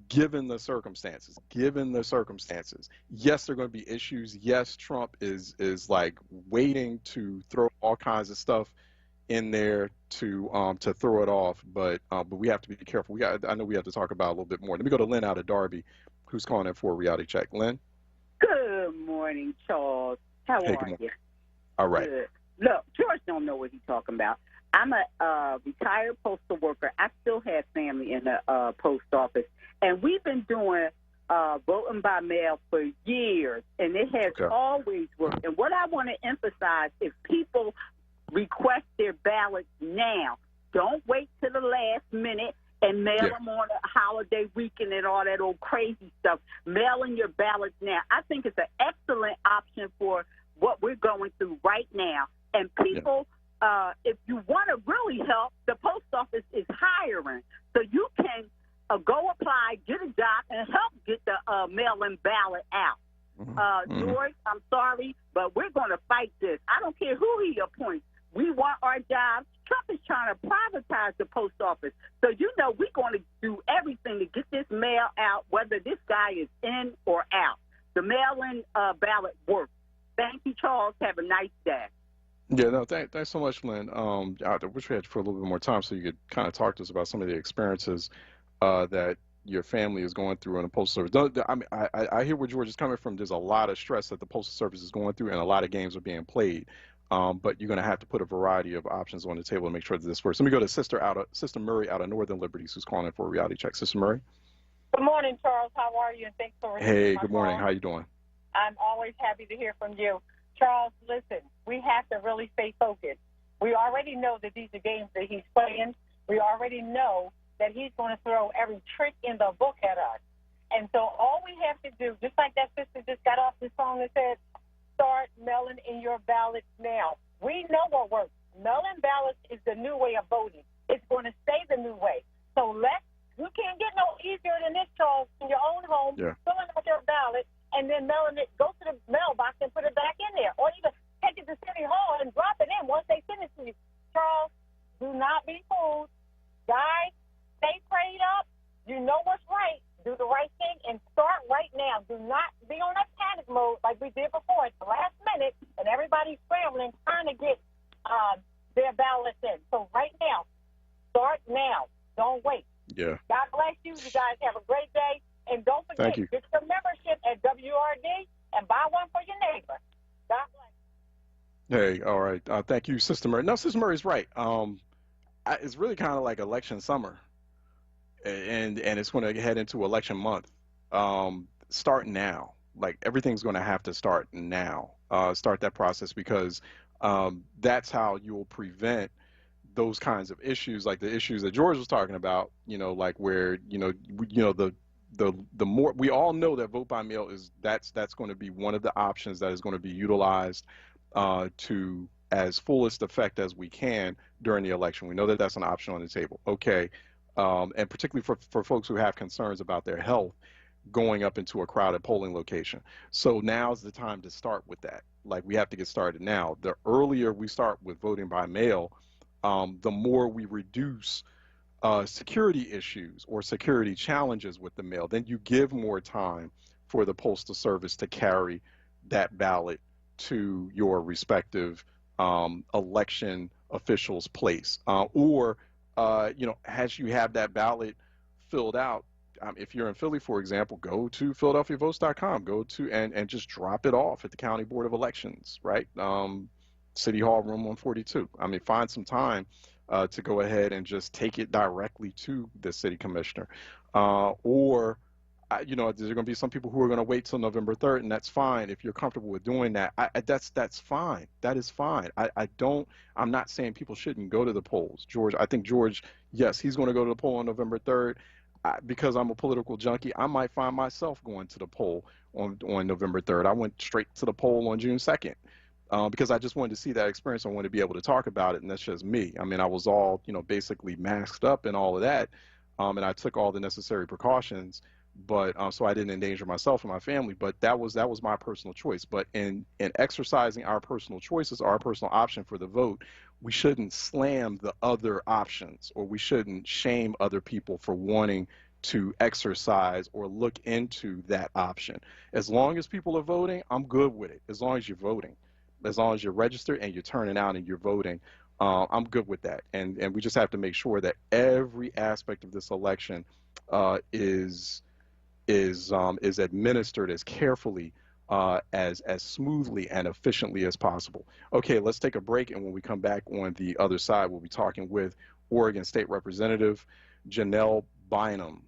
given the circumstances. Yes, there are going to be issues. Yes, Trump is like waiting to throw all kinds of stuff in there to throw it off, but we have to be careful. I know we have to talk about a little bit more. Let me go to Lynn out of Darby, who's calling in for a reality check. Lynn? Good morning, Charles. How are you? All right. Good. Look, George don't know what he's talking about. I'm a retired postal worker. I still have family in the post office, and we've been doing voting by mail for years, and it has always worked. And what I want to emphasize is people request their ballots now. Don't wait till the last minute and mail them on a holiday weekend and all that old crazy stuff. Mail in your ballots now. I think it's an excellent option for what we're going through right now. And people, if you want to really help, the post office is hiring. So you can go apply, get a job, and help get the mail-in ballot out. George, I'm sorry, but we're going to fight this. I don't care who he appoints. We want our jobs. Trump is trying to privatize the post office. So, we're going to do everything to get this mail out, whether this guy is in or out. The mail-in ballot works. Thank you, Charles. Have a nice day. Yeah, no, thanks so much, Lynn. I wish we had for a little bit more time so you could kind of talk to us about some of the experiences that your family is going through in the Postal Service. I mean, I hear where George is coming from. There's a lot of stress that the Postal Service is going through, and a lot of games are being played. But you're going to have to put a variety of options on the table to make sure that this works. Let me go to Sister Murray out of Northern Liberties, who's calling in for a reality check. Sister Murray? Good morning, Charles. How are you? And thanks for receiving Hey, my good morning. call. How you doing? I'm always happy to hear from you. Charles, listen, we have to really stay focused. We already know that these are games that he's playing. We already know that he's going to throw every trick in the book at us. And so all we have to do, just like that sister just got off the phone and said, start mailing in your ballots now. We know what works. Mail-in ballots is the new way of voting. It's going to stay the new way. So you can't get no easier than this, Charles, in your own home, filling out your ballot, and then mailing it, go to the mailbox and put it back in there. Or even take it to City Hall and drop it in once they send it to you. Charles, do not be fooled. Guys, stay prayed up. You know what's right. Do the right thing and start right now. Do not be on that panic mode like we did before at the last minute and everybody's scrambling trying to get their ballots in. So right now, start now. Don't wait. Yeah. God bless you. You guys have a great day. And don't forget, get your membership at WRD and buy one for your neighbor. God bless. Hey, all right. Thank you, Sister Murray. No, Sister Murray's right. It's really kind of like election summer, and it's going to head into election month. Start now. Like everything's going to have to start now. Start that process because that's how you'll prevent those kinds of issues, like the issues that George was talking about. Like where the more we all know that vote by mail is that's going to be one of the options that is going to be utilized to as fullest effect as we can during the election. We know that that's an option on the table. Okay, and particularly for folks who have concerns about their health going up into a crowded polling location. So now's the time to start with that. Like we have to get started now. The earlier we start with voting by mail, the more we reduce security issues or security challenges with the mail. Then you give more time for the Postal Service to carry that ballot to your respective election official's place. Or as you have that ballot filled out, if you're in Philly, for example, go to PhiladelphiaVotes.com, go to and just drop it off at the County Board of Elections, right? City Hall, room 142. Find some time to go ahead and just take it directly to the city commissioner. Or there's going to be some people who are going to wait till November 3rd, and that's fine. If you're comfortable with doing that, that's fine. That is fine. I'm not saying people shouldn't go to the polls. I think George, yes, he's going to go to the poll on November 3rd. Because I'm a political junkie, I might find myself going to the poll on November 3rd. I went straight to the poll on June 2nd because I just wanted to see that experience. I wanted to be able to talk about it, and that's just me. I was all, basically masked up and all of that, and I took all the necessary precautions, but so I didn't endanger myself and my family. But that was my personal choice. But in exercising our personal choices, our personal option for the vote, we shouldn't slam the other options, or we shouldn't shame other people for wanting to exercise or look into that option. As long as people are voting, I'm good with it. As long as you're voting, as long as you're registered and you're turning out and you're voting, I'm good with that. And we just have to make sure that every aspect of this election is administered as carefully as smoothly and efficiently as possible. Okay, let's take a break, and when we come back on the other side, we'll be talking with Oregon State Representative Janelle Bynum,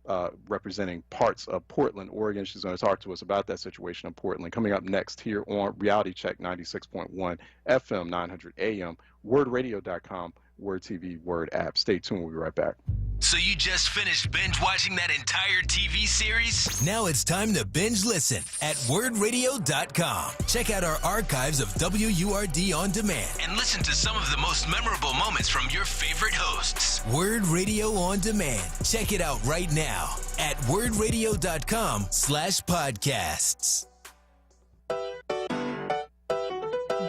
representing parts of Portland, Oregon. She's going to talk to us about that situation in Portland. Coming up next here on Reality Check 96.1 FM, 900 AM, WordRadio.com, Word TV, Word app. Stay tuned. We'll be right back. So you just finished binge watching that entire TV series? Now it's time to binge listen at WordRadio.com. Check out our archives of WURD on demand and listen to some of the most memorable moments from your favorite hosts. Word Radio on demand. Check it out right now at WordRadio.com/podcasts.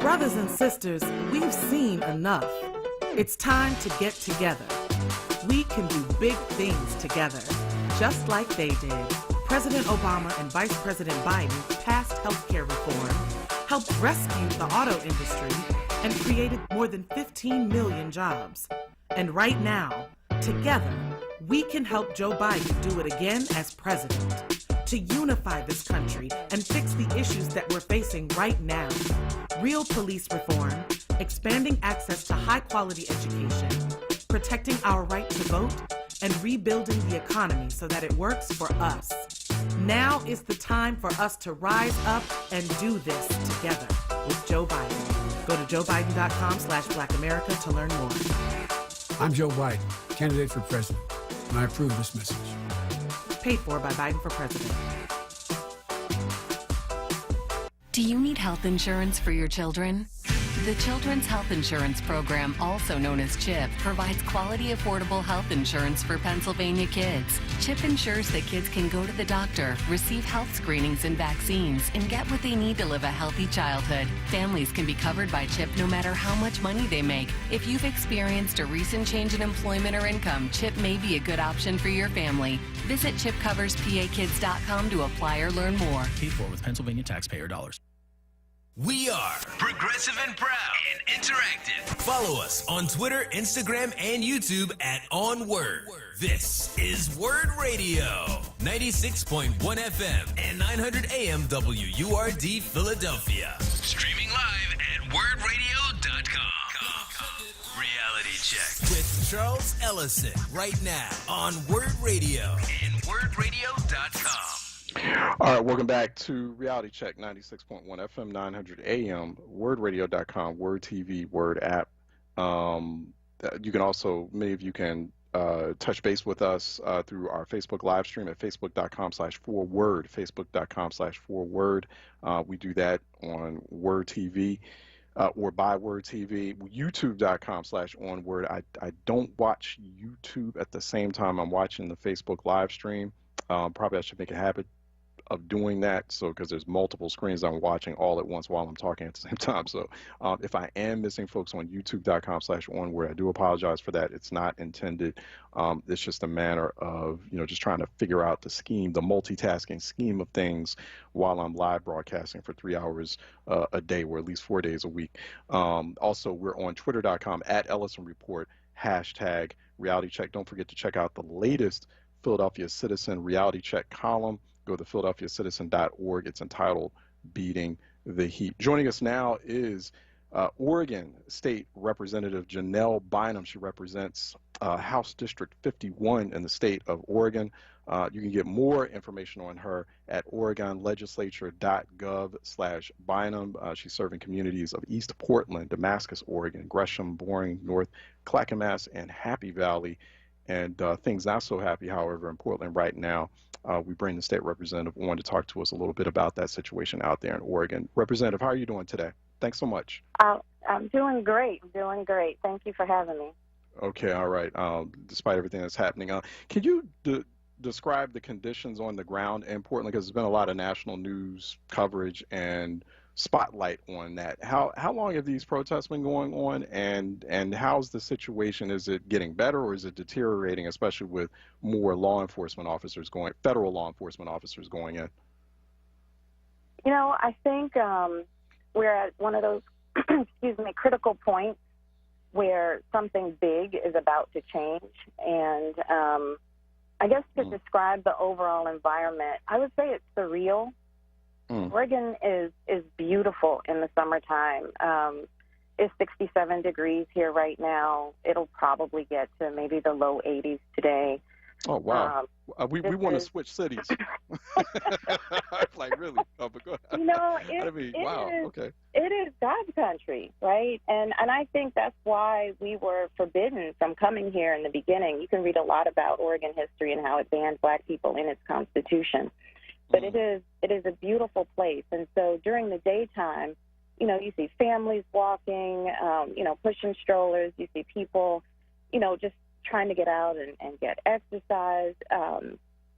Brothers and sisters, we've seen enough. It's time to get together. We can do big things together, just like they did. President Obama and Vice President Biden passed healthcare reform, helped rescue the auto industry, and created more than 15 million jobs. And right now, together, we can help Joe Biden do it again as president, to unify this country and fix the issues that we're facing right now. Real police reform, expanding access to high-quality education, protecting our right to vote, and rebuilding the economy so that it works for us. Now is the time for us to rise up and do this together with Joe Biden. Go to joebiden.com/BlackAmerica to learn more. I'm Joe Biden, candidate for president, and I approve this message. Paid for by Biden for President. Do you need health insurance for your children? The Children's Health Insurance Program, also known as CHIP, provides quality, affordable health insurance for Pennsylvania kids. CHIP ensures that kids can go to the doctor, receive health screenings and vaccines, and get what they need to live a healthy childhood. Families can be covered by CHIP no matter how much money they make. If you've experienced a recent change in employment or income, CHIP may be a good option for your family. Visit ChipCoversPAKids.com to apply or learn more. Paid for with Pennsylvania taxpayer dollars. We are progressive and proud and interactive. Follow us on Twitter, Instagram, and YouTube at onWURD. This is Word Radio, 96.1 FM and 900 AM WURD Philadelphia. Streaming live at wordradio.com. Reality Check with Charles Ellison right now on Word Radio and wordradio.com. All right, welcome back to Reality Check 96.1 FM, 900 AM, wordradio.com, Word TV, Word app. You can also, many of you can touch base with us through our Facebook live stream at facebook.com/4word, facebook.com/4word. We do that on Word TV or by Word TV, youtube.com/onWord. I don't watch YouTube at the same time I'm watching the Facebook live stream. Probably I should make a habit of doing that, so because there's multiple screens I'm watching all at once while I'm talking at the same time. So if I am missing folks on youtube.com/onWord, I do apologize for that. It's not intended. It's just a matter of, just trying to figure out the scheme, the multitasking scheme of things while I'm live broadcasting for 3 hours a day, or at least 4 days a week. Also, we're on twitter.com @Ellison Report, # Reality Check. Don't forget to check out the latest Philadelphia Citizen Reality Check column. Go to philadelphiacitizen.org. It's entitled Beating the Heat. Joining us now is Oregon State Representative Janelle Bynum. She represents House District 51 in the state of Oregon. You can get more information on her at oregonlegislature.gov/Bynum. She's serving communities of East Portland, Damascus, Oregon, Gresham, Boring, North Clackamas, and Happy Valley. And things not so happy, however, in Portland right now. We bring the state representative on to talk to us a little bit about that situation out there in Oregon. Representative, how are you doing today? Thanks so much. I'm doing great. Thank you for having me. Okay, all right. Despite everything that's happening, can you describe the conditions on the ground in Portland? Because there's been a lot of national news coverage and spotlight on that. How long have these protests been going on, and how's the situation? Is it getting better or is it deteriorating, especially with more federal law enforcement officers going in? I think we're at one of those critical points where something big is about to change. And I guess to describe the overall environment, I would say it's surreal. Oregon is beautiful in the summertime. It's 67 degrees here right now. It'll probably get to maybe the low 80s today. Oh, wow. We want to switch cities. Like, really? Oh, but go ahead. Wow. Okay. It is God's country, right? And I think that's why we were forbidden from coming here in the beginning. You can read a lot about Oregon history and how it banned Black people in its constitution. But it is a beautiful place. And so during the daytime, you see families walking, pushing strollers. You see people, just trying to get out and get exercise.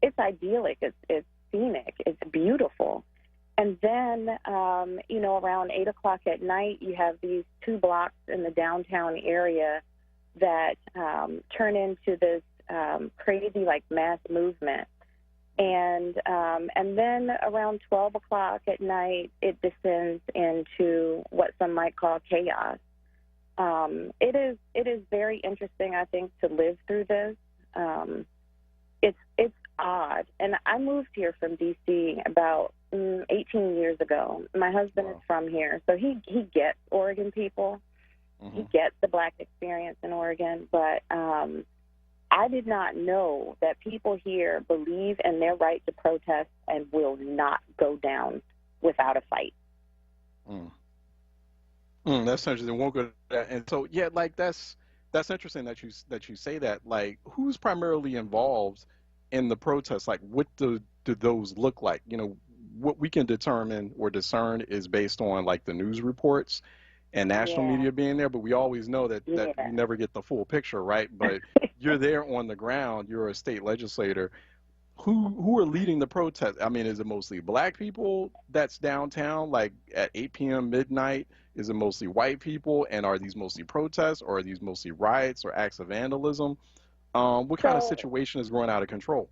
It's idyllic. It's scenic. It's beautiful. And then, around 8 o'clock at night, you have these 2 blocks in the downtown area that turn into this crazy, mass movement. And then around 12 o'clock at night, it descends into what some might call chaos. It is very interesting, I think, to live through this. It's odd. And I moved here from D.C. about 18 years ago. My husband is from here, so he gets Oregon people. He gets the Black experience in Oregon, but I did not know that people here believe in their right to protest and will not go down without a fight. That's interesting. Won't go to that. And so, that's interesting that you say that. Like, who's primarily involved in the protests? Like, what do those look like? What we can determine or discern is based on the news reports and national media being there, but we always know that you never get the full picture, right? But you're there on the ground. You're a state legislator. Who are leading the protest? I mean, is it mostly Black people that's downtown, at 8 p.m., midnight? Is it mostly white people? And are these mostly protests, or are these mostly riots or acts of vandalism? What kind of situation is growing out of control?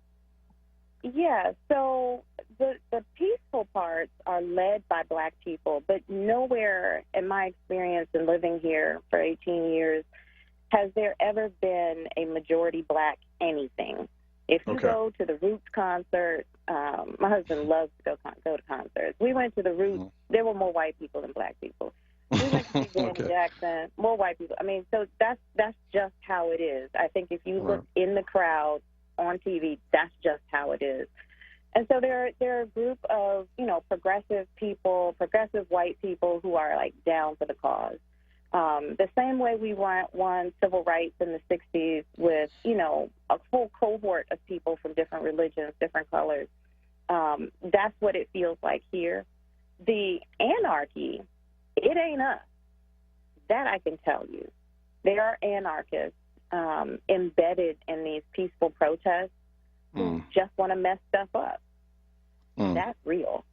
Yeah, so the peaceful parts are led by Black people, but nowhere in my experience in living here for 18 years has there ever been a majority Black anything. If you go to the Roots concert, my husband loves to go to concerts. We went to the Roots. There were more white people than Black people. We went to see Janet Jackson, more white people. I mean, so that's just how it is. I think if you look in the crowd on TV, that's just how it is. And so there are a group of, progressive people, progressive white people who are, like, down for the cause. The same way we won civil rights in the 60s with, a full cohort of people from different religions, different colors. That's what it feels like here. The anarchy, it ain't us. That I can tell you. There are anarchists embedded in these peaceful protests who just want to mess stuff up. That's real.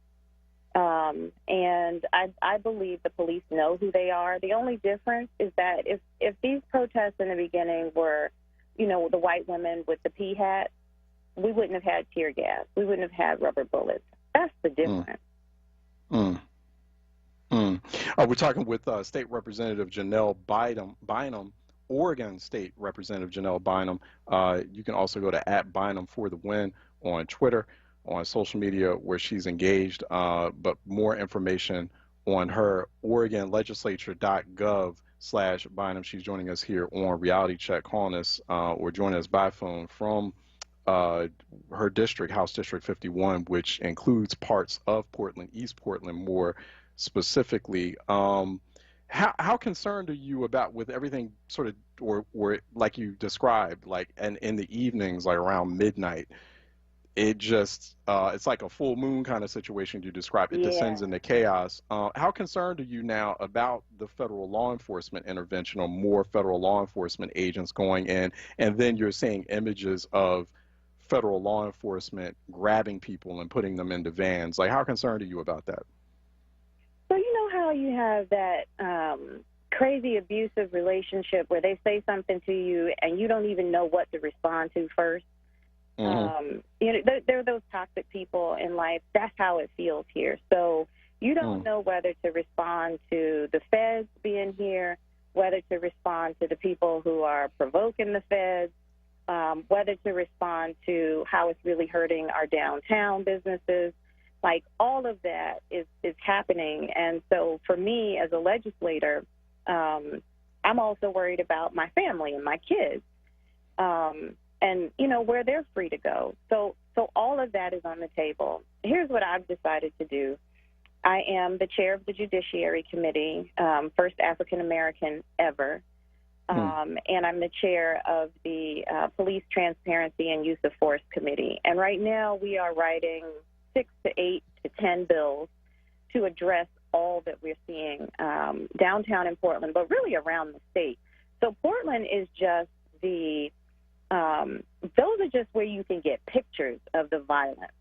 And I believe the police know who they are. The only difference is that if these protests in the beginning were, the white women with the pea hat, we wouldn't have had tear gas. We wouldn't have had rubber bullets. That's the difference. We're talking with State Representative Janelle Bynum, Oregon State Representative Janelle Bynum. You can also go to @BynumForTheWin on Twitter, on social media where she's engaged, but more information on her OregonLegislature.gov/Bynum. She's joining us here on Reality Check, calling us or joining us by phone from her district, House District 51, which includes parts of Portland, East Portland more specifically. How concerned are you about with everything sort of, or like you described, like, and in the evenings, like around midnight, it just, it's like a full moon kind of situation you described. It descends into chaos. How concerned are you now about the federal law enforcement intervention or more federal law enforcement agents going in? And then you're seeing images of federal law enforcement grabbing people and putting them into vans. Like, how concerned are you about that? So you know how you have that crazy abusive relationship where they say something to you and you don't even know what to respond to first? There are those toxic people in life. That's how it feels here. So you don't know whether to respond to the feds being here, whether to respond to the people who are provoking the feds, whether to respond to how it's really hurting our downtown businesses. Like, all of that is happening. And so for me as a legislator, I'm also worried about my family and my kids. And, where they're free to go. So all of that is on the table. Here's what I've decided to do. I am the chair of the Judiciary Committee, first African-American ever, and I'm the chair of the Police Transparency and Use of Force Committee. And right now we are writing 6 to 8 to 10 bills to address all that we're seeing downtown in Portland, but really around the state. So Portland is just those are just where you can get pictures of the violence.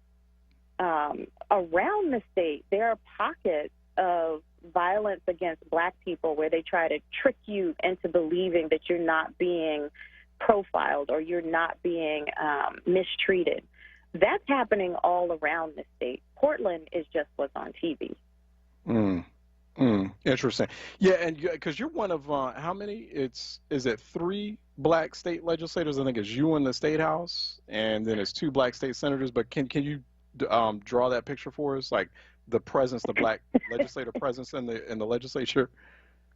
Around the state, there are pockets of violence against Black people where they try to trick you into believing that you're not being profiled or you're not being mistreated. That's happening all around the state. Portland is just what's on TV. Interesting. Yeah, and because you're one of how many? Is it 3 Black state legislators? I think it's you in the state house, and then it's 2 Black state senators. But can you draw that picture for us, like the presence, the Black legislator presence in the legislature?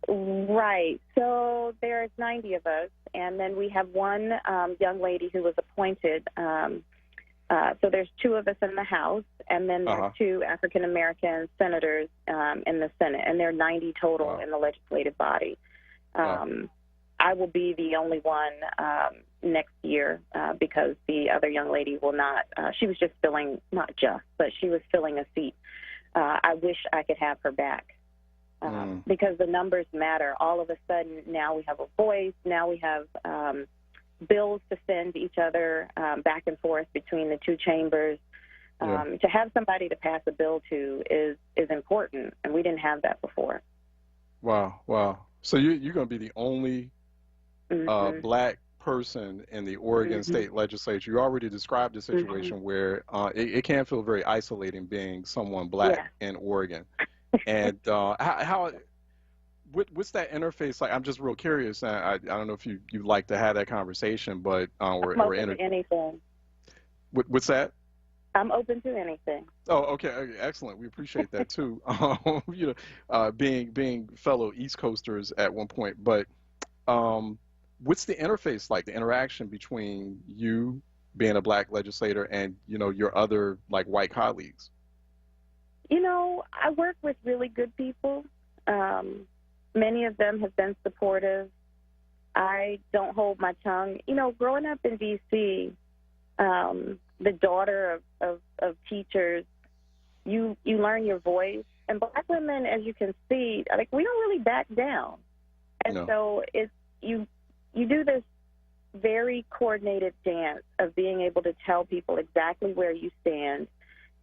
Right. So there's 90 of us, and then we have one young lady who was appointed. So there's 2 of us in the House, and then there's 2 African-American senators in the Senate, and there are 90 total in the legislative body. I will be the only one next year because the other young lady will not. She was just filling, not just, but she was filling a seat. I wish I could have her back because the numbers matter. All of a sudden, now we have a voice. Now we have bills to send each other back and forth between the 2 chambers. To have somebody to pass a bill to is important, and we didn't have that before. Wow. So you're going to be the only Black person in the Oregon State Legislature. You already described a situation where it can feel very isolating being someone black in Oregon. And what's that interface like? I'm just real curious. I don't know if you'd like to have that conversation, but I'm open to anything. What's that? I'm open to anything. Oh, okay, excellent. We appreciate that too. Being fellow East Coasters at one point, but what's the interface like? The interaction between you being a black legislator and your other like white colleagues. I work with really good people. Many of them have been supportive. I don't hold my tongue. Growing up in D.C., the daughter of teachers, you learn your voice. And black women, as you can see, we don't really back down. And so you do this very coordinated dance of being able to tell people exactly where you stand,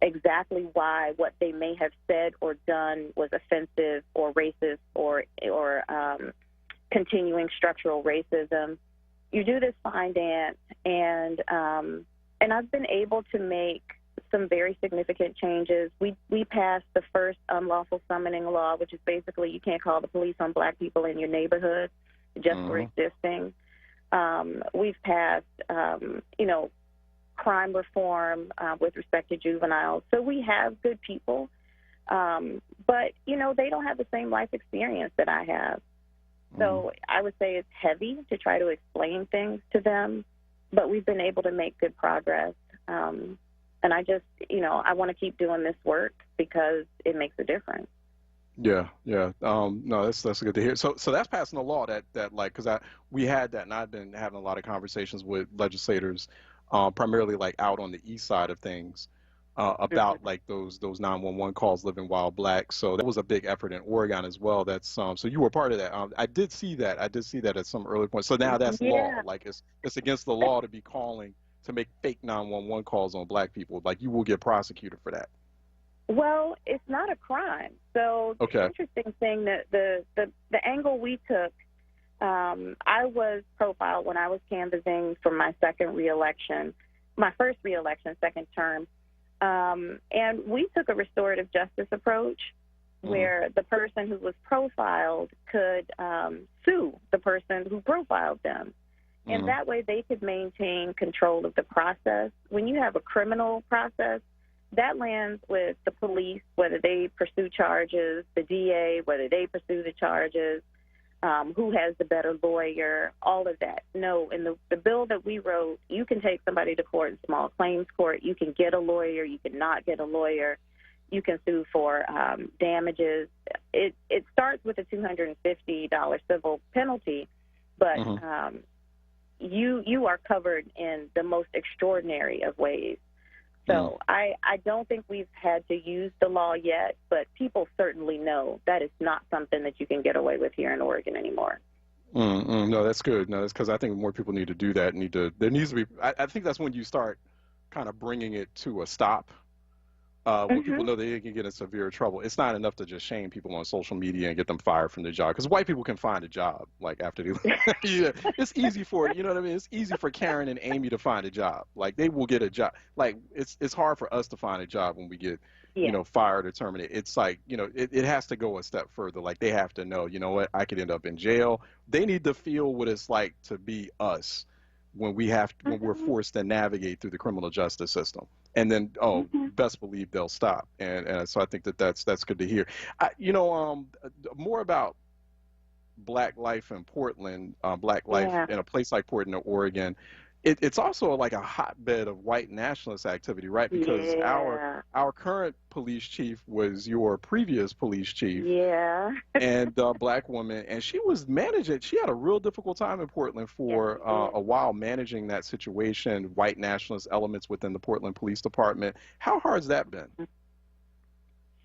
exactly why what they may have said or done was offensive or racist or continuing structural racism. You do this fine dance, and I've been able to make some very significant changes. We passed the first unlawful summoning law, which is basically you can't call the police on black people in your neighborhood just for existing. We've passed, crime reform with respect to juveniles. So we have good people, but, they don't have the same life experience that I have. So I would say it's heavy to try to explain things to them, but we've been able to make good progress. And I just, I want to keep doing this work because it makes a difference. Yeah. No, that's good to hear. So that's passing a law that like, because we had that, and I've been having a lot of conversations with legislators, primarily like out on the east side of things, about like those 911 calls living while black. So that was a big effort in Oregon as well. That's so you were part of that. I did see that at some early point. So now that's law. Like it's against the law to be calling to make fake 911 calls on black people. Like you will get prosecuted for that. Well, it's not a crime. So the interesting thing that the angle we took, I was profiled when I was canvassing for my first reelection, second term. And we took a restorative justice approach where the person who was profiled could sue the person who profiled them. And that way they could maintain control of the process. When you have a criminal process, that lands with the police, whether they pursue charges, the DA, whether they pursue the charges, who has the better lawyer, all of that. No, in the bill that we wrote, you can take somebody to court in small claims court. You can get a lawyer. You can not get a lawyer. You can sue for damages. It starts with a $250 civil penalty, but you are covered in the most extraordinary of ways. So I don't think we've had to use the law yet, but people certainly know that is not something that you can get away with here in Oregon anymore. No, that's good. No, that's because I think more people need to do that. There needs to be. I think that's when you start kind of bringing it to a stop. When people know they can get in severe trouble. It's not enough to just shame people on social media and get them fired from their job, because white people can find a job like after they it's easy for it's easy for Karen and Amy to find a job. Like they will get a job. Like it's hard for us to find a job when we get fired or terminated. It's like it has to go a step further. Like they have to know, what, I could end up in jail. They need to feel what it's like to be us when we're forced to navigate through the criminal justice system. And then, best believe they'll stop. And so I think that's good to hear. More about Black life in Portland, Black life in a place like Portland, Oregon. It's also like a hotbed of white nationalist activity, right? Because our current police chief was your previous police chief. Yeah. And a black woman, and she had a real difficult time in Portland for a while, managing that situation, white nationalist elements within the Portland Police Department. How hard has that been?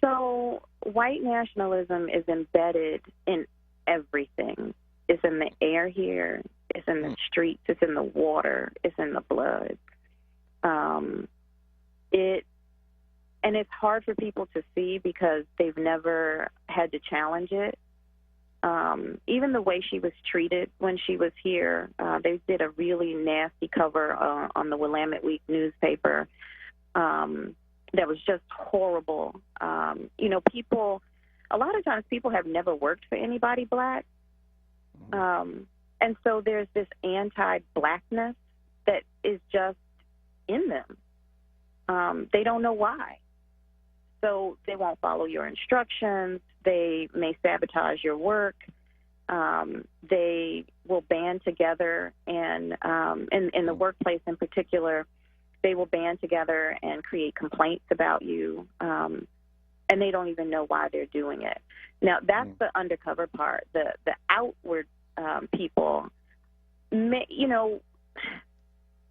So white nationalism is embedded in everything. It's in the air here. It's in the streets. It's in the water. It's in the blood. And it's hard for people to see because they've never had to challenge it. Even the way she was treated when she was here, they did a really nasty cover on the Willamette Week newspaper that was just horrible. People, a lot of times people have never worked for anybody black. And so there's this anti-blackness that is just in them. They don't know why. So they won't follow your instructions. They may sabotage your work. They will band together, and in the workplace in particular, they will band together and create complaints about you, and they don't even know why they're doing it. Now, that's the undercover part. The outward people,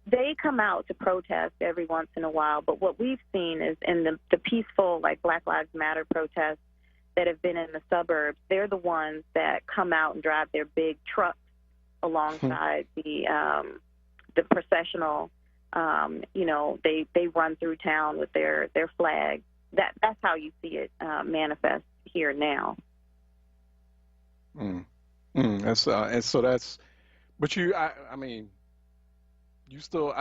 they come out to protest every once in a while, but what we've seen is in the peaceful, like Black Lives Matter protests that have been in the suburbs, they're the ones that come out and drive their big trucks alongside the processional. They run through town with their flag. That's how you see it manifest here now. And so that's, but I mean, you still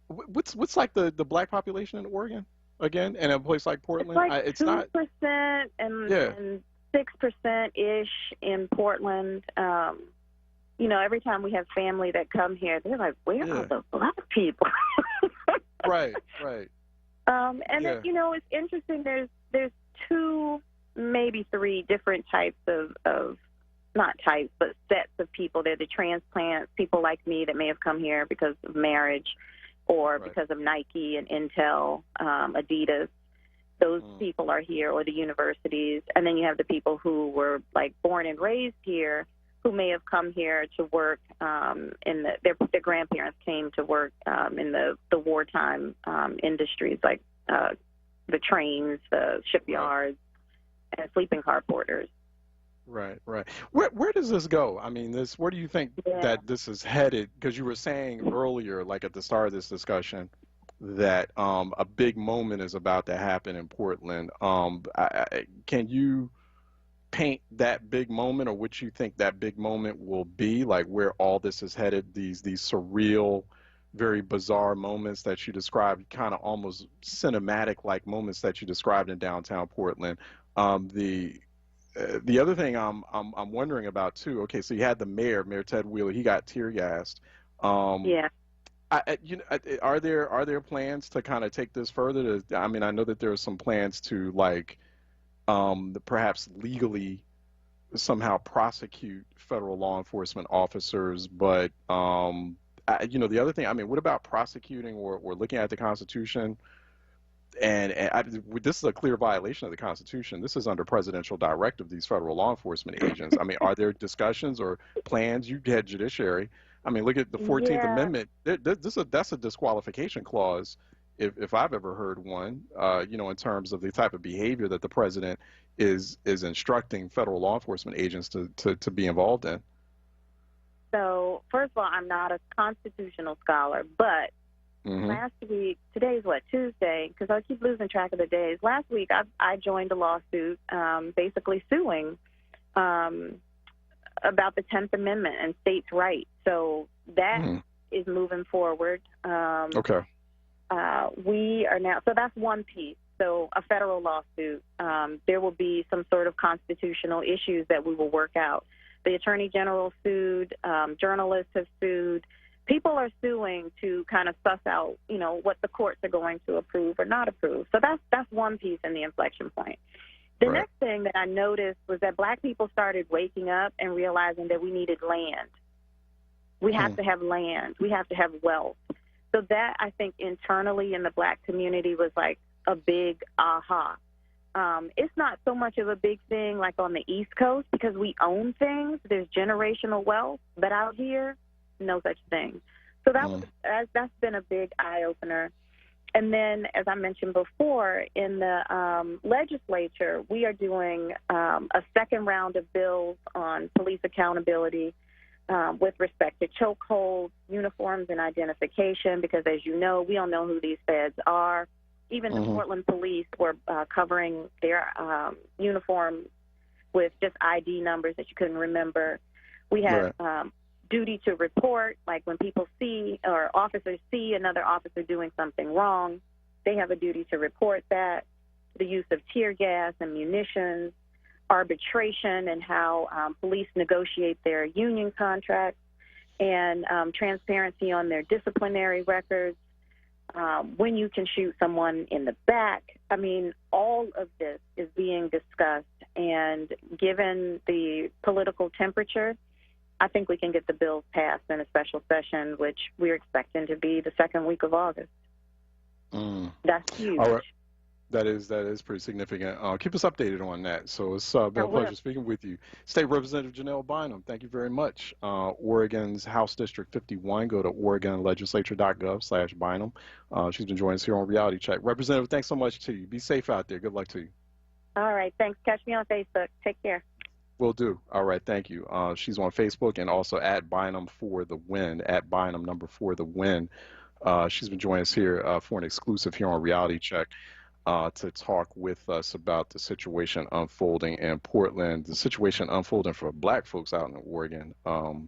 what's like the black population in Oregon again, and a place like Portland? It's like 2% and 6% ish in Portland. Every time we have family that come here, they're like, "Where are the black people?" Right. Then, it's interesting. There's 2, maybe 3 different types of not types, but sets of people. They're the transplants, people like me that may have come here because of marriage or because of Nike and Intel, Adidas. Those people are here, or the universities. And then you have the people who were like born and raised here, who may have come here to work their grandparents came to work in the wartime industries, like the trains, the shipyards, and sleeping car porters. Right. Where does this go? I mean, where do you think that this is headed? Because you were saying earlier, like at the start of this discussion, that a big moment is about to happen in Portland. Can you paint that big moment, or what you think that big moment will be, like where all this is headed, these surreal, very bizarre moments that you described, kind of almost cinematic-like moments that you described in downtown Portland. The other thing I'm wondering about too. Okay, so you had the Mayor Ted Wheeler. He got tear gassed. Are there plans to kind of take this further? I mean, I know that there are some plans to perhaps legally somehow prosecute federal law enforcement officers, but the other thing. I mean, what about prosecuting or looking at the Constitution? This is a clear violation of the Constitution. This is under presidential directive, these federal law enforcement agents. I mean, are there discussions or plans? You had judiciary. I mean, look at the 14th Amendment. That's a disqualification clause, if I've ever heard one, in terms of the type of behavior that the president is instructing federal law enforcement agents to be involved in. So, first of all, I'm not a constitutional scholar, but last week, today's Tuesday, because I keep losing track of the days. Last week, I joined a lawsuit basically suing about the 10th Amendment and states' rights. So that is moving forward. Okay. We are now, so that's one piece. So a federal lawsuit. There will be some sort of constitutional issues that we will work out. The Attorney General sued, journalists have sued. People are suing to kind of suss out, what the courts are going to approve or not approve. So that's one piece in the inflection point. The next thing that I noticed was that black people started waking up and realizing that we needed land. We have to have land. We have to have wealth. So that, I think, internally in the black community was like a big aha. It's not so much of a big thing like on the East Coast because we own things. There's generational wealth. But out here, no such thing. So that's been a big eye-opener. And then, as I mentioned before, in the legislature, we are doing a second round of bills on police accountability with respect to chokeholds, uniforms, and identification, because, as you know, we don't know who these feds are. Even the Portland police were covering their uniforms with just ID numbers that you couldn't remember. We have duty to report, like when people see or officers see another officer doing something wrong, they have a duty to report that. The use of tear gas and munitions, arbitration and how police negotiate their union contracts, and transparency on their disciplinary records, when you can shoot someone in the back. I mean, all of this is being discussed, and given the political temperature, I think we can get the bills passed in a special session, which we're expecting to be the second week of August. That's huge. All right. That is pretty significant. Keep us updated on that. So it's been a pleasure speaking with you. State Representative Janelle Bynum, thank you very much. Oregon's House District 51, go to oregonlegislature.gov/Bynum. She's been joining us here on Reality Check. Representative, thanks so much to you. Be safe out there. Good luck to you. All right. Thanks. Catch me on Facebook. Take care. Will do. All right. Thank you. She's on Facebook and also at Bynum for the win, at Bynum for the win. She's been joining us here for an exclusive here on Reality Check. To talk with us about the situation unfolding in Portland. The situation unfolding for black folks out in Oregon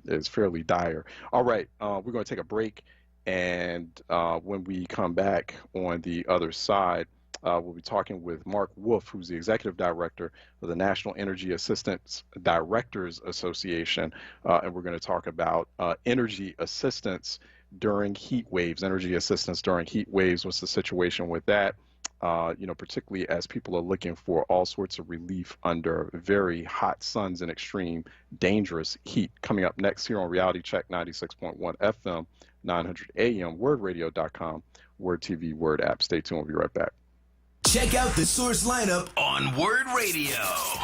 is fairly dire. All right, we're going to take a break, and when we come back on the other side, we'll be talking with Mark Wolf, who's the Executive Director of the National Energy Assistance Directors Association, and we're going to talk about energy assistance during heat waves, energy assistance during heat waves. What's the situation with that? Particularly as people are looking for all sorts of relief under very hot suns and extreme dangerous heat. Coming up next here on Reality Check 96.1 FM, 900 AM, WordRadio.com, Word TV, Word app. Stay tuned. We'll be right back. Check out the Source lineup on Word Radio.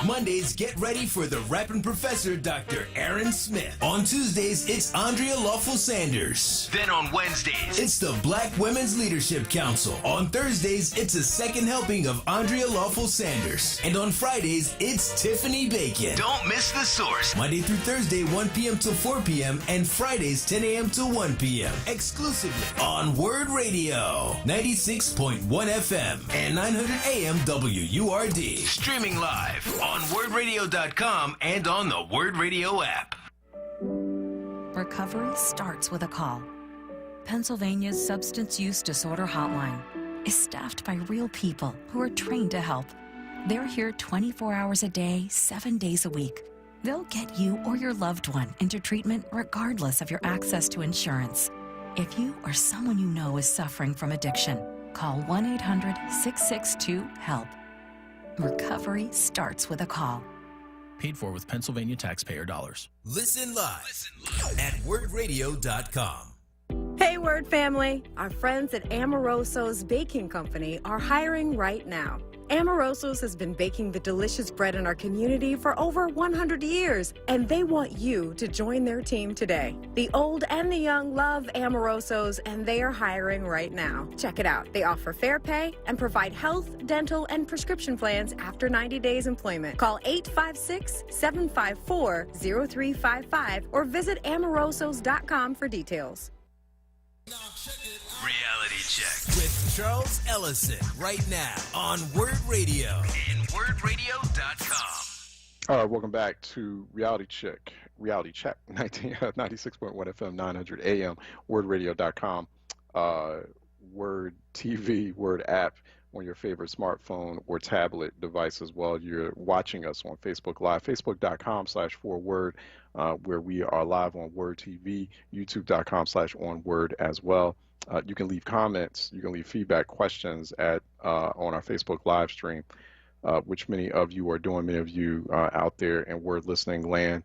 Mondays, get ready for the rapping professor, Dr. Aaron Smith. On Tuesdays, it's Andrea Lawful Sanders. Then on Wednesdays, it's the Black Women's Leadership Council. On Thursdays, it's a second helping of Andrea Lawful Sanders. And on Fridays, it's Tiffany Bacon. Don't miss the Source. Monday through Thursday, 1 p.m. to 4 p.m. and Fridays, 10 a.m. to 1 p.m. Exclusively on Word Radio, 96.1 FM and 900 AM WURD. Streaming live on wordradio.com and on the Word Radio app. Recovery starts with a call. Pennsylvania's Substance Use Disorder Hotline is staffed by real people who are trained to help. They're here 24 hours a day, 7 days a week. They'll get you or your loved one into treatment regardless of your access to insurance. If you or someone you know is suffering from addiction, call 1-800-662-HELP. Recovery starts with a call. Paid for with Pennsylvania taxpayer dollars. Listen live at wordradio.com. Hey, Word family! Our friends at Amoroso's Baking Company are hiring right now. Amoroso's has been baking the delicious bread in our community for over 100 years, and they want you to join their team today. The old and the young love Amoroso's, and they are hiring right now. Check it out. They offer fair pay and provide health, dental, and prescription plans after 90 days employment. Call 856-754-0355 or visit amorosos.com for details. Reality Check with Charles Ellison right now on Word Radio and wordradio.com. All right, welcome back to Reality Check 96.1 FM, 900 AM, wordradio.com, Word TV, Word app on your favorite smartphone or tablet devices while you're watching us on Facebook Live, facebook.com/4word, where we are live on Word TV, youtube.com/onWord as well. You can leave comments, you can leave feedback, questions on our Facebook live stream, which many of you are doing. Many of you out there in Word listening land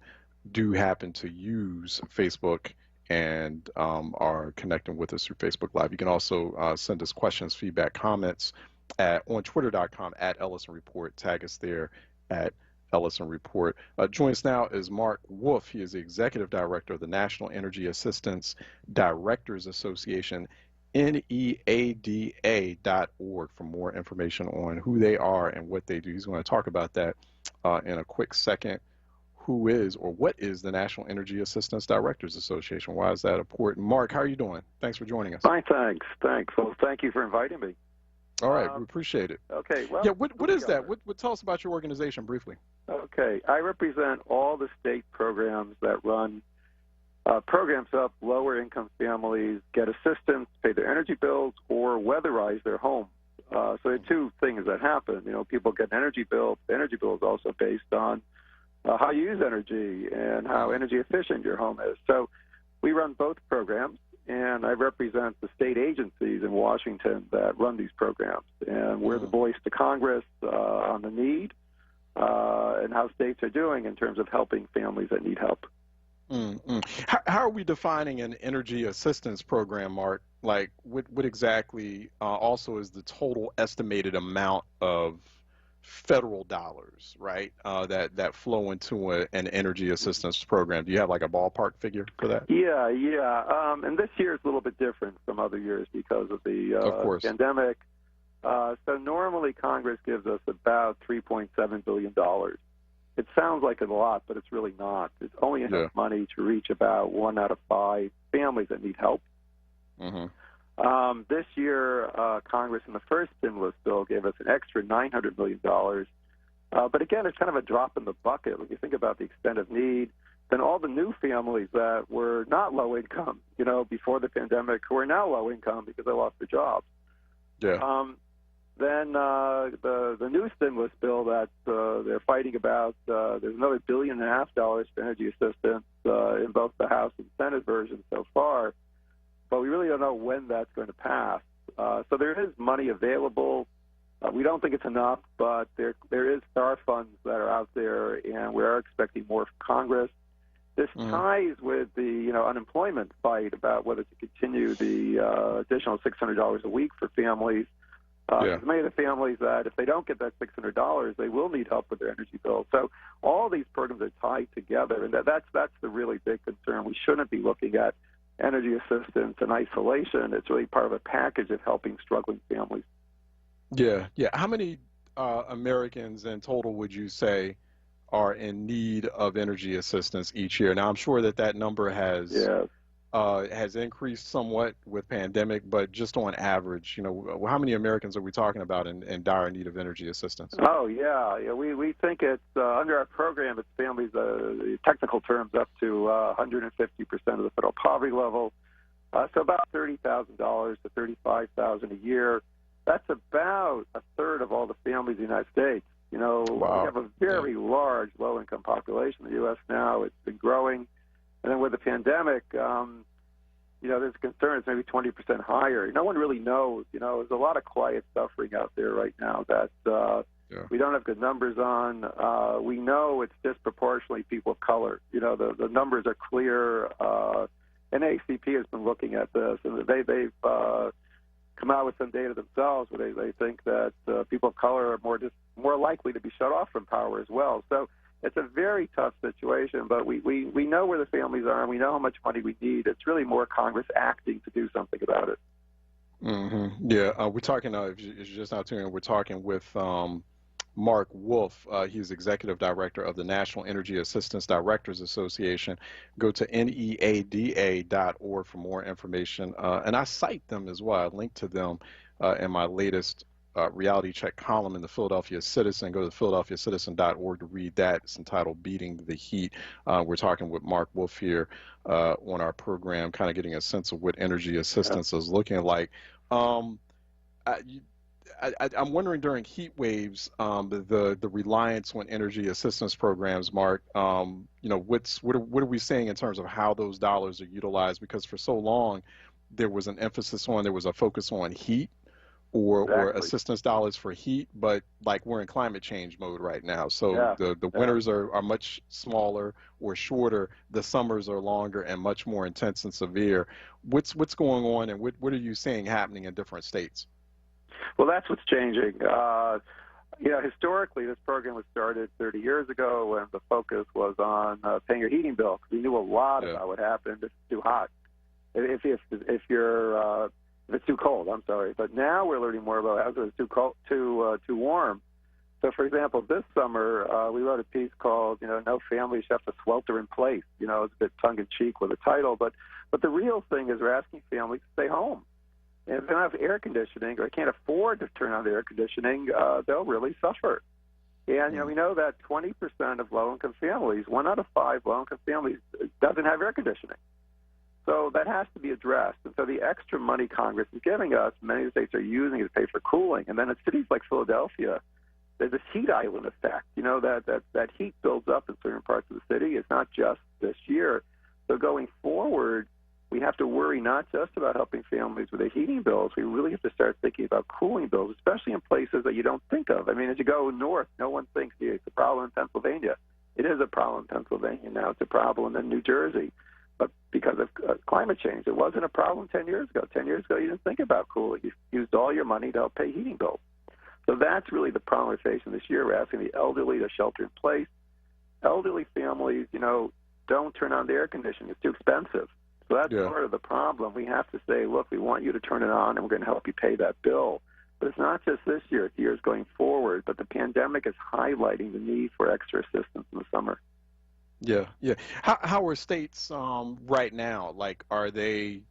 do happen to use Facebook and are connecting with us through Facebook Live. You can also send us questions, feedback, comments on twitter.com @Ellison Report. Tag us there at Ellison Report. Join us now is Mark Wolf. He is the Executive Director of the National Energy Assistance Directors Association, NEADA.org, for more information on who they are and what they do. He's going to talk about that in a quick second. Who is or what is the National Energy Assistance Directors Association? Why is that important? Mark, how are you doing? Thanks for joining us. Fine, thanks. Well, thank you for inviting me. All right, we appreciate it. Okay, well. Yeah, what is that? What tell us about your organization briefly? Okay. I represent all the state programs that run programs to help lower-income families get assistance, pay their energy bills, or weatherize their homes. So there are two things that happen. People get an energy bill. The energy bill is also based on how you use energy and how energy efficient your home is. So we run both programs, and I represent the state agencies in Washington that run these programs. And we're the voice to Congress on the need and how states are doing in terms of helping families that need help. How are we defining an energy assistance program, Mark? Like, what exactly also is the total estimated amount of federal dollars, right, that flow into an energy assistance program? Do you have like a ballpark figure for that? Yeah. And this year is a little bit different from other years because of the pandemic. So normally Congress gives us about $3.7 billion. It sounds like a lot, but it's really not. It's only enough money to reach about 1 out of 5 families that need help. This year, Congress in the first stimulus bill gave us an extra $900 million. But again, it's kind of a drop in the bucket when you think about the extent of need. Then all the new families that were not low income, before the pandemic, who are now low income because they lost their jobs. Then the new stimulus bill that they're fighting about, there's another $1.5 billion for energy assistance in both the House and Senate versions so far, but we really don't know when that's going to pass. So there is money available. We don't think it's enough, but there is STAR funds that are out there, and we are expecting more from Congress. This ties with the unemployment fight about whether to continue the additional $600 a week for families. Many of the families that if they don't get that $600, they will need help with their energy bills. So all these programs are tied together, and that's the really big concern. We shouldn't be looking at energy assistance in isolation. It's really part of a package of helping struggling families. Yeah. How many Americans in total would you say are in need of energy assistance each year? Now, I'm sure that number has increased somewhat with pandemic, but just on average, how many Americans are we talking about in dire need of energy assistance? We think it's under our program, it's families, technical terms, up to 150% of the federal poverty level. So about $30,000 to $35,000 a year. That's about a third of all the families in the United States. We have a very large low-income population in the U.S. now. It's been growing. And then with the pandemic, there's concern it's maybe 20% higher. No one really knows. There's a lot of quiet suffering out there right now that we don't have good numbers on. We know it's disproportionately people of color. The numbers are clear. NAACP has been looking at this, and they've come out with some data themselves where they think that people of color are more likely to be shut off from power as well. So it's a very tough situation, but we know where the families are, and we know how much money we need. It's really more Congress acting to do something about it. We're talking, if you're just not tuning in, we're talking with Mark Wolf. He's Executive Director of the National Energy Assistance Directors Association. Go to neada.org for more information. And I cite them as well. I link to them in my latest reality check column in the Philadelphia Citizen. Go to philadelphiacitizen.org to read that. It's entitled Beating the Heat. We're talking with Mark Wolf here on our program, kind of getting a sense of what energy assistance is looking like. I'm wondering during heat waves, the reliance on energy assistance programs, Mark, what are we seeing in terms of how those dollars are utilized? Because for so long, there was a focus on heat or assistance dollars for heat, but like we're in climate change mode right now. So the winters are much smaller or shorter. The summers are longer and much more intense and severe. What's going on, and what are you seeing happening in different states? Well, that's what's changing. Historically, this program was started 30 years ago when the focus was on paying your heating bill. We knew a lot about what happened if it's too hot. If it's too cold, I'm sorry. But now we're learning more about how it's too cold, too warm. So, for example, this summer we wrote a piece called, "No Family Should Have to Swelter in Place." It's a bit tongue-in-cheek with the title, but the real thing is we're asking families to stay home. And if they don't have air conditioning or can't afford to turn on the air conditioning, they'll really suffer. And, we know that 20% of low-income families, 1 out of 5 low-income families, doesn't have air conditioning. So that has to be addressed. And so the extra money Congress is giving us, many of the states are using it to pay for cooling. And then in cities like Philadelphia, there's this heat island effect, that heat builds up in certain parts of the city. It's not just this year. So going forward, we have to worry not just about helping families with their heating bills. We really have to start thinking about cooling bills, especially in places that you don't think of. I mean, as you go north, no one thinks it's a problem in Pennsylvania. It is a problem in Pennsylvania now. It's a problem in New Jersey. But because of climate change, it wasn't a problem 10 years ago. 10 years ago, you didn't think about cooling. You used all your money to help pay heating bills. So that's really the problem we're facing this year. We're asking the elderly to shelter in place. Elderly families, don't turn on the air conditioning. It's too expensive. So that's part of the problem. We have to say, look, we want you to turn it on, and we're going to help you pay that bill. But it's not just this year. It's years going forward. But the pandemic is highlighting the need for extra assistance in the summer. Yeah. How are states right now? Like, are they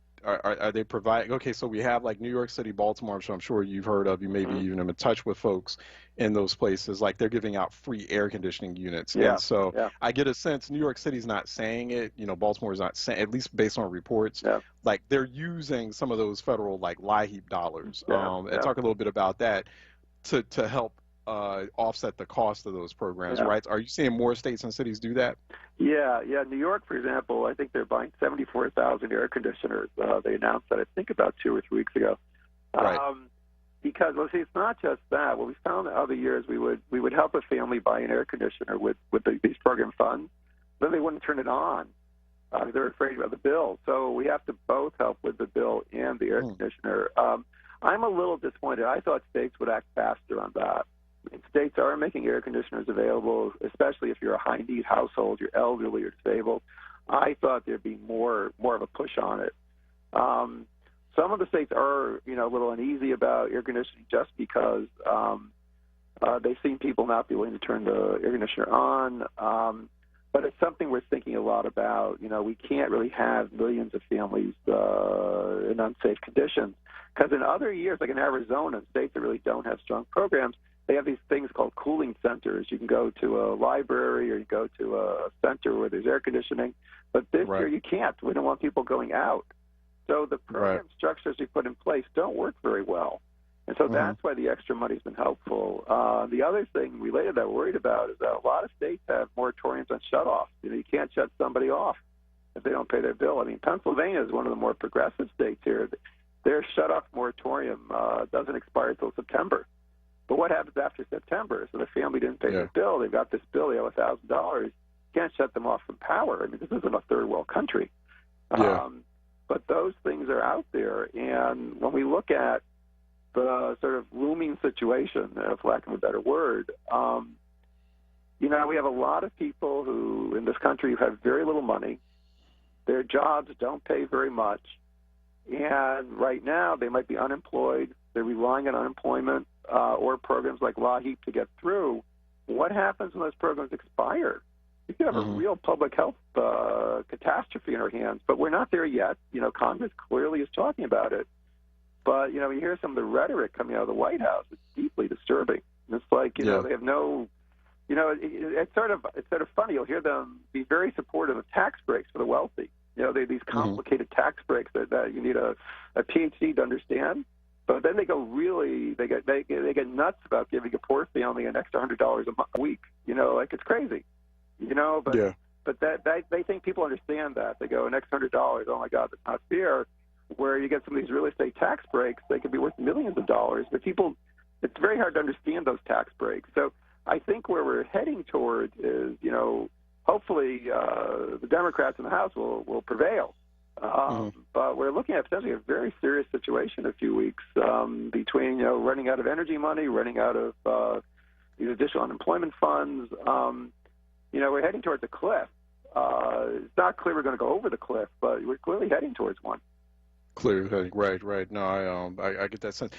providing? Okay, so we have like New York City, Baltimore, which I'm sure you've heard of. You may be even in touch with folks in those places. Like, they're giving out free air conditioning units. Yeah. And so I get a sense New York City's not saying it. Baltimore's not saying, at least based on reports. Yeah. Like, they're using some of those federal like LIHEAP dollars. And talk a little bit about that to help offset the cost of those programs, right? Are you seeing more states and cities do that? Yeah. New York, for example, I think they're buying 74,000 air conditioners. They announced that, I think, about 2 or 3 weeks ago. Right. Because, it's not just that. What we found in other years, we would help a family buy an air conditioner with these program funds. Then they wouldn't turn it on. They're afraid of the bill. So we have to both help with the bill and the air conditioner. I'm a little disappointed. I thought states would act faster on that. States are making air conditioners available, especially if you're a high-need household, you're elderly or disabled. I thought there'd be more of a push on it. Some of the states are, a little uneasy about air conditioning just because they've seen people not be willing to turn the air conditioner on. But it's something we're thinking a lot about. We can't really have millions of families in unsafe conditions. Because in other years, like in Arizona, states that really don't have strong programs, they have these things called cooling centers. You can go to a library or you go to a center where there's air conditioning. But this year you can't. We don't want people going out. So the program structures we put in place don't work very well. And so that's why the extra money's been helpful. The other thing related that we're worried about is that a lot of states have moratoriums on shutoffs. You can't shut somebody off if they don't pay their bill. I mean, Pennsylvania is one of the more progressive states here. Their shutoff moratorium doesn't expire until September. But what happens after September? So the family didn't pay their bill. They've got this bill. They owe $1,000. You can't shut them off from power. I mean, this isn't a third world country. But those things are out there. And when we look at the sort of looming situation, for lack of a better word, we have a lot of people who in this country who have very little money. Their jobs don't pay very much. And right now they might be unemployed. They're relying on unemployment or programs like LIHEAP to get through. What happens when those programs expire? We could have a real public health catastrophe in our hands, but we're not there yet. Congress clearly is talking about it. But, you hear some of the rhetoric coming out of the White House. It's deeply disturbing. It's like, they have no, it's sort of funny. You'll hear them be very supportive of tax breaks for the wealthy. These complicated tax breaks that you need a PhD to understand. But then they go they get nuts about giving a poor family an extra $100 a week. Like it's crazy. But they think people understand that. They go, an extra $100, oh my God, that's not fair. Where you get some of these real estate tax breaks, they could be worth millions of dollars. But it's very hard to understand those tax breaks. So I think where we're heading towards is, hopefully the Democrats in the House will prevail. But we're looking at potentially a very serious situation in a few weeks between, running out of energy money, running out of these additional unemployment funds. We're heading towards a cliff. It's not clear we're going to go over the cliff, but we're clearly heading towards one. Clearly, right. No, I get that sense.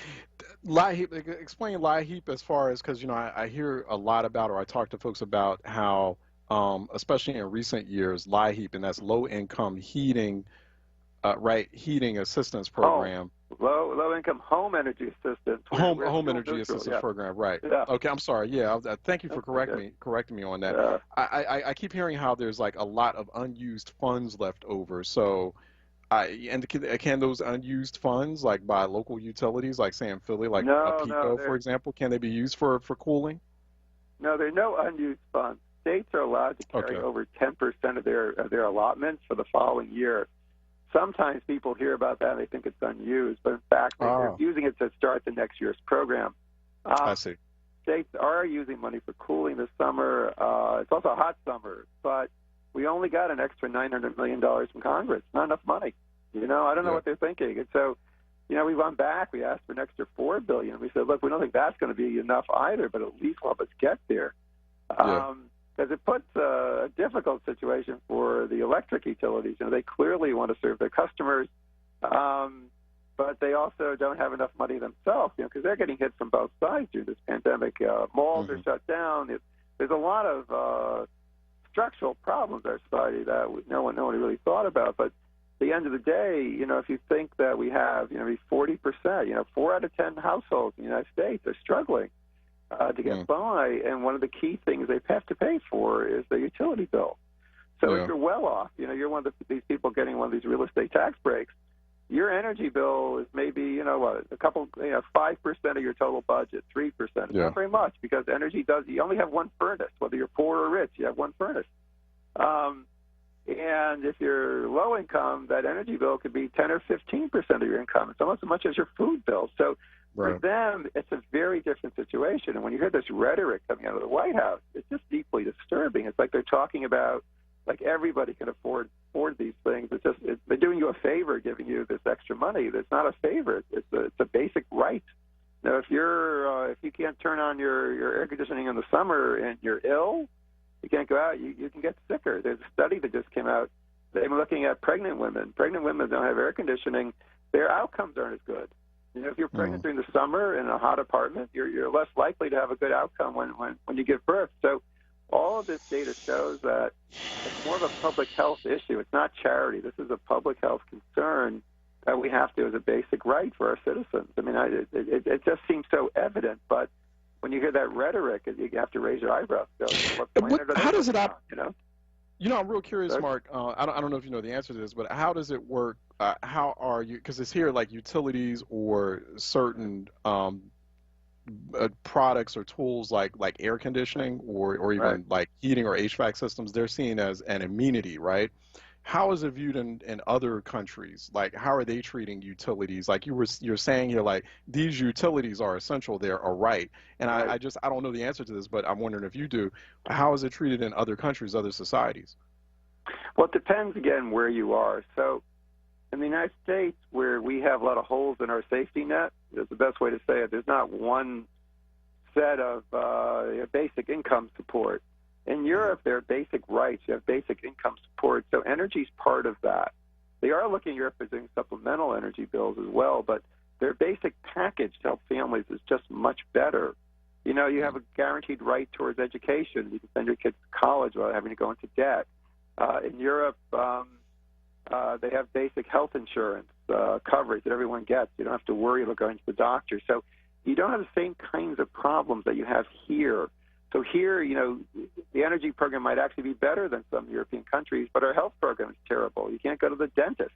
LIHEAP, explain LIHEAP as far as, because, I hear a lot about, or I talk to folks about how, especially in recent years, LIHEAP, and that's low-income heating, heating assistance program. low-income home energy assistance. Home energy assistance program, right? Yeah. Okay, I'm sorry. Yeah, thank you for correcting me on that. Yeah. I keep hearing how there's like a lot of unused funds left over. So, can those unused funds, like by local utilities, like say in Philly, like PECO, for example, can they be used for cooling? No, there are no unused funds. States are allowed to carry over 10% of their allotments for the following year. Sometimes people hear about that and they think it's unused, but in fact, they're using it to start the next year's program. I see. States are using money for cooling this summer. It's also a hot summer, but we only got an extra $900 million from Congress. Not enough money. I don't know what they're thinking. And so, we went back. We asked for an extra $4 billion. We said, look, we don't think that's going to be enough either, but at least help us get there. Because it puts a difficult situation for the electric utilities. They clearly want to serve their customers, but they also don't have enough money themselves, because they're getting hit from both sides during this pandemic. Malls are shut down. There's a lot of structural problems in our society that no one really thought about. But at the end of the day, if you think that we have, 40%, 4 out of 10 households in the United States are struggling to get by, and one of the key things they have to pay for is the utility bill. So if you're well off, you're one of these people getting one of these real estate tax breaks, your energy bill is maybe, a couple, 5% of your total budget, 3%. It's not very much, because energy you only have one furnace. Whether you're poor or rich, you have one furnace. And if you're low income, that energy bill could be 10 or 15% of your income. It's almost as much as your food bill. So for them, it's a very different situation. And when you hear this rhetoric coming out of the White House, it's just deeply disturbing. It's like they're talking about, like, everybody can afford these things. They're doing you a favor giving you this extra money. It's not a favor. It's a basic right. Now, if you can't turn on your air conditioning in the summer and you're ill, you can't go out, you can get sicker. There's a study that just came out. They've been looking at pregnant women. Pregnant women don't have air conditioning. Their outcomes aren't as good. If you're pregnant during the summer in a hot apartment, you're less likely to have a good outcome when you give birth. So all of this data shows that it's more of a public health issue. It's not charity. This is a public health concern that we have to as a basic right for our citizens. I mean, it just seems so evident, but when you hear that rhetoric, you have to raise your eyebrows. How does it I'm real curious, Mark. I don't know if you know the answer to this, but how does it work? How are you? Because it's here like utilities or certain products or tools like air conditioning or even like heating or HVAC systems. They're seen as an amenity, right? How is it viewed in other countries? Like, how are they treating utilities? Like you're saying here, like these utilities are essential. They're a right. And I don't know the answer to this, but I'm wondering if you do. How is it treated in other countries, other societies? Well, it depends, again, where you are. So in the United States, where we have a lot of holes in our safety net, is the best way to say it. There's not one set of basic income support. In Europe, there are basic rights. You have basic income support. So energy is part of that. They are looking at Europe as doing supplemental energy bills as well, but their basic package to help families is just much better. You know, you have a guaranteed right towards education. You can send your kids to college without having to go into debt. In Europe, they have basic health insurance coverage that everyone gets. You don't have to worry about going to the doctor. So you don't have the same kinds of problems that you have here. So here, you know, the energy program might actually be better than some European countries, but our health program is terrible. You can't go to the dentist.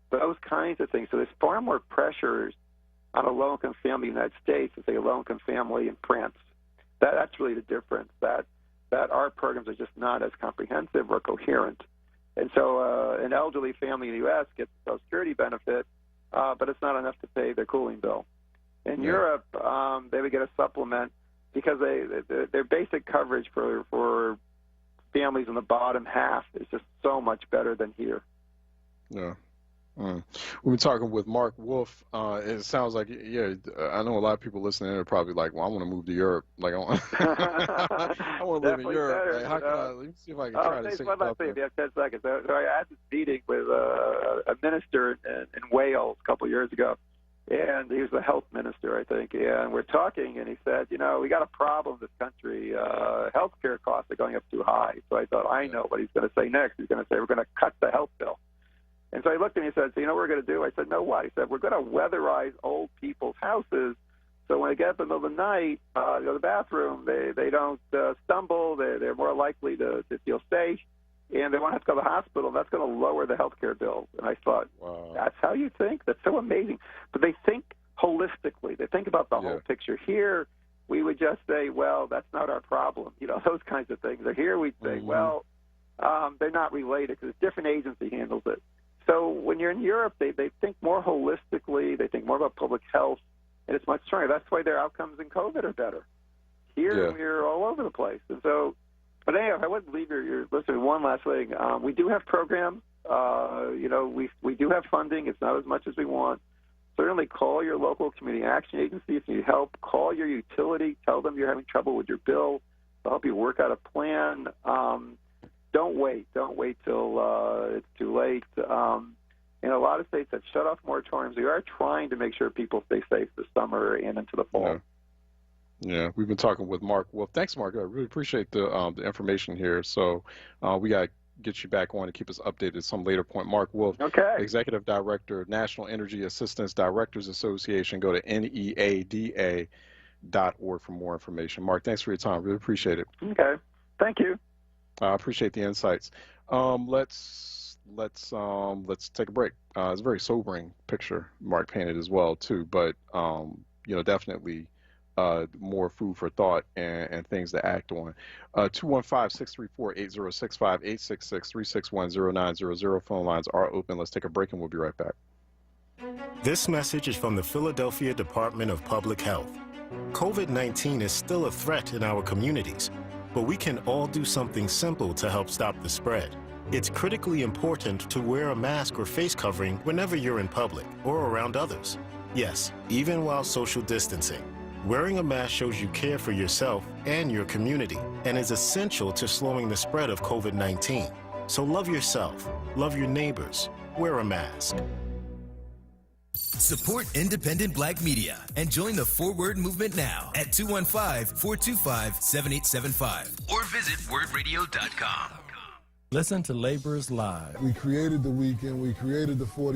Those kinds of things. So there's far more pressures on a low-income family in the United States than, say, a low-income family in France. That's really the difference, that our programs are just not as comprehensive or coherent. And so an elderly family in the U.S. gets a Social Security benefit, but it's not enough to pay their cooling bill. In Europe, they would get a supplement because their basic coverage for families in the bottom half is just so much better than here. Yeah. We've been talking with Mark Wolf. It sounds like, yeah, I know a lot of people listening are probably like, well, I want to move to Europe. Like, I want to live in Europe. Like, how can let me see if I can try to sing about that. You have 10 seconds. So I had this meeting with a minister in Wales a couple of years ago, and he was the health minister, I think, and we're talking, and he said, you know, we got a problem in this country. Healthcare costs are going up too high. So I thought, I know what he's going to say next. He's going to say, we're going to cut the health bill. And so he looked at me and said, so you know what we're going to do? I said, no, what? He said, we're going to weatherize old people's houses so when they get up in the middle of the night, to go to the bathroom, they don't stumble, they're more likely to feel safe, and they won't have to go to the hospital. That's going to lower the healthcare bills. And I thought, wow, that's how you think? That's so amazing. But they think holistically. They think about the whole picture. Here, we would just say, well, that's not our problem, those kinds of things. Or here we'd say, well, they're not related because a different agency handles it. So when you're in Europe, they think more holistically. They think more about public health, and it's much stronger. That's why their outcomes in COVID are better. Here, we're all over the place. And so, but anyway, I wouldn't leave your listener. One last thing. We do have programs. We do have funding. It's not as much as we want. Certainly call your local community action agency if you need help. Call your utility. Tell them you're having trouble with your bill. They'll help you work out a plan. Don't wait. Don't wait till it's too late. In a lot of states that shut off moratoriums, we are trying to make sure people stay safe this summer and into the fall. Yeah, we've been talking with Mark. Well, thanks, Mark. I really appreciate the information here. So we got to get you back on and keep us updated at some later point. Mark Wolf, Executive Director, National Energy Assistance Directors Association. Go to neada.org for more information. Mark, thanks for your time. Really appreciate it. Okay, thank you. I appreciate the insights. Let's take a break. It's a very sobering picture Mark painted as well too, but definitely more food for thought and things to act on. 215-634-8065, 866-361-0900. Phone lines are open. Let's take a break and we'll be right back. This message is from the Philadelphia Department of Public Health. COVID-19 is still a threat in our communities, but we can all do something simple to help stop the spread. It's critically important to wear a mask or face covering whenever you're in public or around others. Yes, even while social distancing. Wearing a mask shows you care for yourself and your community and is essential to slowing the spread of COVID-19. So love yourself, love your neighbors, wear a mask. Support independent black media and join the onWURD movement now at 215-425-7875 or visit wordradio.com. Listen to Laborers Live. We created the weekend, we created the 40